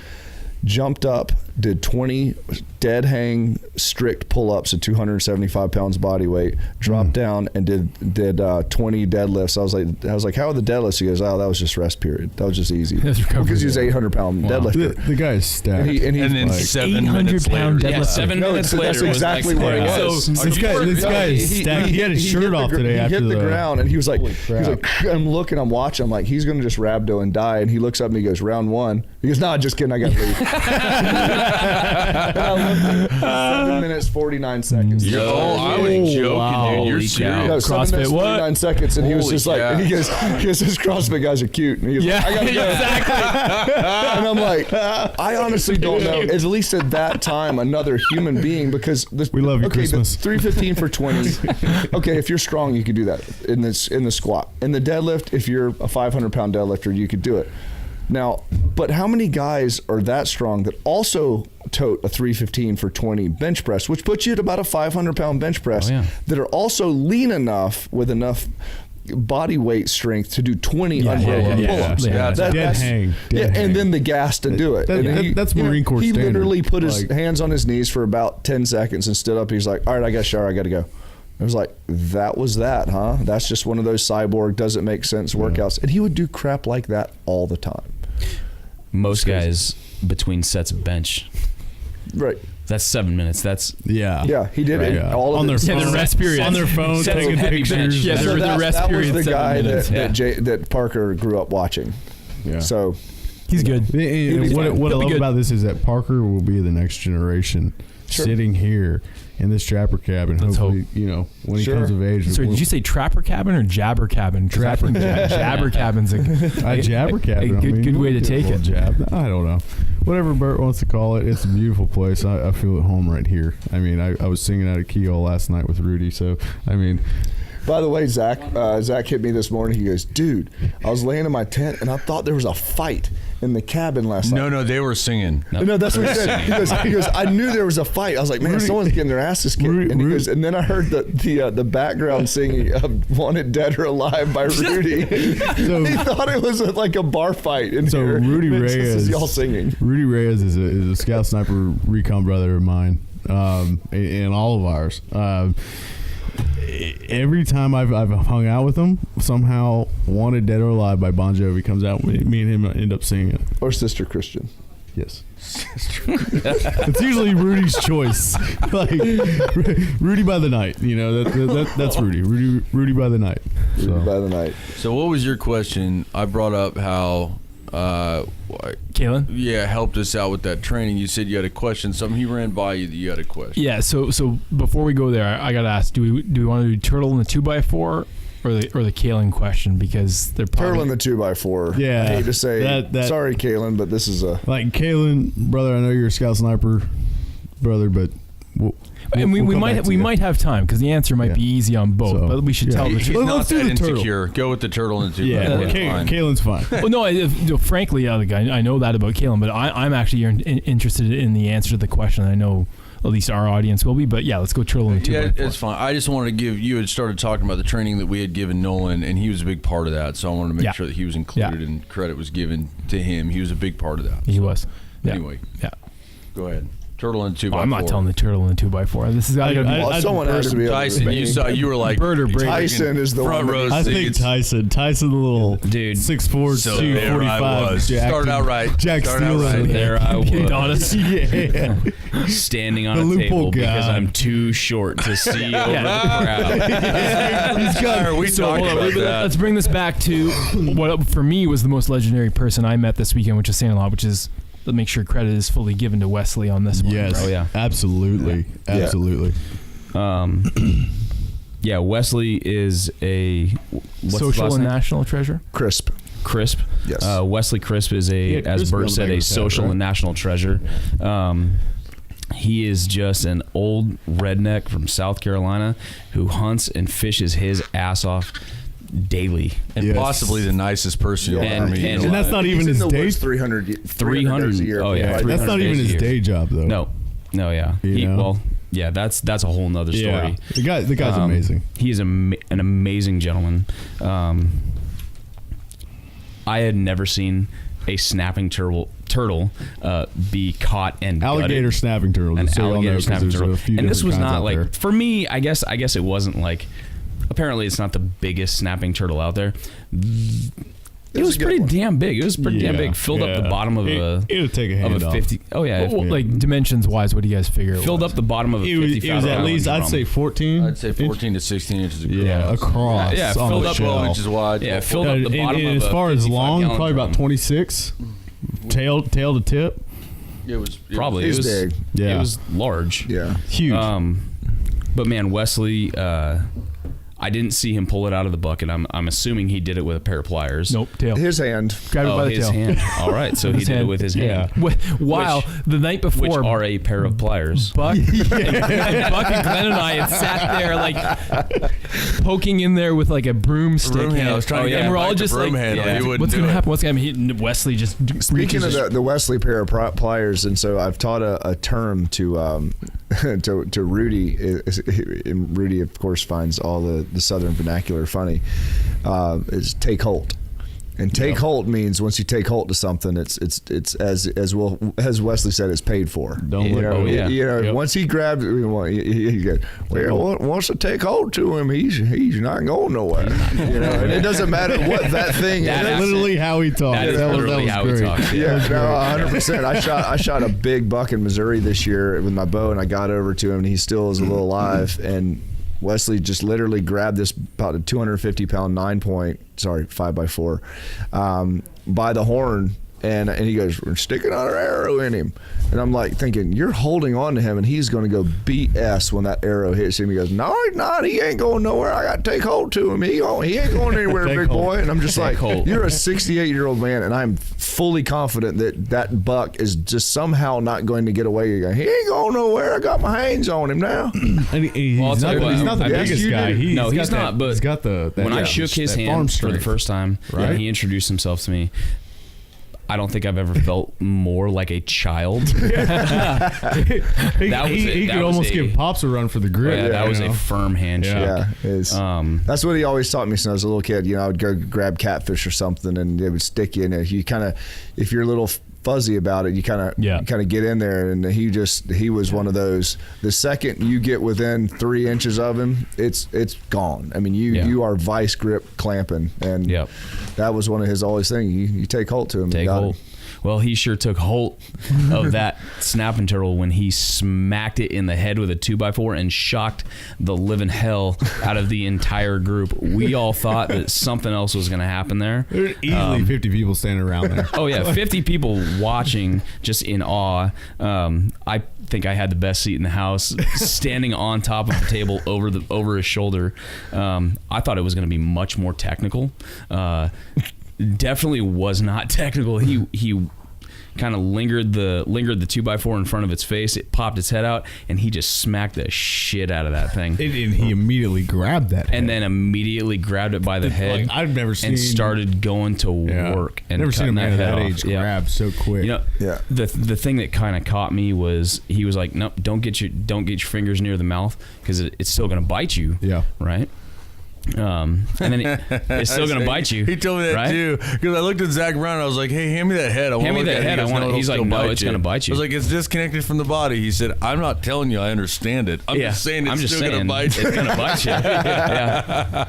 jumped up, did 20 dead hang strict pull-ups at 275 pounds body weight, dropped down and did 20 deadlifts. I was like, how are the deadlifts? He goes, oh, that was just rest period. That was just easy. Because he was 800-pound deadlifter.
The guy is stacked.
And then
like,
7 minutes later.
deadlifter.
Yeah, 7 minutes later.
That's exactly what it was.
This guy is stacked. He had his shirt off today after
hit the
the
ground, and he was like, I'm looking, I'm watching, I'm like, he's going to just rhabdo and die. And he looks up and he goes, round 1. He goes, nah, just kidding, I got to leave. And I looked, 7 minutes, 49 seconds.
Yo, I was joking, dude. You're serious.
No, 7 minutes, 49 seconds, and he was just like, and he goes, "Those CrossFit guys are cute." And he goes, I gotta go.
Exactly.
And I'm like, I honestly don't know. At least at that time, another human being, because
we love you, Christmas.
The 315 for 20. Okay, if you're strong, you could do that in the squat. In the deadlift, if you're a 500-pound deadlifter, you could do it. Now, but how many guys are that strong that also tote a 315 for 20 bench press, which puts you at about a 500-pound bench press, that are also lean enough with enough body weight strength to do 20 unbroken pull-ups?
Dead hang.
And then the gas to do it.
That's Marine Corps
He
standard.
literally put his hands on his knees for about 10 seconds and stood up. He's like, all right, I got to shower. I got to go. I was like, that was that, huh? That's just one of those cyborg, doesn't make sense workouts. And he would do crap like that all the time.
Most guys between sets of bench.
Right.
That's 7 minutes. That's
Yeah, he did it.
Yeah.
All
On
of
their
it.
phone.
the rest period.
On their phone, taking
heavy
pictures.
bench.
Yeah,
So
the rest
that
period.
was the
7
guy
minutes.
that Parker grew up watching.
Yeah.
So
He's good.
And what I
He'll be
love
good.
about this is that Parker will be the next generation sitting here in this trapper cabin.
Let's
hopefully, when he comes of age.
Sorry, did you say trapper cabin or jabber cabin?
Trapper cabin.
Jabber cabin's a
jabber cabin?
good way to take it.
Jab. I don't know. Whatever Bert wants to call it. It's a beautiful place. I feel at home right here. I mean, I was singing out of Keogh last night with Rudy. So, I mean.
By the way, Zach hit me this morning. He goes, dude, I was laying in my tent and I thought there was a fight. in the cabin last night.
No, they were singing.
No, that's what he said. He goes, I knew there was a fight. I was like, man, someone's getting their asses kicked. And he goes, and then I heard the background singing "Wanted Dead or Alive" by Rudy.
So,
he thought it was like a bar fight in
so
here.
Rudy
This
Reyes,
is y'all singing.
Rudy Reyes is a scout sniper recon brother of mine, and all of ours. Every time I've hung out with him, somehow "Wanted Dead or Alive" by Bon Jovi comes out. Me and him end up singing it.
Or Sister Christian.
Yes. It's usually Rudy's choice. Like Rudy by the night. You know, that's Rudy. Rudy by the night. So.
Rudy by the night.
So what was your question? I brought up how
Kalen?
Yeah, helped us out with that training. You said you had a question. Something he ran by you that you had a question.
Yeah, so before we go there, I got to ask, do we want to do turtle in the 2x4 or the Kalen question, because they're probably
Turtle in the 2x4.
Yeah.
I hate to say
that
sorry, Kalen, but this is a
like Kalen, brother. I know you're a scout sniper, brother, but
we might have time, because the answer might be easy on both, but we should tell the truth.
Let's
do
not
the
that
turtle.
insecure. Go with the turtle and the 2x4.
Yeah, Kalen's fine.
Well, no, frankly, I know that about Kalen, but I'm actually interested in the answer to the question. I know at least our audience will be, but yeah, let's go turtle in the 2x4.
Yeah, it's fine. I just wanted to give you had started talking about the training that we had given Nolan, and he was a big part of that. So I wanted to make sure that he was included and credit was given to him. He was a big part of that.
He was. Yeah.
Anyway,
yeah.
Go ahead. Turtle and 2x4.
I'm not telling the turtle in the 2x4 This is gotta be
someone has to be
Tyson. You were like
Bird or Brady.
Tyson is the
front
one.
row.
I think Tyson, the little
dude,
6'4",
So
245.
Started out right.
Jack
Started out
Steele.
right.
there I was,
Yeah.
standing on
The
a
loophole
table
guy.
because I'm too short to see over the crowd.
He's got.
We talked
hold on,
about that.
let's bring this back to what for me was the most legendary person I met this weekend, which is Santa, which is, to make sure credit is fully given to Wesley on this one.
Yes.
Oh, yeah.
Absolutely.
Yeah.
Absolutely.
Yeah, Wesley is a
Social and national treasure.
Crisp.
Crisp.
Yes.
Wesley Crisp is as Bert said, a social and national treasure. He is just an old redneck from South Carolina who hunts and fishes his ass off daily.
And possibly the nicest person you'll ever meet.
And
And that's not even his day.
300
300
days a year.
oh, yeah.
That's not even his day job, though.
No, yeah. Well, yeah, that's a whole nother story.
Yeah. The guy's amazing.
He is an amazing gentleman. I had never seen a snapping turtle be caught and
Alligator
gutted.
snapping turtle.
An
just so y'all
alligator
know, 'cause
snapping
there's
turtle.
a few
And this was
different kinds
not
out
like
there.
for me. I guess it wasn't like. Apparently, it's not the biggest snapping turtle out there. It was pretty damn big. It was pretty damn big. Filled up the bottom of
it would take a hand
of a 50. Oh yeah,
Well, like dimensions wise, what do you guys figure?
filled up the bottom of a 50.
It was at least, I'd say 14.
I'd say 14 to 16 inches across.
Yeah, across.
Yeah,
on
filled
the
up
12
shell.
inches wide.
Yeah, filled up the bottom
and
of
as
a
far as
55
long,
gallon
probably about
drum.
26. Tail to tip.
It was
Probably
It
it
was
was
big.
Yeah.
It was large.
Yeah.
Huge.
But man, Wesley, I didn't see him pull it out of the bucket. I'm assuming he did it with a pair of pliers.
Nope, tail.
His hand.
Grab it by the
his
tail.
hand. All right, so he did it with his hand.
Wow, the night
Which
before,
are a pair of pliers.
Buck, and Buck and Glenn and I had sat there like poking in there with like a broomstick.
Broom handle. I was trying to get
and
him
we're all
back to
just
broom
like,
handle. He wouldn't
what's
do
going to
it.
happen? What's going to happen? Wesley just
Speaking
reaches
of the Wesley pair of pliers, and so I've taught a term to to Rudy. And Rudy, of course, finds all the Southern vernacular funny. Is take hold. And take hold means once you take hold to something, it's as Wesley said, it's paid for.
Don't
Yeah.
let
Oh,
go.
yeah.
Yep.
Once he grabs it, he goes, well, once I take hold to him, he's not going nowhere. And it doesn't matter what that thing
That
is.
accent.
Literally how he talks.
That is
was
literally how he
great.
talks.
Yeah, no, 100%. I shot a big buck in Missouri this year with my bow, and I got over to him, and he still is a little alive. And Wesley just literally grabbed this about a 250-pound 5x4 by the horn, and he goes, we're sticking our arrow in him. And I'm like thinking, you're holding on to him, and he's going to go BS when that arrow hits him. He goes, no, he's not. He ain't going nowhere. I got to take hold to him. He ain't going anywhere, big boy. And I'm just like, you're a 68-year-old man, and I'm fully confident that buck is just somehow not going to get away again. He ain't going nowhere. I got my hands on him now.
And he's
Well, I'll tell you what,
he's not the
yes,
biggest
you
guy.
do.
He's
No,
got
he's not, but
he's got the
When I shook his
that farm
hand for the
strength.
first time,
Right.
and he introduced himself to me, I don't think I've ever felt more like a child.
He could almost give Pops a run for the grip.
Yeah, that was a firm handshake.
Yeah, that's what he always taught me since I was a little kid. I would go grab catfish or something, and it would stick you in it. You kind of, if you're a little fuzzy about it, you kind of get in there, and he was one of those. The second you get within 3 inches of him, it's gone. I mean, you are vice grip clamping, and that was one of his always things. You take hold to him.
Take hold. Well, he sure took hold of that snapping turtle when he smacked it in the head with a 2x4 and shocked the living hell out of the entire group. We all thought that something else was going to happen there.
There were easily 50 people standing around there.
Oh, yeah, 50 people watching just in awe. I think I had the best seat in the house, standing on top of the table over his shoulder. I thought it was going to be much more technical. Definitely was not technical. He kind of lingered the 2x4 in front of its face. It popped its head out, and he just smacked the shit out of that thing.
And he immediately grabbed that head.
And then immediately grabbed it by the head.
Like, I've never seen,
and started going to work. And
never seen a man of that
off.
age grab so quick.
The thing that kind of caught me was he was like, "Nope, don't get your fingers near the mouth because it's still going to bite you." Yeah. Right. And then it's still gonna bite you.
He told me that too, because I looked at Zach Brown and I was like, "Hey, hand me that head.
Hand me that head. I want it." He's like, "No, it's gonna bite you."
I was like, "It's disconnected from the body." He said, "I'm not telling you I understand it. I'm just saying it's still gonna bite you.
It's gonna bite you." Yeah.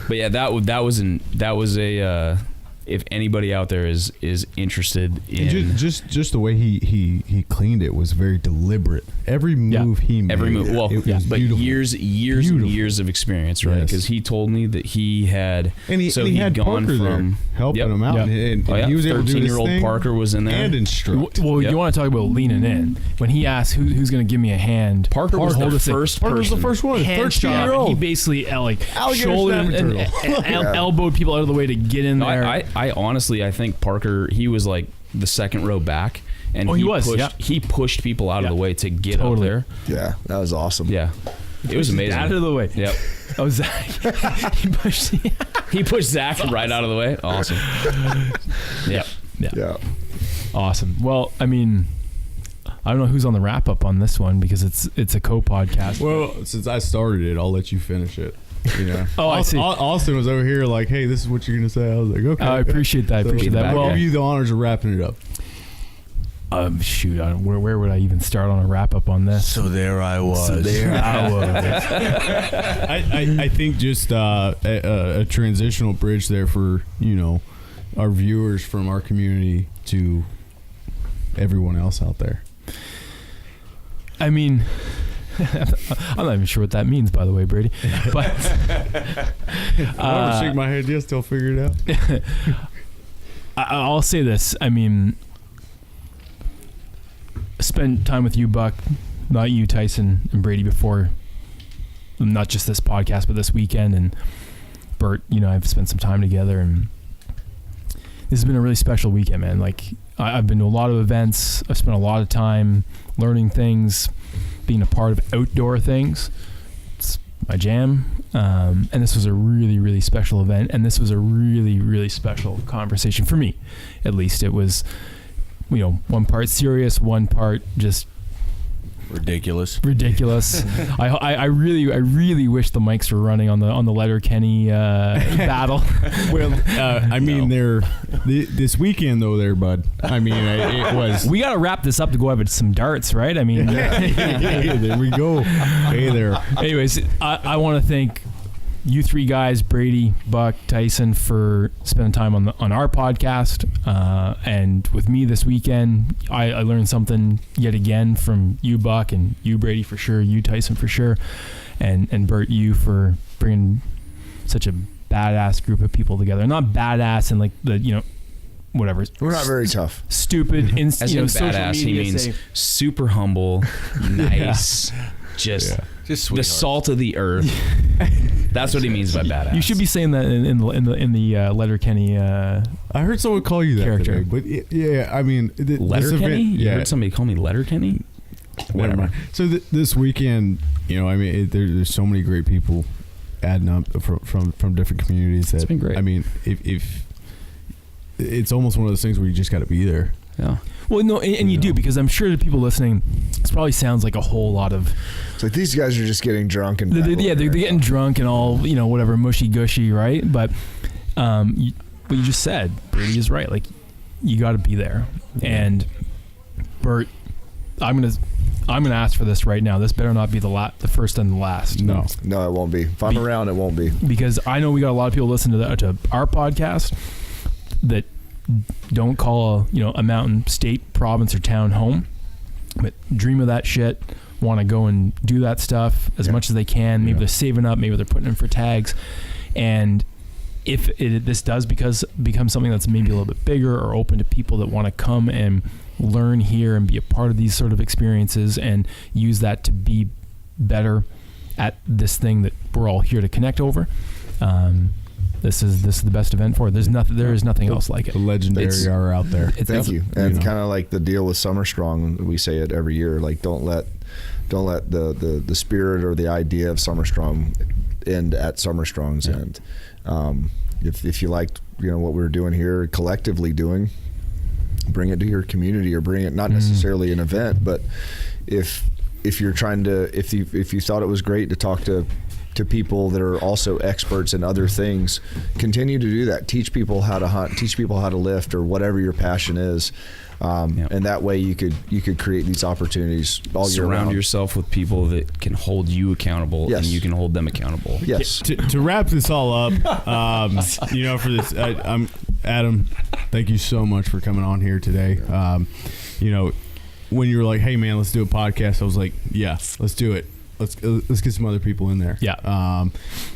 But yeah, that was a. If anybody out there is interested in
just the way he cleaned it was very deliberate. Every move he made,
every move. Well, but
beautiful.
years and years of experience, right? Because he told me that he had,
he had
gone
Parker
from
there helping him out, and he was able to do his
13-year-old
thing
Parker was in there
and instruct.
Well, you want to talk about leaning in? When he asked who's going to give me a hand,
Parker was the first.
Parker was the first one. 13-year-old.
He basically shouldered and elbowed people out of the way to get in there.
I honestly, I think Parker, he was like the second row back, and he pushed people out of the way to get up there.
Yeah, that was awesome.
Yeah, it was amazing.
Out of the way.
Yep.
Oh, Zach.
He pushed Zach right out of the way. Awesome.
Yeah. Awesome. Well, I mean, I don't know who's on the wrap up on this one because it's a co-podcast.
Well, since I started it, I'll let you finish it.
Oh, I see.
Austin was over here like, "Hey, this is what you're gonna say." I was like, "Okay."
I appreciate that.
Well, I'll give you the honors of wrapping it up.
Shoot, where would I even start on a wrap up on this?
So there I was.
I think just a transitional bridge there for our viewers from our community to everyone else out there.
I mean, I'm not even sure what that means, by the way, Brady. But
I shake my head yes till figure it out.
I'll say this. I mean, spent time with you, Buck, not you, Tyson, and Brady before, not just this podcast, but this weekend. And Bert, I've spent some time together, and this has been a really special weekend, man. Like, I've been to a lot of events. I've spent a lot of time learning things, being a part of outdoor things. It's my jam. And this was a really, really special event. And this was a really, really special conversation for me. At least it was, one part serious, one part just
ridiculous.
I really wish the mics were running on the Letterkenny battle.
Well, I mean, this weekend though, there, bud. I mean, it was.
We got to wrap this up to go have some darts, right? I mean,
hey, there we go. Hey there.
Anyways, I want to thank you three guys, Brady, Buck, Tyson, for spending time on our podcast, and with me this weekend. I learned something yet again from you, Buck, and you, Brady, for sure, you, Tyson, for sure, and Bert, you, for bringing such a badass group of people together. Not badass and like the whatever.
We're not very tough.
Stupid.
As in badass, he means super humble, nice, just the salt of the earth. That's what he means by badass.
You should be saying that in the Letterkenny.
I heard someone call you that
character,
today, but yeah, I mean,
Letterkenny. You heard somebody call me Letterkenny? Whatever.
So this weekend, I mean, there's so many great people adding up from different communities. It's
been great.
I mean, if it's almost one of those things where you just got to be there.
Yeah.
Well, no, and you do, because I'm sure the people listening, this probably sounds like a whole lot of.
It's like these guys are just getting drunk and
They're getting drunk and all, whatever, mushy gushy, right? But what you just said, Brady is right. Like, you got to be there. And Bert, I'm gonna ask for this right now. This better not be the first and the last.
No,
it won't be. If I'm around, it won't be.
Because I know we got a lot of people listening to our podcast that don't call a mountain, state, province, or town home, but dream of that shit, want to go and do that stuff as much as they can. Maybe they're saving up, maybe they're putting in for tags, and if this does become something that's maybe a little bit bigger or open to people that want to come and learn here and be a part of these sort of experiences and use that to be better at this thing that we're all here to connect over. This is the best event for it. There is nothing else like it.
The legendary are out there.
Thank you. And kind of like the deal with SummerStrong, we say it every year. Like, don't let the spirit or the idea of SummerStrong end at SummerStrong's end. If you liked what we were doing here, collectively doing, bring it to your community, or bring it not necessarily an event, but if you're trying to, if you thought it was great to talk to people that are also experts in other things, continue to do that. Teach people how to hunt, teach people how to lift, or whatever your passion is. And that way you could create these opportunities all year round.
Surround yourself with people that can hold you accountable, and you can hold them accountable.
Yes.
To wrap this all up, for this, I'm Adam. Thank you so much for coming on here today. When you were like, "Hey man, let's do a podcast," I was like, "Yeah, let's do it. Let's get some other people in there."
Yeah.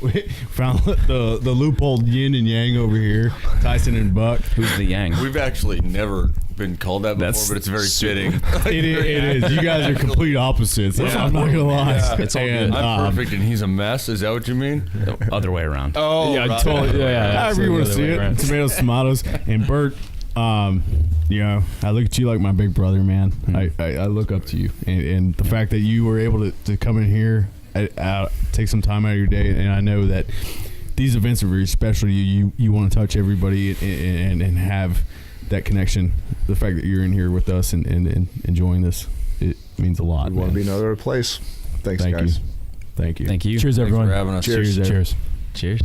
We found the loophole yin and yang over here, Tyson and Buck.
Who's the yang?
We've actually never been called that before, but it's very fitting.
It is. You guys are complete opposites. I'm not gonna lie.
Yeah.
It's all good.
I'm perfect and he's a mess. Is that what you mean?
The other way around.
Oh,
yeah,
right.
totally. Yeah,
However you want to see it. Tomatoes. And Bert, I look at you like my big brother, man. I look up to you, and the fact that you were able to come in here, take some time out of your day, and I know that these events are very special to you. You want to touch everybody and have that connection. The fact that you're in here with us and enjoying this, it means a lot.
We want to be in another place. Thanks, guys.
Thank you.
Thank you.
Cheers, everyone.
Thanks for having us.
Cheers.
Cheers.
Cheers.